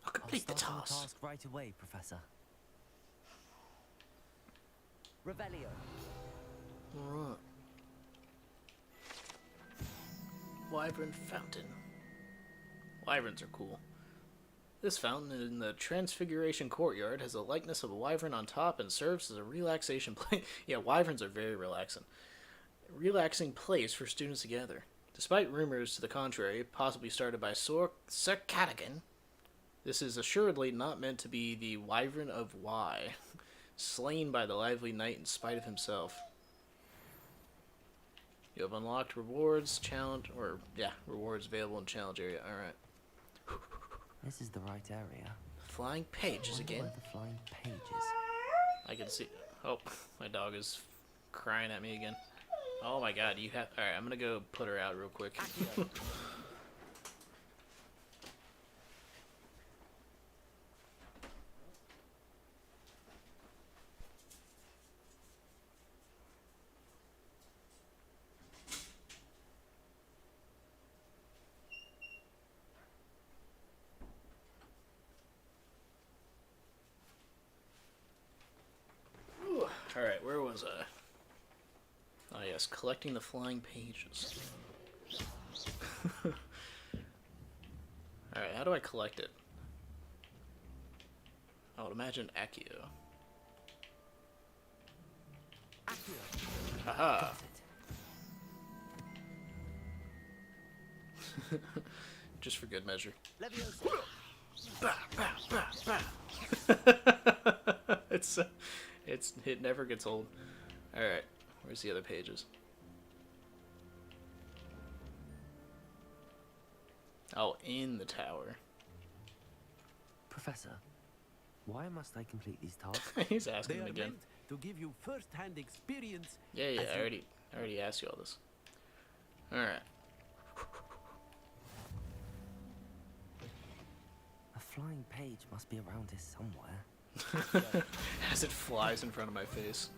I'll complete the I'll start on task. task right away, Professor. Revelio. Alright. Wyvern Fountain. Wyverns are cool. This fountain in the Transfiguration Courtyard has a likeness of a wyvern on top and serves as a relaxation place. Yeah, wyverns are very relaxing. A relaxing place for students to gather. Despite rumors to the contrary, possibly started by Sir Cadogan, this is assuredly not meant to be the Wyvern of Y, slain by the lively knight in spite of himself. You have unlocked rewards, rewards available in challenge area. Alright. This is the right area. Flying pages Wonder again. where the flying pages. I can see. Oh, my dog is crying at me again. Oh my god, you have. Alright, I'm gonna go put her out real quick. Alright, where was I? Oh yes, collecting the flying pages. Alright, how do I collect it? I would imagine Accio. Haha! Just for good measure. It never gets old. Alright, where's the other pages? Oh, in the tower. Professor, why must I complete these tasks? He's asking They him are again. meant to give you first-hand experience. Yeah, as I you- already asked you all this. Alright. A flying page must be around here somewhere. As it flies in front of my face.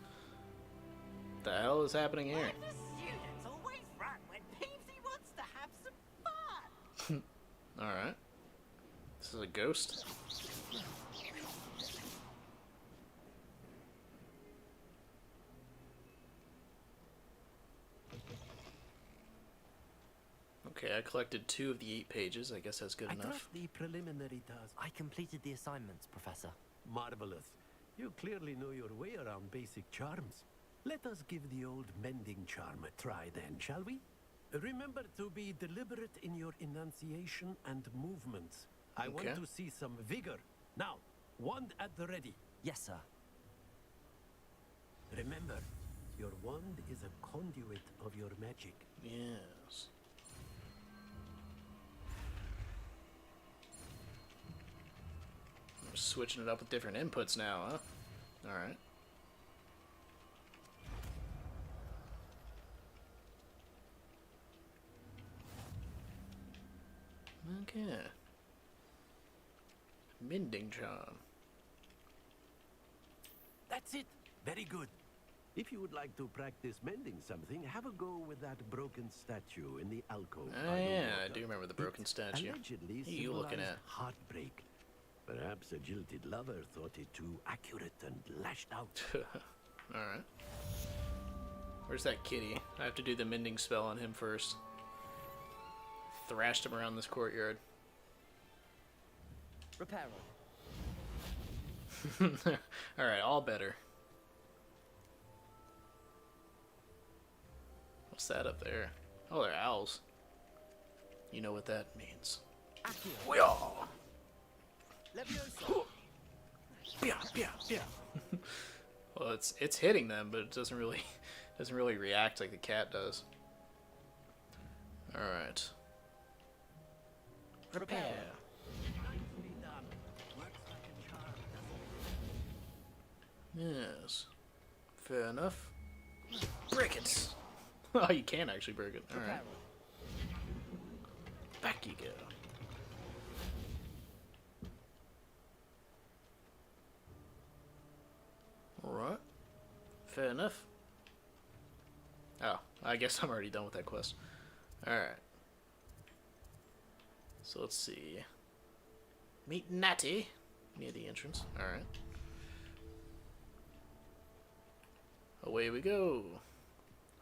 The hell is happening here? The students always run when Peevesy wants to have some fun. Alright. This is a ghost. Okay, I collected 2 of the 8 pages. I guess that's good I enough. trust the preliminary task. I completed the assignments, Professor. Marvelous. You clearly know your way around basic charms. Let us give the old mending charm a try then, shall we? Remember to be deliberate in your enunciation and movements. I want Okay. to see some vigor. Now, wand at the ready. Yes, sir. Remember, your wand is a conduit of your magic. Yes. We're switching it up with different inputs now, huh? Alright. Okay. Mending charm. That's it. Very good. If you would like to practice mending something, have a go with that broken statue in the alcove. Oh by the yeah, I water. do remember the broken It statue. allegedly What are you looking symbolized at? heartbreak. Perhaps a jilted lover thought it too accurate and lashed out. Alright. Where's that kitty? I have to do the mending spell on him first. Thrashed him around this courtyard. Repair. Alright, all better. What's that up there? Oh, they're owls. You know what that means. Well, it's hitting them, but it doesn't really react like the cat does. All right. Repair. Yes. Fair enough. Break it. Oh, you can actually break it. All right. Back you go. Alright. Fair enough. Oh, I guess I'm already done with that quest. Alright. So let's see. Meet Natty near the entrance. Alright. Away we go.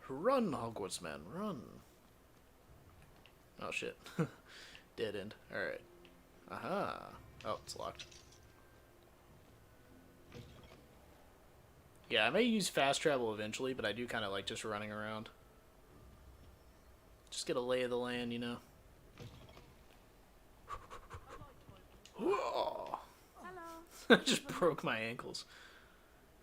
Run, Hogwarts man, run. Oh shit. Dead end. Alright. Aha. Oh, it's locked. Yeah, I may use fast travel eventually, but I do kind of like just running around. Just get a lay of the land, you know. Whoa. I just broke my ankles.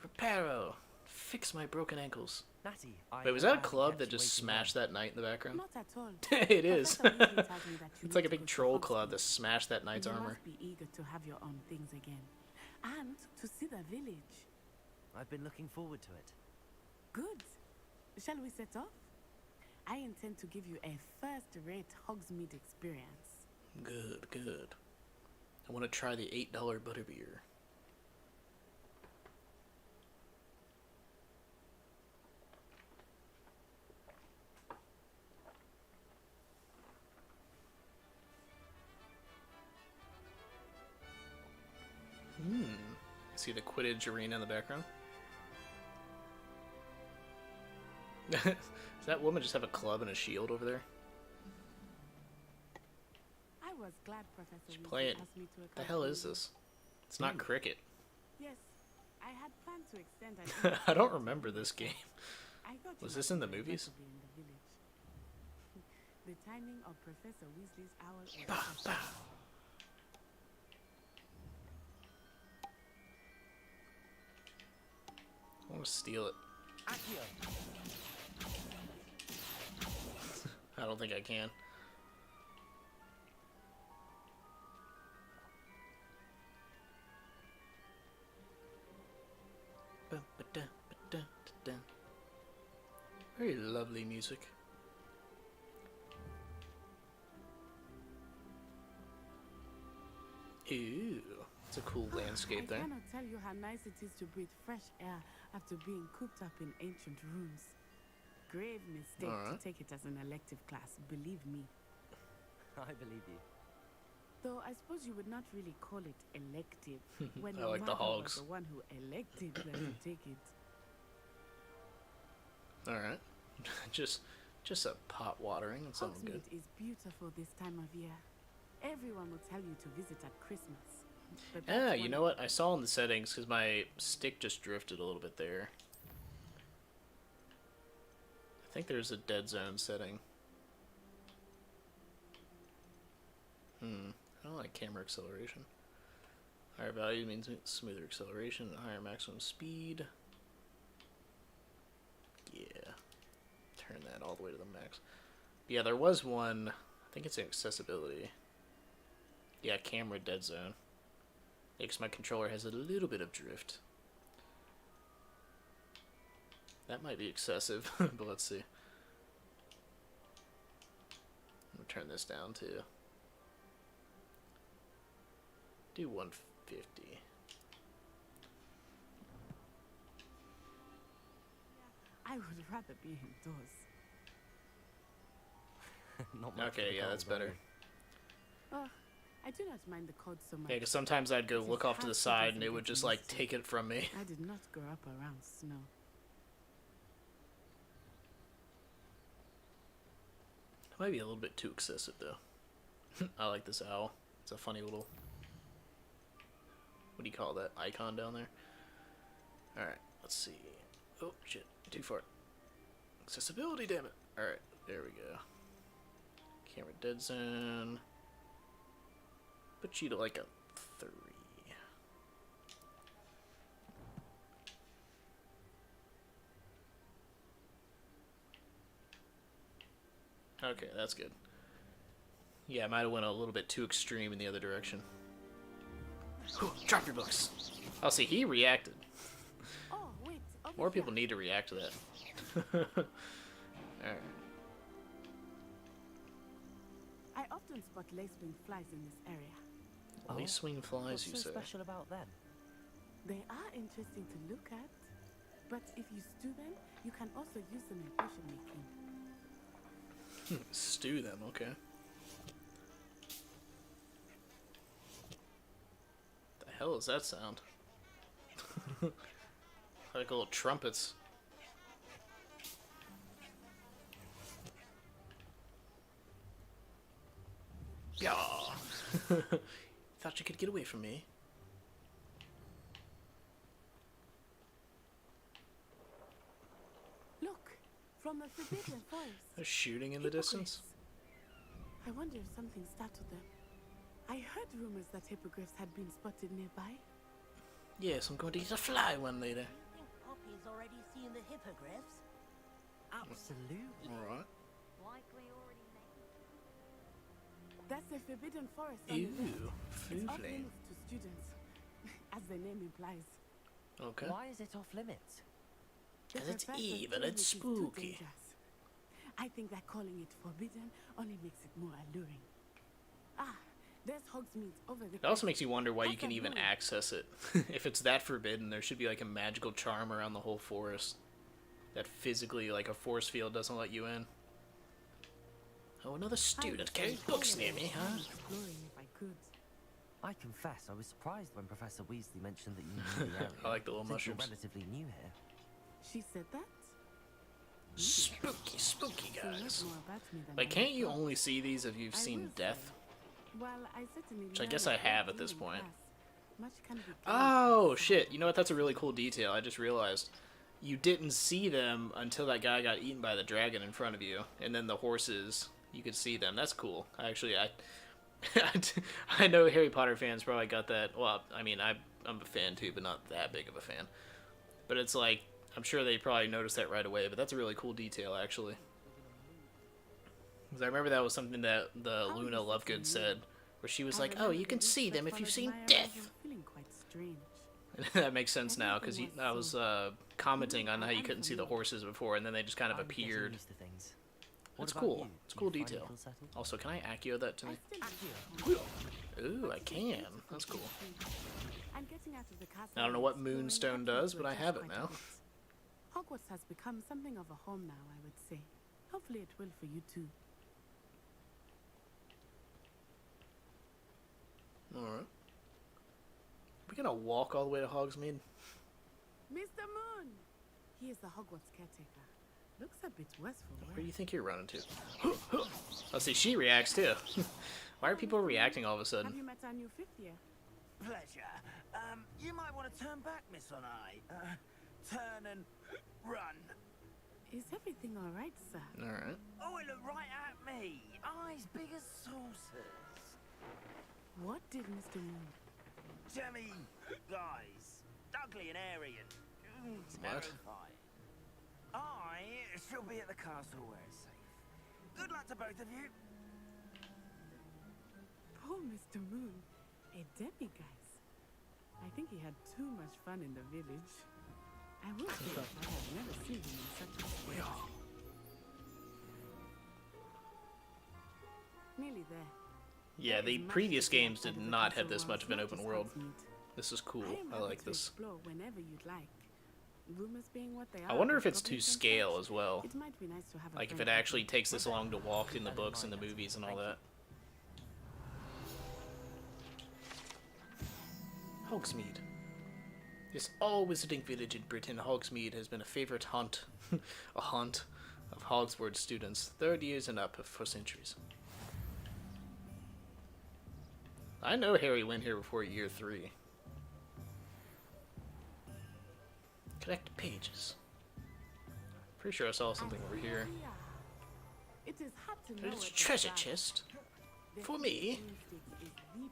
Reparo. Fix my broken ankles. Natty, Wait, was that a club that just smashed that knight in the background? Not at all. It is. Professor Weasley tells me that you It's like a need to big go to troll Hogsmeade. club that smashed that knight's You armor. must be eager to have your own things again. And to see the village. I've been looking forward to it. Good. Shall we set off? I intend to give you a first-rate Hogsmeade experience. Good, good. I want to try the $8 butterbeer. See the Quidditch arena in the background? Does that woman just have a club and a shield over there? I was glad Professor She's Weasley playing. asked me to What the hell is accompany this? It's not cricket. you. Yes, I had planned to extend an I don't remember this game. I thought Was you this might in the be movies? able to be in the village. The timing of Professor Weasley's owl was Bah, special. bah. I want to steal it. I don't think I can. Very lovely music. Ooh, it's a cool landscape I there. cannot tell you how nice it is to breathe fresh air after being cooped up in ancient rooms. Grave mistake Alright. to take it as an elective class, believe me. I believe you. Though I suppose you would not really call it elective when I your like the mother hogs. was the one who elected that you take it. Alright. just a pot watering. That sounds good. Hogsmeade is beautiful this time of year. Everyone will tell you to visit at Christmas. But that's Yeah, one you of know what? I saw in the settings because my stick just drifted a little bit there. I think there's a dead zone setting. I don't like camera acceleration. Higher value means smoother acceleration, higher maximum speed. Yeah. Turn that all the way to the max. Yeah, there was one, I think it's in accessibility. Yeah, camera dead zone. Yeah, 'cause my controller has a little bit of drift. That might be excessive, but let's see. I'm gonna turn this down too. Do 150. I would rather be indoors. Not much Okay, yeah, that's better. Oh, I do not mind the cold so much. Yeah, because sometimes I'd go It look is off to the hard to side and it get would just used like to. take it from me. I did not grow up around snow. It might be a little bit too excessive though. I like this owl. It's a funny little, what do you call that icon down there? Alright, let's see. Oh shit, too far. Accessibility, damn it. Alright, there we go. Camera dead zone. Put you to like a 3. Okay, that's good. Yeah, I might have went a little bit too extreme in the other direction. Ooh, drop your books. Oh, see, he reacted. Oh, wait. More people need to react to that. Alright. I often spot lace-wing flies in this area. Lace-wing flies, What's you so say? special about them? They are interesting to look at, but if you stew them, you can also use them in potion making. Stew them, okay. The hell is that sound? Like little trumpets. Yeah. Thought you could get away from me. Look, from a forbidden forest. There's shooting in the distance. I wonder if something startled them. I heard rumors that hippogriffs had been spotted nearby. Yes, I'm going to eat a fly one later. You think Poppy's already seen the hippogriffs? Absolutely. Alright. Likely already named. That's a forbidden forest on the left. Ew, It's off lovely. limits to students, as the name implies. Okay. Why is it off limits? The 'Cause it's professor evil told and me it is too spooky. dangerous. I think that calling it forbidden only makes it more alluring. Ah, there's Hogsmeade over the It also makes you wonder why you That's can a even rule. access it. If it's that forbidden, there should be like a magical charm around the whole forest that physically, like a force field, doesn't let you in. Oh, another student carrying books near me, huh? Exploring if I could. I confess, I was surprised when Professor Weasley mentioned that you knew the area. I like the little since you're mushrooms. relatively new here. She said that? Spooky, spooky She knows guys. more about me than Like, I can't you thought. only see these if you've I seen will Death? Well, I certainly Which I learned guess I a have great at this deal in point. class. Much can be gained Oh, from shit. You know what? That's a really cool detail. I just realized. You didn't see them until that guy got eaten by the dragon in front of you. And then the horses, you could see them. That's cool. I know Harry Potter fans probably got that. Well, I mean, I'm a fan too, but not that big of a fan. But it's like, I'm sure they probably noticed that right away. But that's a really cool detail, actually. Because I remember that was something that the Luna Lovegood said, where she was like, "Oh, you can see them if you've seen Death." feeling quite strange. That makes sense now, because I was commenting on how you couldn't see the horses before, and then they just kind of I'm getting appeared. used to things. What It's about cool. you? It's a Do cool you find it detail. feel settled? Also, can I Accio that to me? Accio. Ooh, I can. That's cool. And getting out of the castle I don't know what and exploring Moonstone that does, would but I adjust have it quite a now. bit. Hogwarts has become something of a home now, I would say. Hopefully it will for you too. Alright. We gonna walk all the way to Hogsmeade? Mr. Moon! He is the Hogwarts caretaker. Looks a bit worse for Where wear. do you think you're running to? Let's see, she reacts too. Why are people reacting all of a Have sudden? you met our new fifth year? Pleasure. You might want to turn back, Miss Onai. Turn and run. Is everything all right, sir? Alright. Oh, it looked right at me. Eyes big as saucers. What did Mr. Moon? Jemmy, guys, ugly and airy and terrifying. I shall be at the castle where it's safe. Good luck to both of you. Poor Mr. Moon, a demiguise. I think he had too much fun in the village. I will say that I have never seen him in such a state. Nearly there. Yeah, the previous games did not have this much of an open world. This is cool. I like this. Explore whenever you'd like. Rumors being what they I are, wonder if but it's to goblins and scale such, as well. It might be nice to have a Like if friend it with actually you. takes this long to walk in the books and the movies and all that. Hogsmeade. This all-wizarding village in Britain, Hogsmeade has been a favorite haunt, a haunt of Hogwarts students, 3rd years and up for centuries. I know Harry went here before year 3. Connect pages. Pretty sure I saw something over here. It is hard to know It's a at the treasure start. chest. The For Hidden me. Estate is the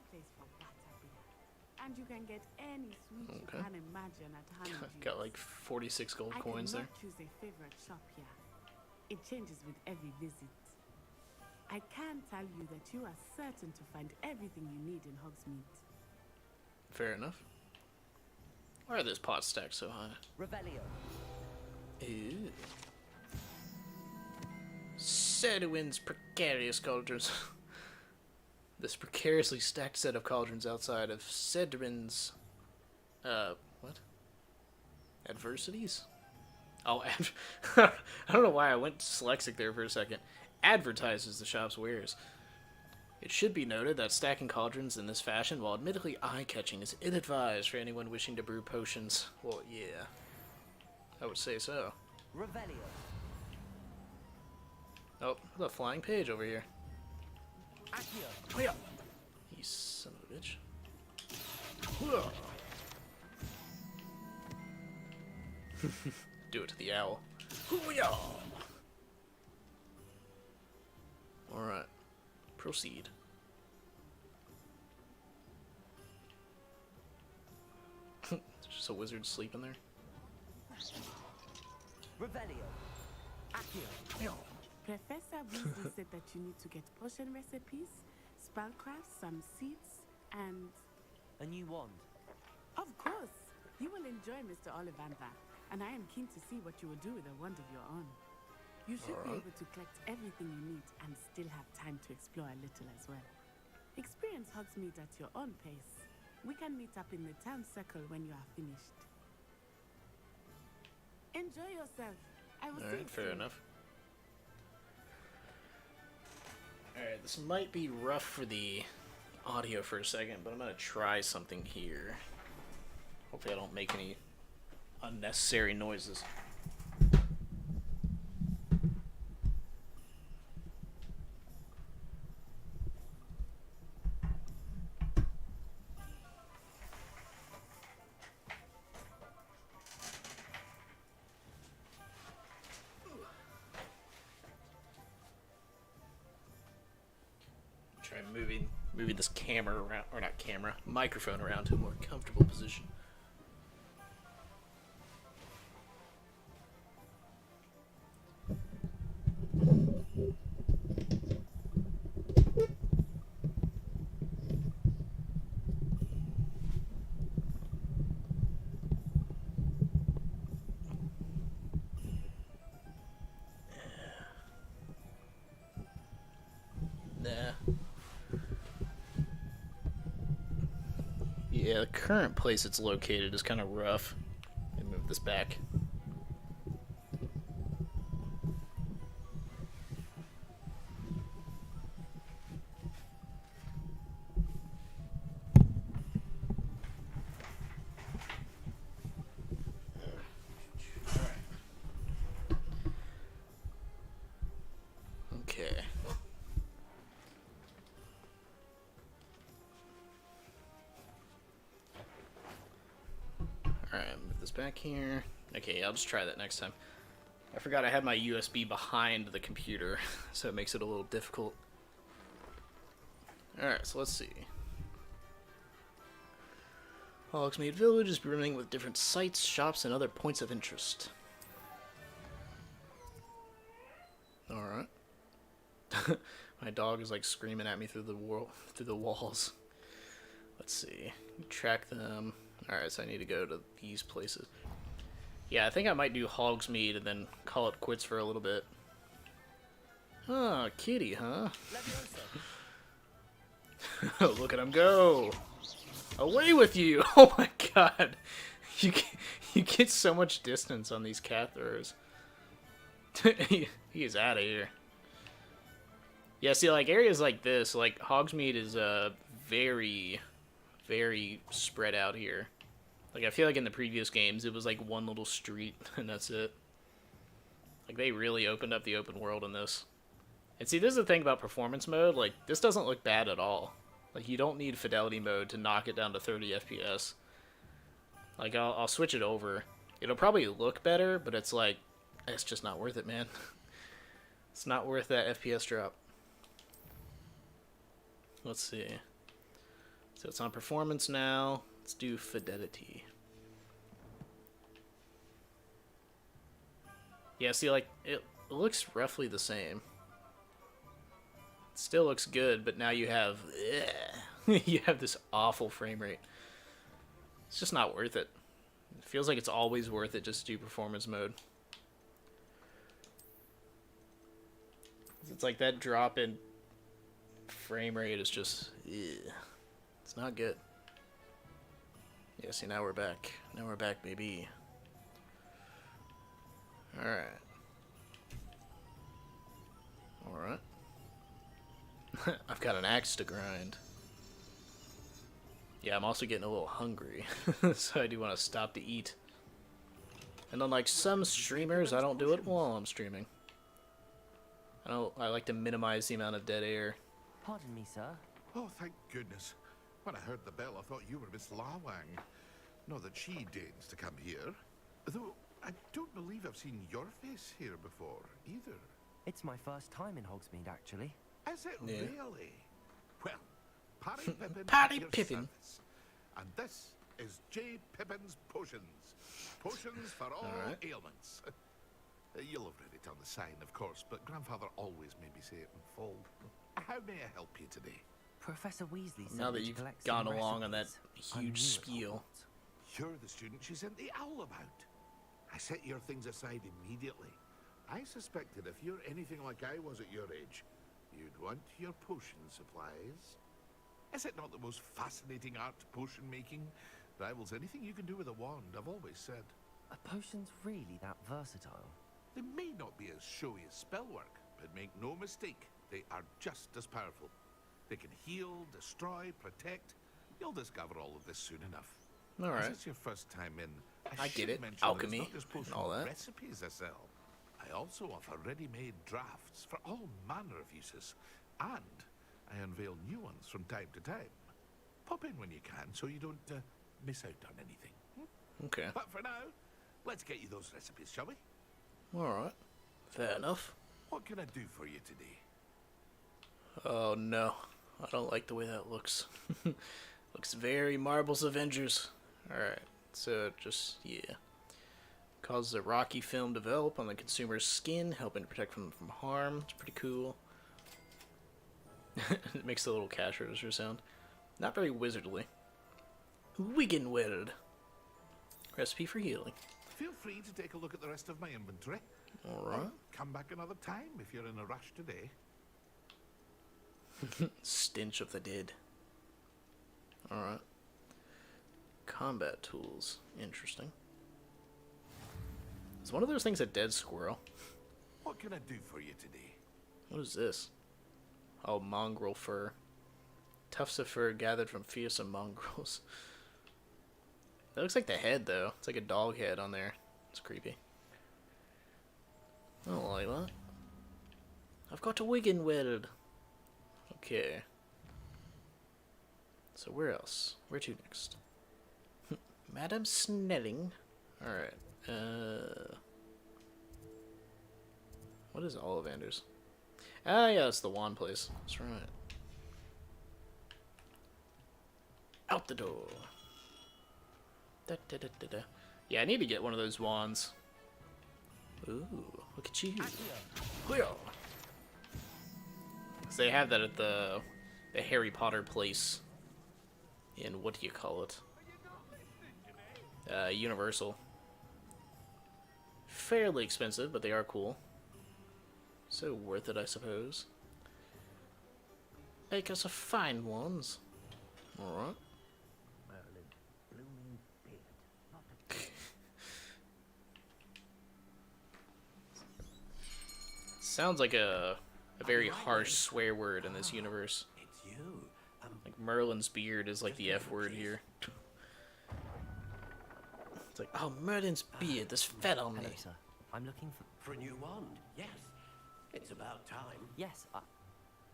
place for Butterbeer. And you can get any sweet Okay. you can imagine at Honeydew. Got like 46 gold I coins there. cannot choose a favorite shop here. It changes with every visit. I can tell you that you are certain to find everything you need in Hogsmeade. Fair enough. Why are those pots stacked so high? Revelio. Ew. Sedwin's precarious cauldrons. This precariously stacked set of cauldrons outside of Sedwin's... what? Adversities? Oh, I don't know why I went dyslexic there for a second. Advertises the shop's wares. It should be noted that stacking cauldrons in this fashion, while admittedly eye-catching, is ill-advised for anyone wishing to brew potions. Well, yeah. I would say so. Revelio. Oh, the flying page over here. Accio. Oh, yeah. You son of a bitch. Whoa. Do it to the owl. Hoo-yah! Alright. Proceed. There's just a wizard sleeping there. Revelio. Accio. Professor Weasley said that you need to get potion recipes, spellcrafts, some seeds, and... A new wand. Of course! You will enjoy Mr. Ollivander, and I am keen to see what you will do with a wand of your own. You should be able to collect everything you need and still have time to explore a little as well. Experience Hogsmeade at your own pace. We can meet up in the town circle when you are finished. Enjoy yourself. I will see you Alright, fair soon. enough. Alright, this might be rough for the audio for a second, but I'm gonna try something here. Hopefully I don't make any unnecessary noises. Try moving this camera around, or not camera, microphone around to a more comfortable position. Yeah, the current place it's located is kind of rough. Let me move this back. Okay. Alright, move this back here. Okay, I'll just try that next time. I forgot I had my USB behind the computer, so it makes it a little difficult. Alright, so let's see. Hogsmeade Village is brimming with different sites, shops, and other points of interest. Alright. My dog is like screaming at me through the walls. Let's see. Track them. Alright, so I need to go to these places. Yeah, I think I might do Hogsmeade and then call it quits for a little bit. Oh, kitty, huh? Look at him go! Away with you! Oh my god! You get so much distance on these cat throws. He is out of here. Yeah, see, like, areas like this, like, Hogsmeade is, very, very spread out here. Like, I feel like in the previous games, it was, like, one little street, and that's it. Like, they really opened up the open world in this. And see, this is the thing about performance mode, like, this doesn't look bad at all. Like, you don't need fidelity mode to knock it down to 30 FPS. Like, I'll switch it over. It'll probably look better, but it's like, it's just not worth it, man. It's not worth that FPS drop. Let's see. So it's on performance now. Let's do fidelity. Yeah, see, like, it looks roughly the same. It still looks good, but now you have you have this awful frame rate. It's just not worth it. It feels like it's always worth it just to do performance mode. It's like that drop in frame rate is just, it's not good. Yeah, see, now we're back. Now we're back, baby. Alright. Alright. I've got an axe to grind. Yeah, I'm also getting a little hungry, so I do want to stop to eat. And unlike some streamers, I don't do it while I'm streaming. I like to minimize the amount of dead air. Pardon me, sir. Oh, thank goodness. When I heard the bell, I thought you were Miss Lawang. Not that she deigns to come here. Though, I don't believe I've seen your face here before, either. It's my first time in Hogsmeade, actually. Is it really? Well, Paddy Pippin Paddy at your Pippin. service. And this is J. Pippin's Potions. Potions for all ailments. You'll have read it on the sign, of course, but Grandfather always made me say it in full. How may I help you today? Professor Weasley said Now that to you've collect gone some along on that recipes. I'm new huge at spiel. Hogwarts. You're the student she sent the owl about. I set your things aside immediately. I suspected if you're anything like I was at your age, you'd want your potion supplies. Is it not the most fascinating art, potion making? Rivals anything you can do with a wand, I've always said. Are potions really that versatile? They may not be as showy as spellwork, but make no mistake, they are just as powerful. They can heal, destroy, protect. You'll discover all of this soon enough. Alright. As it's your first time in, I get should it. mention that Alchemy it's not just potion and all that. recipes I sell. I also offer ready-made drafts for all manner of uses. And I unveil new ones from time to time. Pop in when you can so you don't miss out on anything. Okay. But for now, let's get you those recipes, shall we? Alright. Fair enough. What can I do for you today? Oh no. I don't like the way that looks. Looks very Marvel's Avengers. Alright. So just, yeah. Causes a rocky film develop on the consumer's skin, helping to protect them from harm. It's pretty cool. It makes the little cash register sound. Not very wizardly. Wiggenweld. Recipe for healing. Feel free to take a look at the rest of my inventory. Alright. Or come back another time if you're in a rush today. Stench of the dead. Alright. Combat tools. Interesting. Is one of those things a dead squirrel? What can I do for you today? What is this? Oh, mongrel fur. Tufts of fur gathered from fearsome mongrels. That looks like the head, though. It's like a dog head on there. It's creepy. I don't like that. I've got a Wiggenweld. Okay. So where else? Where to next? Madam Snelling. Alright. What is Ollivander's? Ah, yeah, it's the wand place. That's right. Out the door. Da, da, da, da, da. Yeah, I need to get one of those wands. Ooh, look at you. So they have that at the Harry Potter place in, what do you call it? Universal. Fairly expensive, but they are cool. So worth it, I suppose. Make us a fine ones. Alright. Sounds like a very harsh swear word in this universe. It's you. Like Merlin's beard is like the F word here. It's like, oh, Merlin's beard, this fell on me. Hello, sir. I'm looking For a new wand, yes. It's about time. Yes,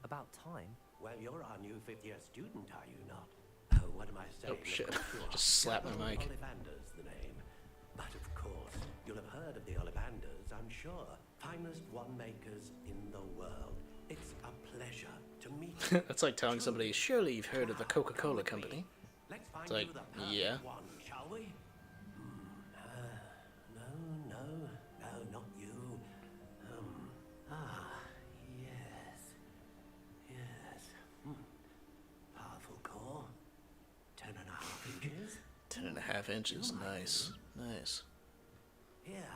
about time? Well, you're our new fifth-year student, are you not? Oh, what am I saying? Oh, shit. Of course you are. Just slapped my mic. Ollivander's the name. But of course, you'll have heard of the Ollivanders, I'm sure. Finest wand-makers in the world. It's a pleasure to meet you. That's like telling somebody, surely you've heard of the Coca-Cola Company. Let's find It's like, you the perfect yeah. one, shall we? No, not you. Yes. Powerful core. 10.5 inches. 10.5 inches, nice. Nice. Here,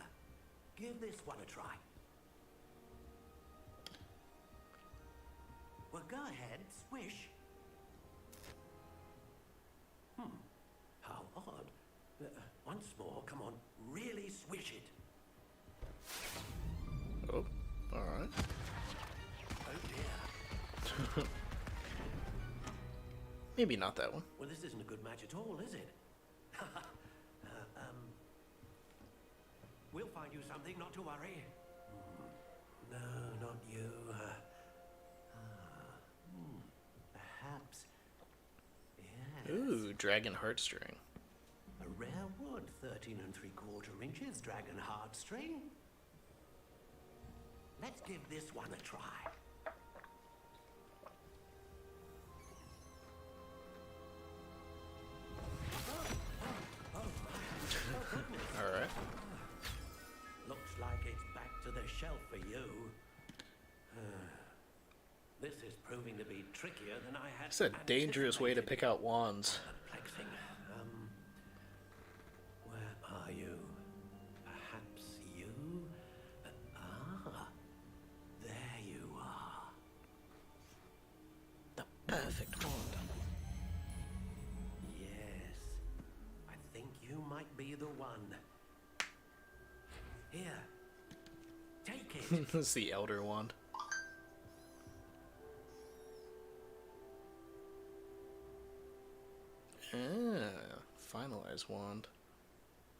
give this one a try. Well, go ahead, swish. How odd. Once more, come on, really swish it. Oh, alright. Oh dear. Maybe not that one. Well, this isn't a good match at all, is it? We'll find you something, not to worry. No, not you. Perhaps. Yes. Ooh, dragon heartstring. A rare wood, 13 3/4 inches, dragon heartstring. Let's give this one a try. Alright. Looks like it's back to the shelf for you. This is proving to be trickier than I had. It's a dangerous way to pick out wands. Perplexing. Where are you? Perhaps you? There you are. The perfect wand. Yes. I think you might be the one. Here. Take it. This is the Elder Wand. Ah, finalized wand.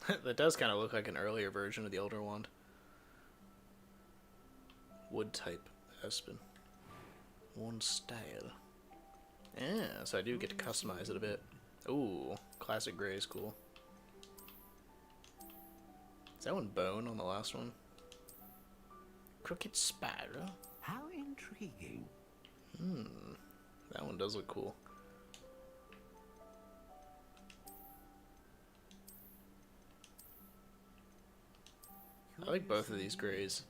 That does kind of look like an earlier version of the Elder Wand. Wood type Espen. Wand style. Yeah, so I do get to customize it a bit. Ooh, classic gray is cool. Is that one bone on the last one? Crooked spiral. How intriguing. That one does look cool. I like both of these grays.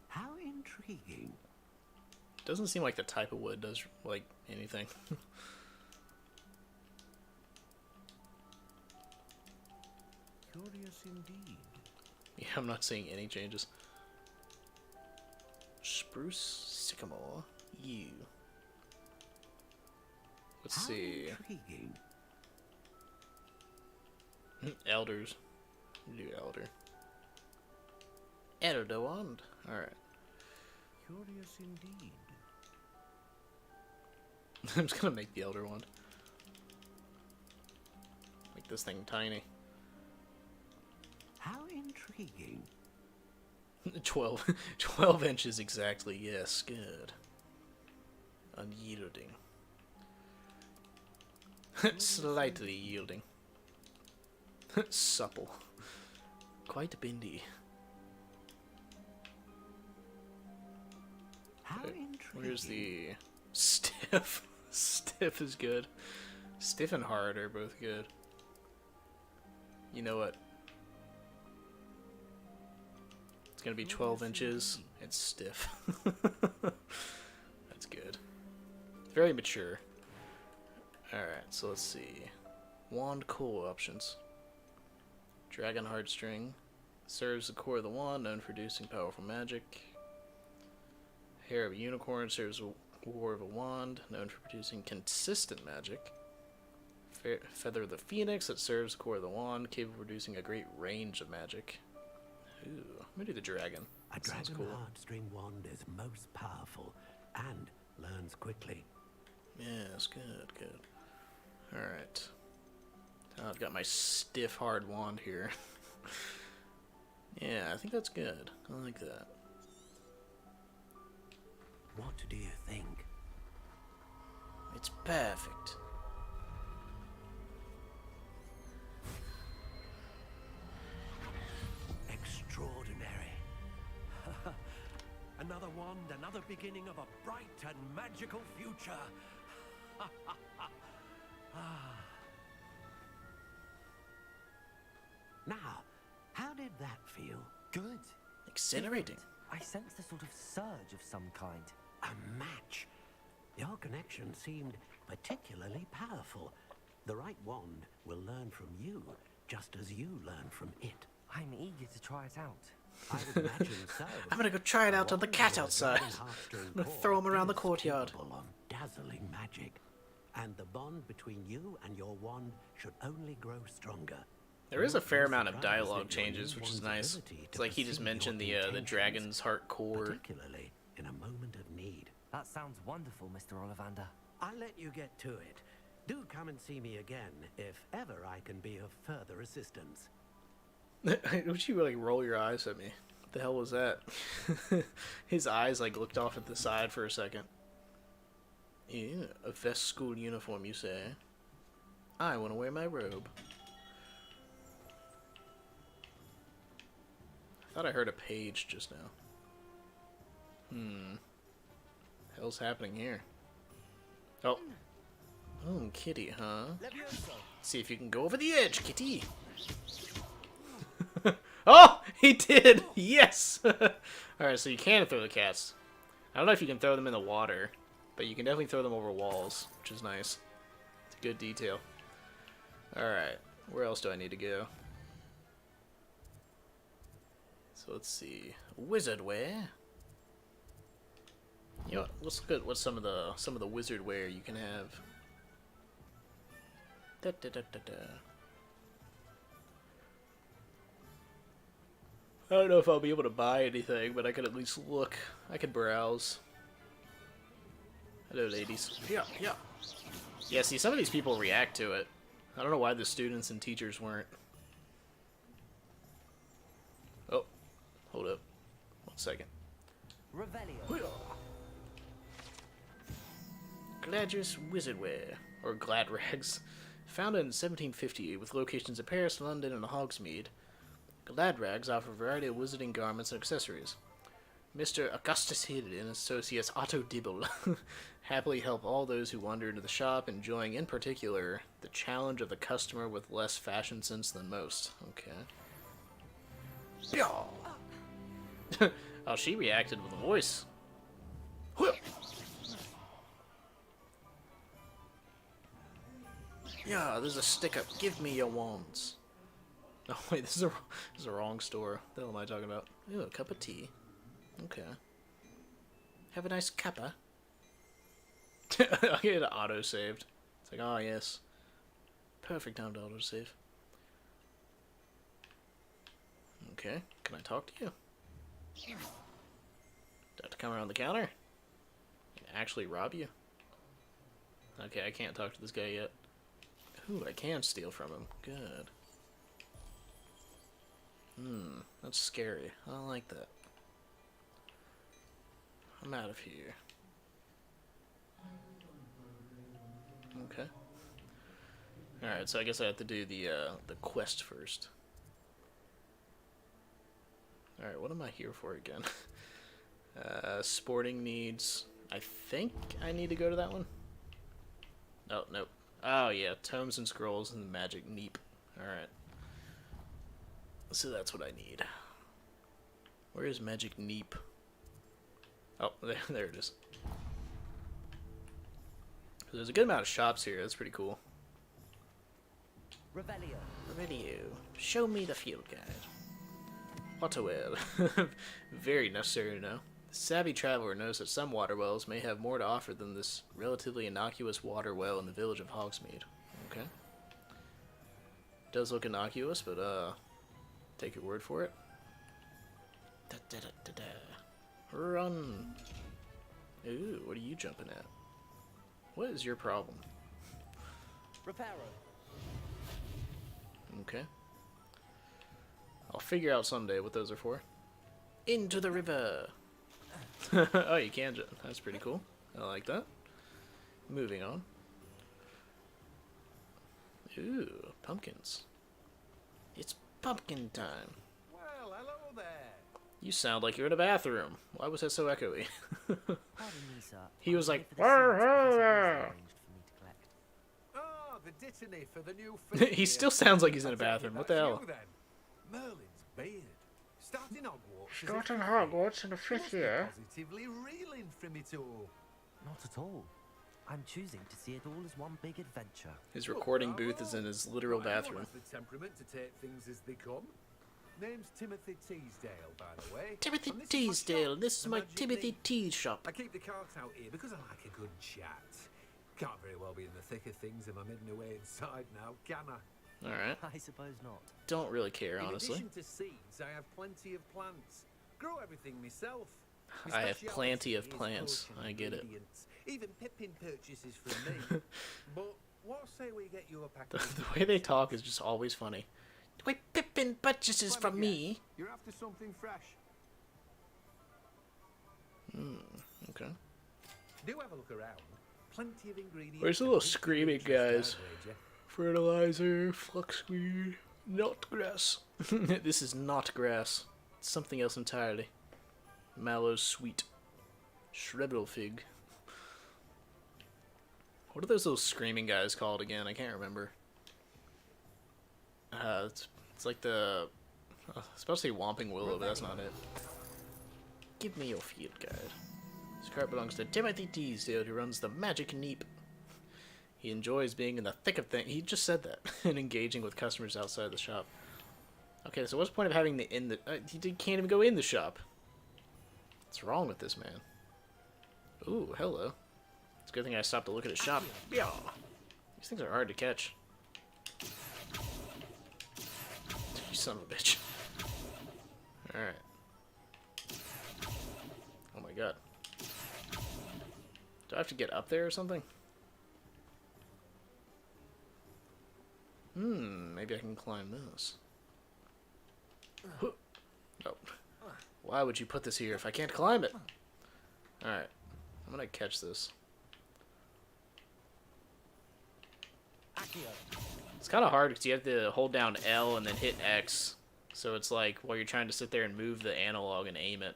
How intriguing. Doesn't seem like the type of wood does like anything. Curious indeed. Yeah, I'm not seeing any changes. Spruce, sycamore, yew. Let's How see. intriguing. Elders. Do elder. Elder wand. Alright. Curious indeed. I'm just gonna make the elder wand. Make this thing tiny. How intriguing. 12 inches exactly, yes, good. Unyielding. Slightly yielding. Supple. Quite bendy. Where's the stiff? Stiff is good. Stiff and hard are both good. You know what? It's gonna be 12 inches. It's stiff. That's good. Very mature. Alright, so let's see. Wand core options. Dragon heartstring. Serves the core of the wand, known for producing powerful magic. Hair of a unicorn serves the core of a wand, known for producing consistent magic. Feather of the phoenix that serves the core of the wand, capable of producing a great range of magic. Ooh, I'm gonna do the dragon. A Sounds dragon cool. heartstring wand is most powerful and learns quickly. Yes, good, good. Alright. Now I've got my stiff hard wand here. Yeah, I think that's good. I like that. What do you think? It's perfect. Extraordinary. Another wand, another beginning of a bright and magical future. Now, how did that feel? Good. Exhilarating. I sensed a sort of surge of some kind. A match. Your connection seemed particularly powerful. The right wand will learn from you, just as you learn from it. I'm eager to try it out. I would imagine so. I'm gonna go try it out on the cat outside. I'm gonna throw him around the courtyard. Of dazzling magic, and the bond between you and your wand should only grow stronger. There is a fair amount of dialogue changes, which is nice. It's like he just mentioned the dragon's heart core. Particularly in a moment of need. That sounds wonderful, Mr. Ollivander. I'll let you get to it. Do come and see me again if ever I can be of further assistance. Would you like roll your eyes at me? What the hell was that? His eyes like looked off at the side for a second. Yeah, a vest school uniform, you say? I want to wear my robe. I thought I heard a page just now. Hell's happening here? Oh. Oh, kitty, huh? See if you can go over the edge, kitty. Oh, he did! Yes! Alright, so you can throw the cats. I don't know if you can throw them in the water, but you can definitely throw them over walls, which is nice. It's a good detail. Alright, where else do I need to go? So let's see. Wizard wear. You know what? Let's look at what some of the wizard wear you can have. Da, da, da, da, da. I don't know if I'll be able to buy anything, but I could at least look. I could browse. Hello, ladies. Yeah, yeah. Yeah, see, some of these people react to it. I don't know why the students and teachers weren't. Oh, hold up. 1 second. Revelio. Gladris Wizardwear, or Glad Rags. Founded in 1750 with locations in Paris, London, and Hogsmeade, Glad Rags offer a variety of wizarding garments and accessories. Mr. Augustus Hill and associates Otto Dibble happily help all those who wander into the shop, enjoying in particular the challenge of the customer with less fashion sense than most. Okay. Oh, she reacted with a voice. Yeah, there's a stick-up. Give me your wands. Oh, wait, this is a wrong store. What the hell am I talking about? Ooh, a cup of tea. Okay. Have a nice cuppa. I get auto-saved. It's like, oh, yes. Perfect time to auto-save. Okay, can I talk to you? Do I have to come around the counter? And actually rob you? Okay, I can't talk to this guy yet. Ooh, I can steal from him. Good. That's scary. I don't like that. I'm out of here. Okay. Alright, so I guess I have to do the quest first. Alright, what am I here for again? Sporting needs, I think I need to go to that one. Oh, nope. Oh, yeah. Tomes and Scrolls and the Magic Neep. Alright. So that's what I need. Where is Magic Neep? Oh, there it is. There's a good amount of shops here. That's pretty cool. Revelio. Revelio. Show me the field guide. Water well. Very necessary to know. The savvy traveler knows that some water wells may have more to offer than this relatively innocuous water well in the village of Hogsmeade. Okay. Does look innocuous, but take your word for it. Da, da, da, da, da. Run. Ooh, what are you jumping at? What is your problem? Reparo. Okay. I'll figure out someday what those are for. Into the river. Oh, you can jump. That's pretty cool. I like that. Moving on. Ooh, pumpkins. It's pumpkin time. Well, hello there. You sound like you're in a bathroom. Why was that so echoey? Pardon me, sir. He was like, Oh, the dittany for the new he still sounds like he's in a bathroom. What the hell? Merlin's beard. Starting Hogwarts. Starting Hogwarts in the 5th year. Positively reeling from it all. Not at all. I'm choosing to see it all as one big adventure. His recording booth is in his literal bathroom. The temperament to take things as they come. Name's Timothy Teasdale, by the way. Timothy Teasdale. This is my Timothy Tea shop. I keep the carts out here because I like a good chat. Can't very well be in the thick of things if I'm hidden away inside now, can I? Alright. I suppose not. Don't really care, honestly. In addition to seeds, I have plenty of plants. Grow everything myself. I have plenty of plants. I get it. Even Pippin purchases from me. But what say we get you a pack of The way they talk is just always funny. Wait, Pippin purchases from me. You're after something fresh. Okay. Do have a look around. Plenty of ingredients. Where's the little screaming guys? Fertilizer, fluxweed, not grass. This is not grass. It's something else entirely. Mallow sweet. Shreddle fig. What are those little screaming guys called again? I can't remember. It's like the... I was supposed to say Whomping Willow, but that's not it. Give me your field guide. This cart belongs to Timothy Teasdale, who runs the Magic Neep. He enjoys being in the thick of things. He just said that. And engaging with customers outside the shop. Okay, so what's the point of having the in the... he can't even go in the shop. What's wrong with this man? Ooh, hello. It's a good thing I stopped to look at his shop. Yeah. These things are hard to catch. You son of a bitch. Alright. Oh my god. Do I have to get up there or something? Maybe I can climb this. Nope. Why would you put this here if I can't climb it? Alright. I'm gonna catch this. It's kind of hard because you have to hold down L and then hit X. So it's like while you're trying to sit there and move the analog and aim it.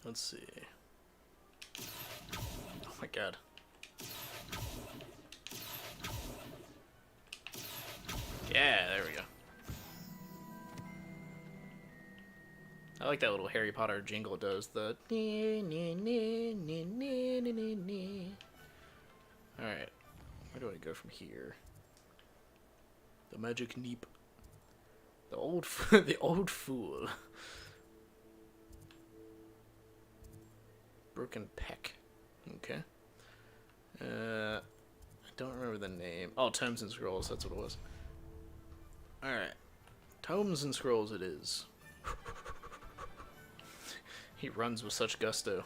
Let's see. Oh my god. Yeah, there we go. I like that little Harry Potter jingle it does. The... Alright. Where do I go from here? The Magic Neep. The old the old fool. Broken Peck. Okay. I don't remember the name. Oh, Tomes and Scrolls, that's what it was. Alright. Tomes and Scrolls it is. He runs with such gusto.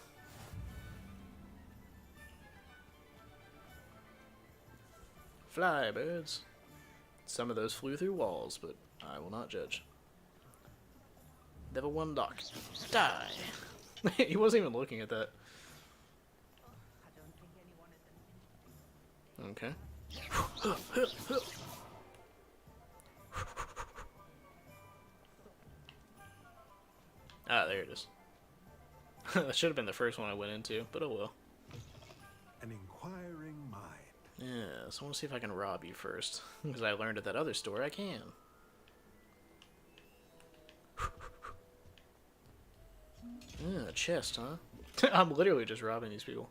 Fly, birds. Some of those flew through walls, but I will not judge. Level 1 lock. Die! He wasn't even looking at that. Okay. Ah, there it is. That should have been the first one I went into, but oh well. An inquiring mind. Yeah, so I want to see if I can rob you first. Because I learned at that other store I can. Yeah, chest, huh? I'm literally just robbing these people.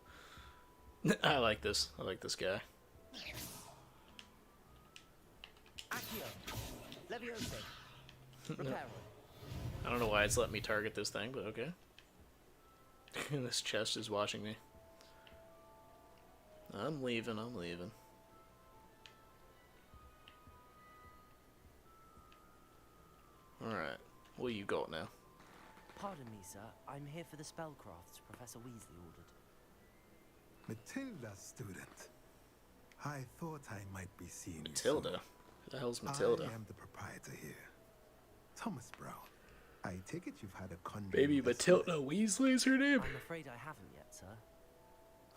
I like this. I like this guy. I don't know why it's letting me target this thing, but okay. This chest is watching me. I'm leaving, I'm leaving. Alright, what you got now? Pardon me, sir. I'm here for the spellcrafts Professor Weasley ordered. Matilda, student. I thought I might be seeing Matilda? you soon. Who the hell's Matilda? I am the proprietor here, Thomas Brown. I take it you've had a conjuring Baby Matilda Weasley's her name? I'm afraid I haven't yet, sir.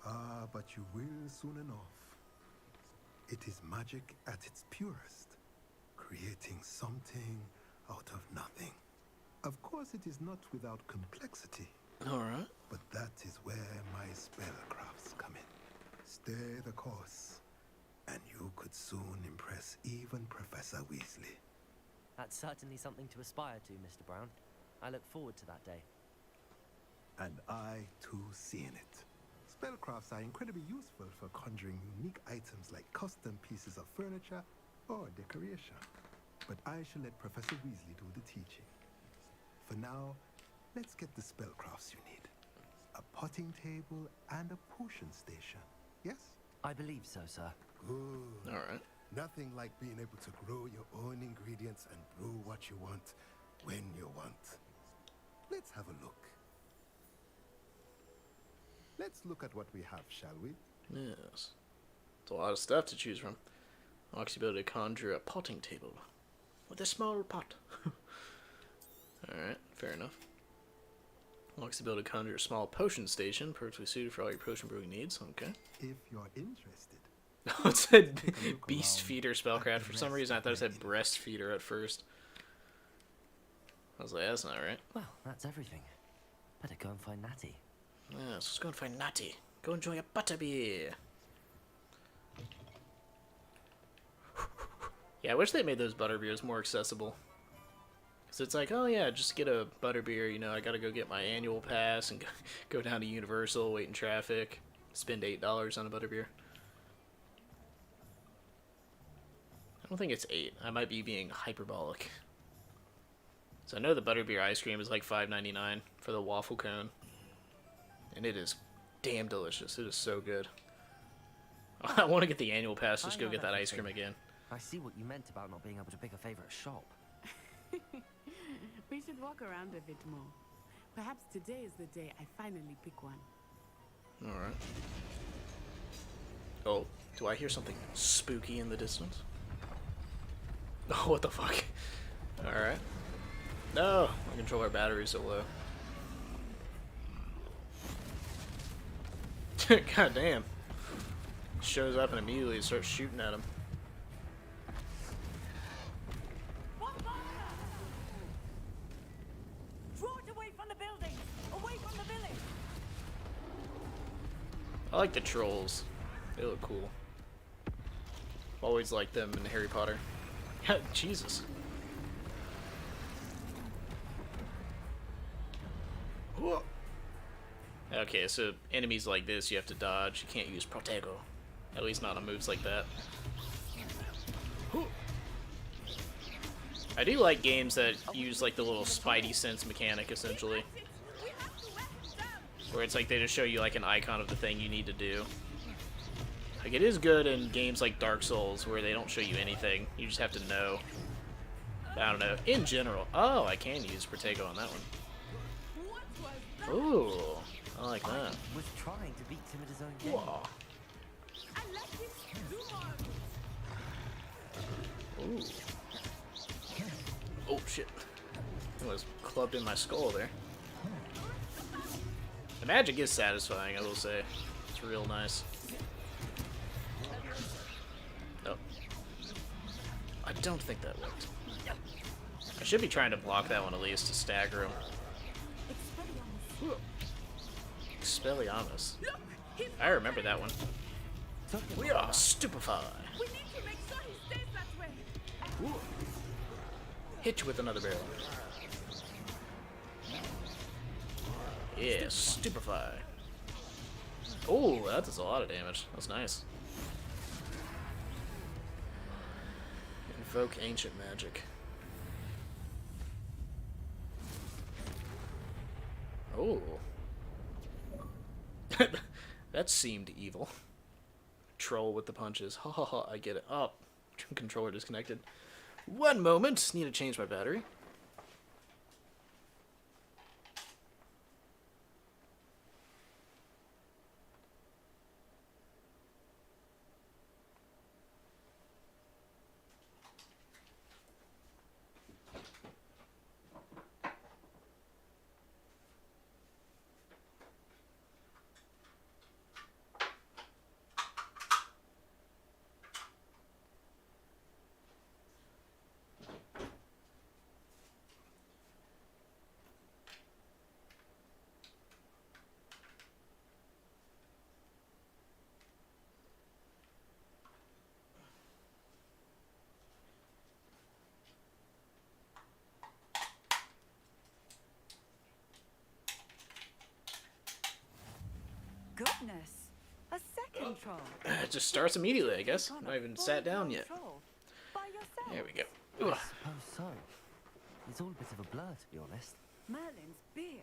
Ah, but you will soon enough. It is magic at its purest, creating something out of nothing. Of course, it is not without complexity. Alright. But that is where my spellcrafts come in. Stay the course, and you could soon impress even Professor Weasley. That's certainly something to aspire to, Mr. Brown. I look forward to that day. And I, too, see in it. Spellcrafts are incredibly useful for conjuring unique items like custom pieces of furniture or decoration. But I shall let Professor Weasley do the teaching. For now, let's get the spellcrafts you need. A potting table and a potion station. Yes? I believe so, sir. Good. Alright. Nothing like being able to grow your own ingredients and brew what you want when you want. Let's have a look. Let's look at what we have, shall we? Yes. It's a lot of stuff to choose from. Unlocks the ability to conjure a potting table with a small pot. Alright, fair enough. Unlocks the ability to conjure a small potion station, perfectly suited for all your potion brewing needs. Okay. If you're interested. Oh, it said Beast Feeder spellcraft. For some reason, I thought it said Breast Feeder at first. I was like, that's not right. Well, that's everything. Better go and find Natty. Yeah, so let's go and find Natty. Go enjoy a butterbeer. Yeah, I wish they made those butterbeers more accessible. Because it's like, oh yeah, just get a butterbeer, you know, I gotta go get my annual pass and go down to Universal, wait in traffic, spend $8 on a butterbeer. I don't think it's 8. I might be being hyperbolic. So I know the butterbeer ice cream is like $5.99 for the waffle cone. And it is damn delicious. It is so good. I want to get the annual pass, just go get that ice cream again. I see what you meant about not being able to pick a favorite shop. We should walk around a bit more. Perhaps today is the day I finally pick one. Alright. Oh, do I hear something spooky in the distance? Oh, what the fuck? Alright. No! My controller battery's so low. God damn. Shows up and immediately starts shooting at him. Draw it away from the building! Away from the village! I like the trolls. They look cool. Always liked them in Harry Potter. Jesus. Whoa. Okay, so enemies like this you have to dodge. You can't use Protego. At least not on moves like that. I do like games that use like the little Spidey sense mechanic essentially. Where it's like they just show you like an icon of the thing you need to do. Like it is good in games like Dark Souls where they don't show you anything. You just have to know. I don't know. In general. Oh, I can use Protego on that one. Ooh. I like that. I was trying to beat him at his own game. Whoa. Ooh. Oh shit. It was clubbed in my skull there. The magic is satisfying, I will say. It's real nice. Oh. I don't think that worked. I should be trying to block that one at least to stagger him. Expelliarmus. I remember that one. We are stupefied. We need to make sure he stays that way. Ooh. Hit you with another barrel. Yeah, stupefy. Oh, that does a lot of damage. That's nice. Invoke ancient magic. Oh. That seemed evil. Troll with the punches. Ha ha ha, I get it. Oh, controller disconnected. One moment. Need to change my battery. Goodness, a second troll. It just starts immediately, I guess. Not even sat down yet. There we go. I suppose so. It's all a bit of a blur, to be honest. Merlin's beard.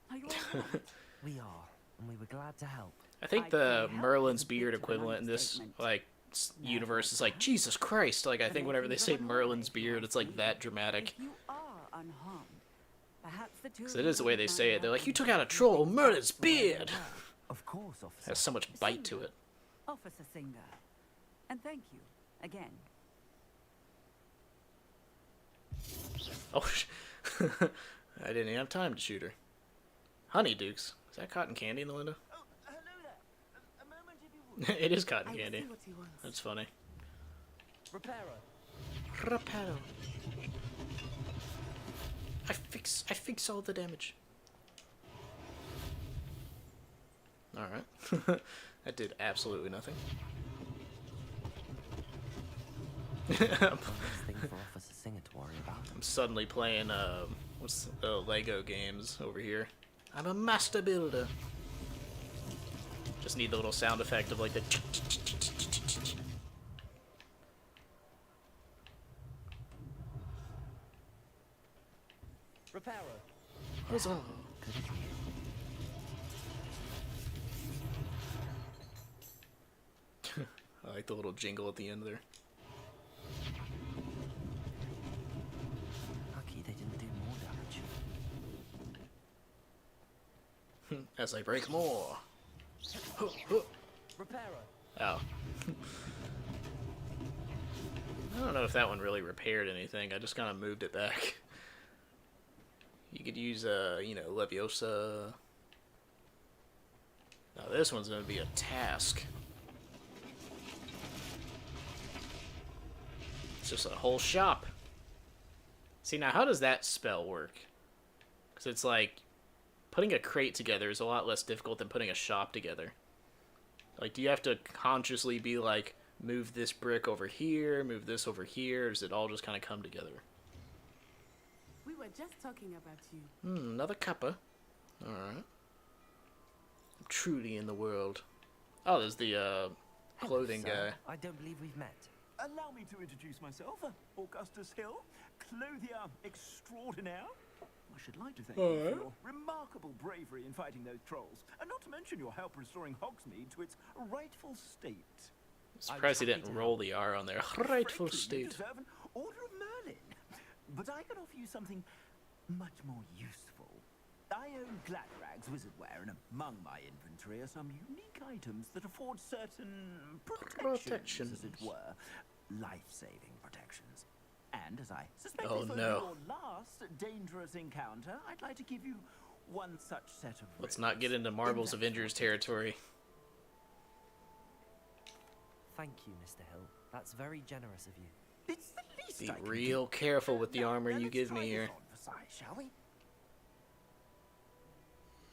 Are you all right? We are, and we were glad to help. I think the Merlin's beard equivalent in this like universe is like Jesus Christ. Like I think whenever they say Merlin's beard, it's like that dramatic. You are unharmed. Perhaps the two. Because it is the way they say it. They're like, you took out a troll, Merlin's beard. Of course, officer. Has so much bite to it. Officer Singer. And thank you again. Oh, I didn't even have time to shoot her. Honeydukes. Is that cotton candy in the window? Oh, hello there. A moment if you would. It is cotton I candy. see what he wants. That's funny. Reparo. Reparo. I fix all the damage. Alright. That did absolutely nothing. Thing for Officer Singer to worry about. I'm suddenly playing what's Lego games over here. I'm a master builder. Just need the little sound effect of like the Reparo. Huzzah. I like the little jingle at the end there. Lucky they didn't do more damage. As I break more. Reparo. Oh. I don't know if that one really repaired anything. I just kind of moved it back. You could use, you know, Leviosa. Now this one's going to be a task. It's just a whole shop. See, now how does that spell work? Because it's like, putting a crate together is a lot less difficult than putting a shop together. Like, do you have to consciously be like, move this brick over here, move this over here, or does it all just kind of come together? We were just talking about you. Another cuppa. Alright. I'm truly in the world. Oh, there's the, clothing guy. I don't believe we've met. Allow me to introduce myself, Augustus Hill, clothier extraordinaire. I should like to thank you for your remarkable bravery in fighting those trolls, and not to mention your help restoring Hogsmeade to its rightful state. Surprised he didn't roll the R on there. Rightful Frankly, you state. deserve an Order of Merlin. But I can offer you something much more useful. I own Gladrag's wizardware, and among my inventory are some unique items that afford certain protections, as it were. Life-saving protections. And as I suspect Oh, this was no. your last dangerous encounter, I'd like to give you one such set of Let's not get into Marvel's Avengers territory. Thank you, Mr. Hill. That's very generous of you. It's the least Be I can real do. careful with the Now, armor now you let's give try me this here. on for size, shall we?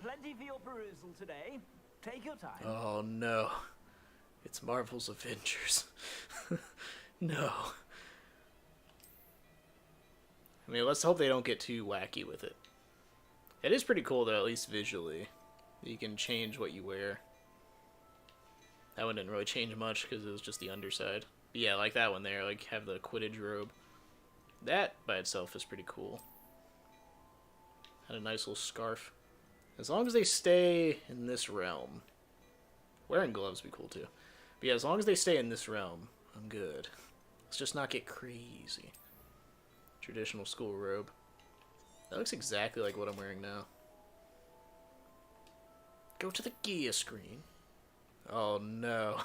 plenty for your perusal today. Take your time. Oh no. It's Marvel's Avengers. No. I mean, let's hope they don't get too wacky with it. It is pretty cool, though, at least visually. You can change what you wear. That one didn't really change much because it was just the underside. But yeah, like that one there, like have the Quidditch robe. That by itself is pretty cool. Had a nice little scarf. As long as they stay in this realm. Wearing gloves would be cool too. But yeah, as long as they stay in this realm, I'm good. Let's just not get crazy. Traditional school robe. That looks exactly like what I'm wearing now. Go to the gear screen. Oh no.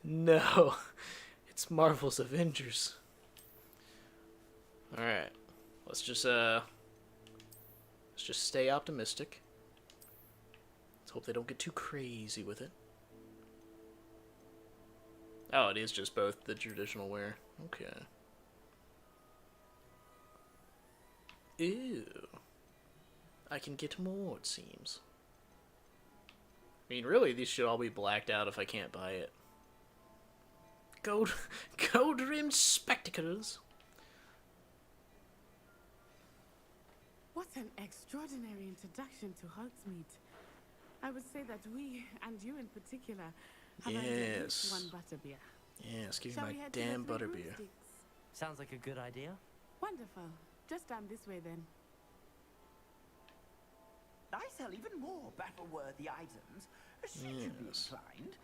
No. It's Marvel's Avengers. Alright. Let's just stay optimistic. Let's hope they don't get too crazy with it. Oh, it is just both the traditional wear. Okay. Ew. I can get more, it seems. I mean, really, these should all be blacked out if I can't buy it. Gold-rimmed spectacles. What an extraordinary introduction to Hogsmeade. I would say that we, and you in particular, have earned at least one butterbeer. Yes, give me Shall we my head to the damn Three butterbeer. Broomsticks? Sounds like a good idea. Wonderful. Just down this way then. I sell even more battle-worthy items. Should you be inclined,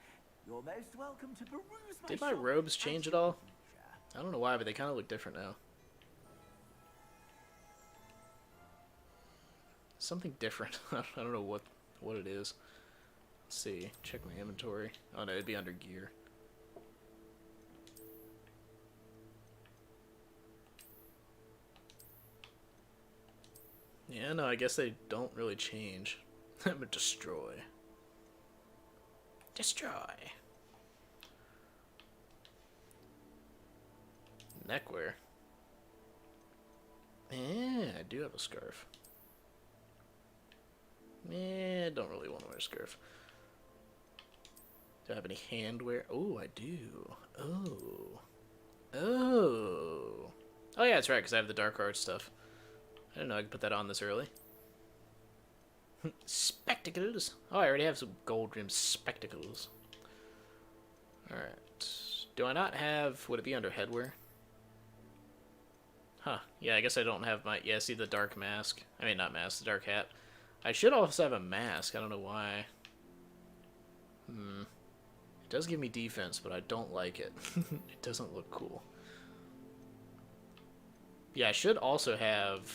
you're most welcome to peruse my Did my shop robes change at all? I don't know why, but they kind of look different now. Something different. I don't know what it is. Let's see. Check my inventory. Oh no, it'd be under gear. Yeah, no, I guess they don't really change. But destroy. Destroy. Neckwear. Yeah, I do have a scarf. I don't really want to wear a scarf. Do I have any handwear? Oh, I do. Oh. Oh. Oh yeah, that's right, because I have the dark arts stuff. I didn't know I could put that on this early. Spectacles. Oh, I already have some gold-rimmed spectacles. Alright. Do I not have... Would it be under headwear? Huh. Yeah, I guess I don't have my... Yeah, see the dark mask? I mean, not mask, the dark hat. I should also have a mask. I don't know why. It does give me defense, but I don't like it. It doesn't look cool. Yeah, I should also have...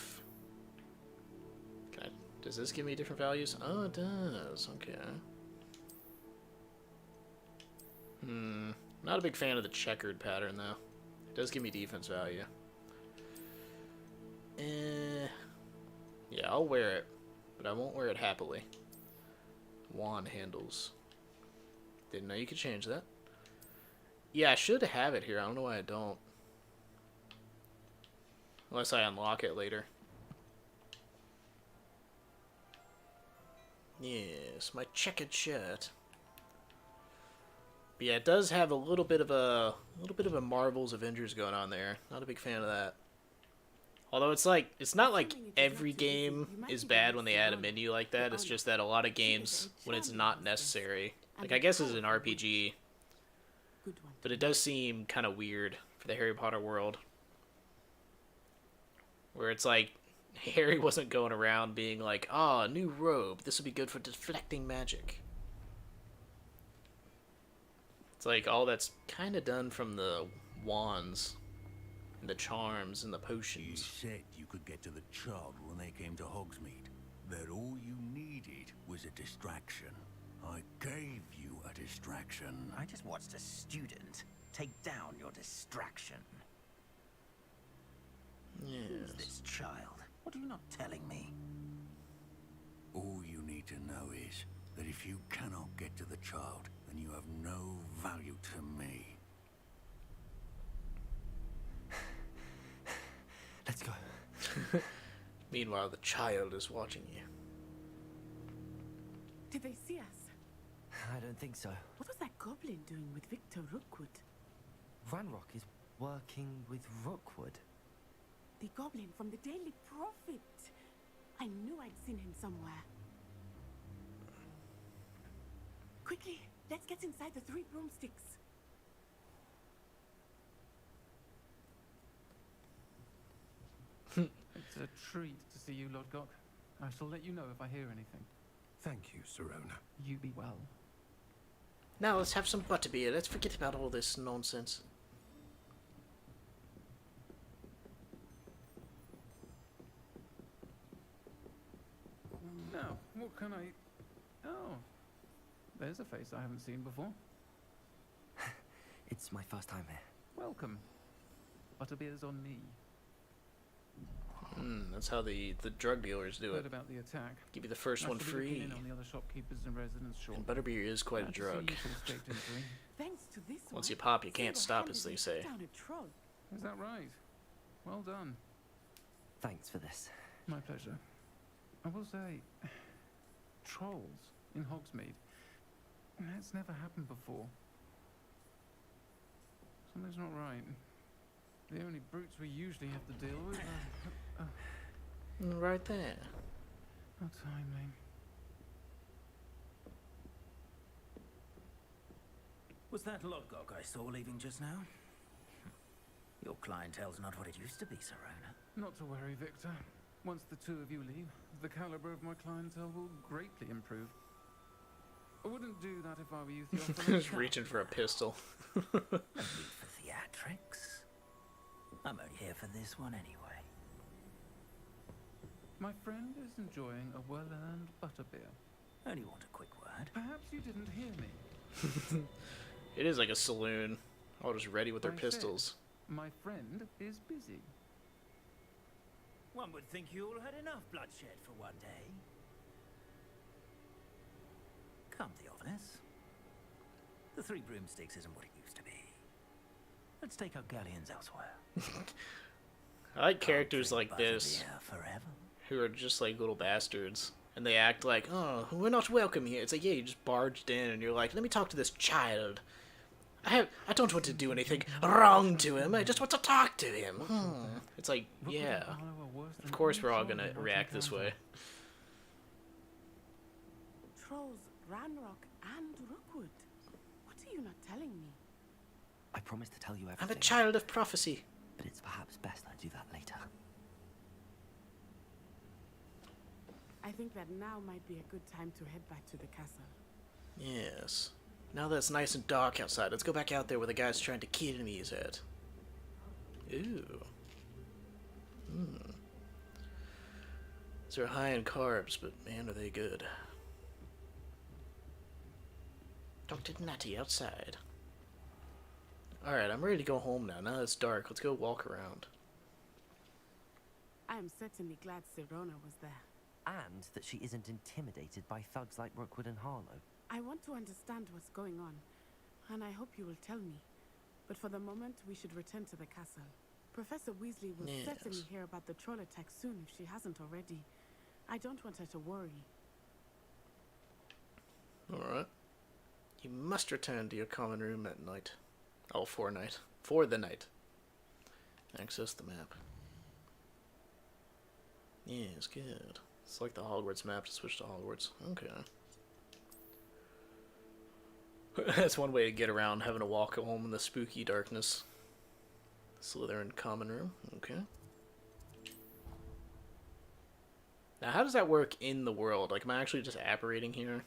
Does this give me different values? Oh, it does. Okay. Not a big fan of the checkered pattern, though. It does give me defense value. Yeah, I'll wear it, but I won't wear it happily. Wand handles. Didn't know you could change that. Yeah, I should have it here. I don't know why I don't. Unless I unlock it later. Yes, my checkered shirt. But yeah, it does have a little bit of a Marvel's Avengers going on there. Not a big fan of that. Although it's not like every game is bad when they add a menu like that. It's just that a lot of games, when it's not necessary, like I guess it's an RPG, but it does seem kind of weird for the Harry Potter world, where it's like Harry wasn't going around being like, "Ah, new robe. This would be good for deflecting magic." It's like all that's kind of done from the wands and the charms and the potions. You said you could get to the child when they came to Hogsmeade. That all you needed was a distraction. I gave you a distraction. I just watched a student take down your distraction. Who's this child? What are you not telling me? All you need to know is that if you cannot get to the child, then you have no value to me. Let's go. Meanwhile, the child is watching you. Did they see us? I don't think so. What was that goblin doing with Victor Rookwood? Ranrock is working with Rookwood. The goblin from the Daily Prophet. I knew I'd seen him somewhere. Quickly, let's get inside the 3 broomsticks. It's a treat to see you, Lord Gok. I shall let you know if I hear anything. Thank you, Serona. You be well. Now let's have some butterbeer. Let's forget about all this nonsense. Now, what can I... Oh, there's a face I haven't seen before. It's my first time here. Welcome. Butterbeer's on me. That's how the drug dealers do Heard it. about the attack. Give you the first one I shall be free. looking in on the other shopkeepers and residents shortly. And butterbeer is quite a Glad to see drug. you two escaped injury. Thanks to this Once one, you pop, you can't stop, single-handedly as they say. took down a troll. Is that right? Well done. Thanks for this. My pleasure. I will say, trolls in Hogsmeade. That's never happened before. Something's not right. The only brutes we usually have to deal with are... Right there. How timely. Was that Lodgok I saw leaving just now? Your clientele's not what it used to be, Serona. Not to worry, Victor. Once the two of you leave, the caliber of my clientele will greatly improve. I wouldn't do that if I were you, Theophilus. Just reaching for a pistol. No need for theatrics. I'm only here for this one anyway. My friend is enjoying a well-earned butterbeer. Only want a quick word. Perhaps you didn't hear me. It is like a saloon. All just ready with their I said, pistols. my friend is busy. One would think you all had enough bloodshed for one day. Come, Theophilus. The 3 broomsticks isn't what it used to be. Let's take our galleons elsewhere. I like characters like this, Butterbeer forever. who are just like little bastards. And they act like, oh, we're not welcome here. It's like, yeah, you just barged in and you're like, let me talk to this child. I don't want to do anything wrong to him. I just want to talk to him. It's like, yeah. Of course we're all going to react this way. Trolls, Ranrock, and Rookwood. What are you not telling me? I promise to tell you everything. I'm a child of prophecy. But it's perhaps best I do that later. I think that now might be a good time to head back to the castle. Yes. Now that it's nice and dark outside, let's go back out there where the guy's trying to kill me is at. Ooh. These are high in carbs, but man, are they good. Dr. Natty outside. Alright, I'm ready to go home now. Now that it's dark, let's go walk around. I am certainly glad Serona was there. And that she isn't intimidated by thugs like Rookwood and Harlow. I want to understand what's going on, and I hope you will tell me. But for the moment, we should return to the castle. Professor Weasley will certainly hear about the troll attack soon if she hasn't already. I don't want her to worry. Alright. You must return to your common room at night. Oh, for night. For the night. Access the map. Yeah, it's good. It's like the Hogwarts map to switch to Hogwarts. Okay. That's one way to get around having to walk home in the spooky darkness. Slytherin common room. Okay. Now, how does that work in the world? Like, am I actually just apparating here?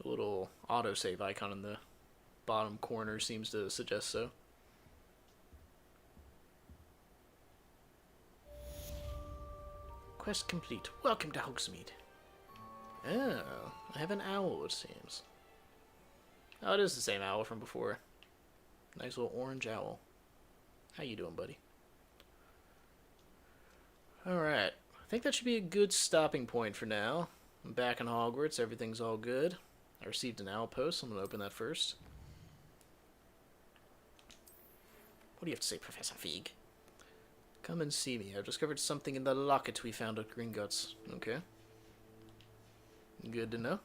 The little autosave icon in the bottom corner seems to suggest so. Quest complete. Welcome to Hogsmeade. Oh, I have an owl, it seems. Oh, it is the same owl from before. Nice little orange owl. How you doing, buddy? Alright. I think that should be a good stopping point for now. I'm back in Hogwarts. Everything's all good. I received an owl post. I'm going to open that first. What do you have to say, Professor Feig? Come and see me. I've discovered something in the locket we found at Gringotts. Okay. Good to know.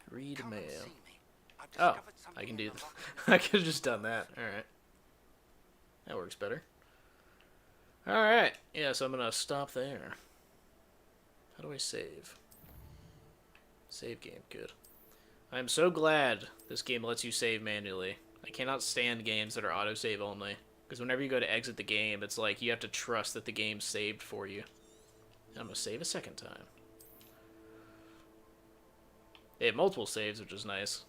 Read mail. Oh, I can do that. I could have just done that. Alright. That works better. Alright. Yeah, so I'm going to stop there. How do I save? Save game. Good. I'm so glad this game lets you save manually. I cannot stand games that are autosave only. Because whenever you go to exit the game, it's like you have to trust that the game's saved for you. I'm going to save a second time. They have multiple saves, which is nice.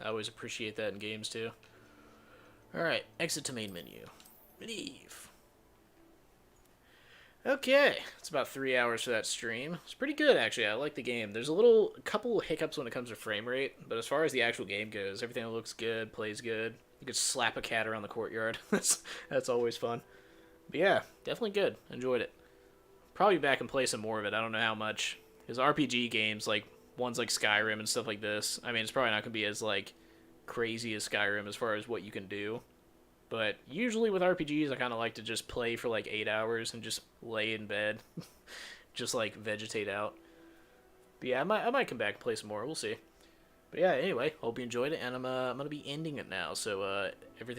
I always appreciate that in games, too. Alright, exit to main menu. Leave. Okay, it's about 3 hours for that stream. It's pretty good, actually. I like the game. There's a couple hiccups when it comes to frame rate, but as far as the actual game goes, everything looks good, plays good. You could slap a cat around the courtyard. That's always fun. But yeah, definitely good. Enjoyed it. Probably back and play some more of it. I don't know how much. Because RPG games, like ones like Skyrim and stuff like this, I mean, it's probably not going to be as like crazy as Skyrim as far as what you can do. But usually with RPGs, I kind of like to just play for like 8 hours and just lay in bed. Just like vegetate out. But yeah, I might come back and play some more. We'll see. But yeah, anyway, hope you enjoyed it. And I'm going to be ending it now. So everything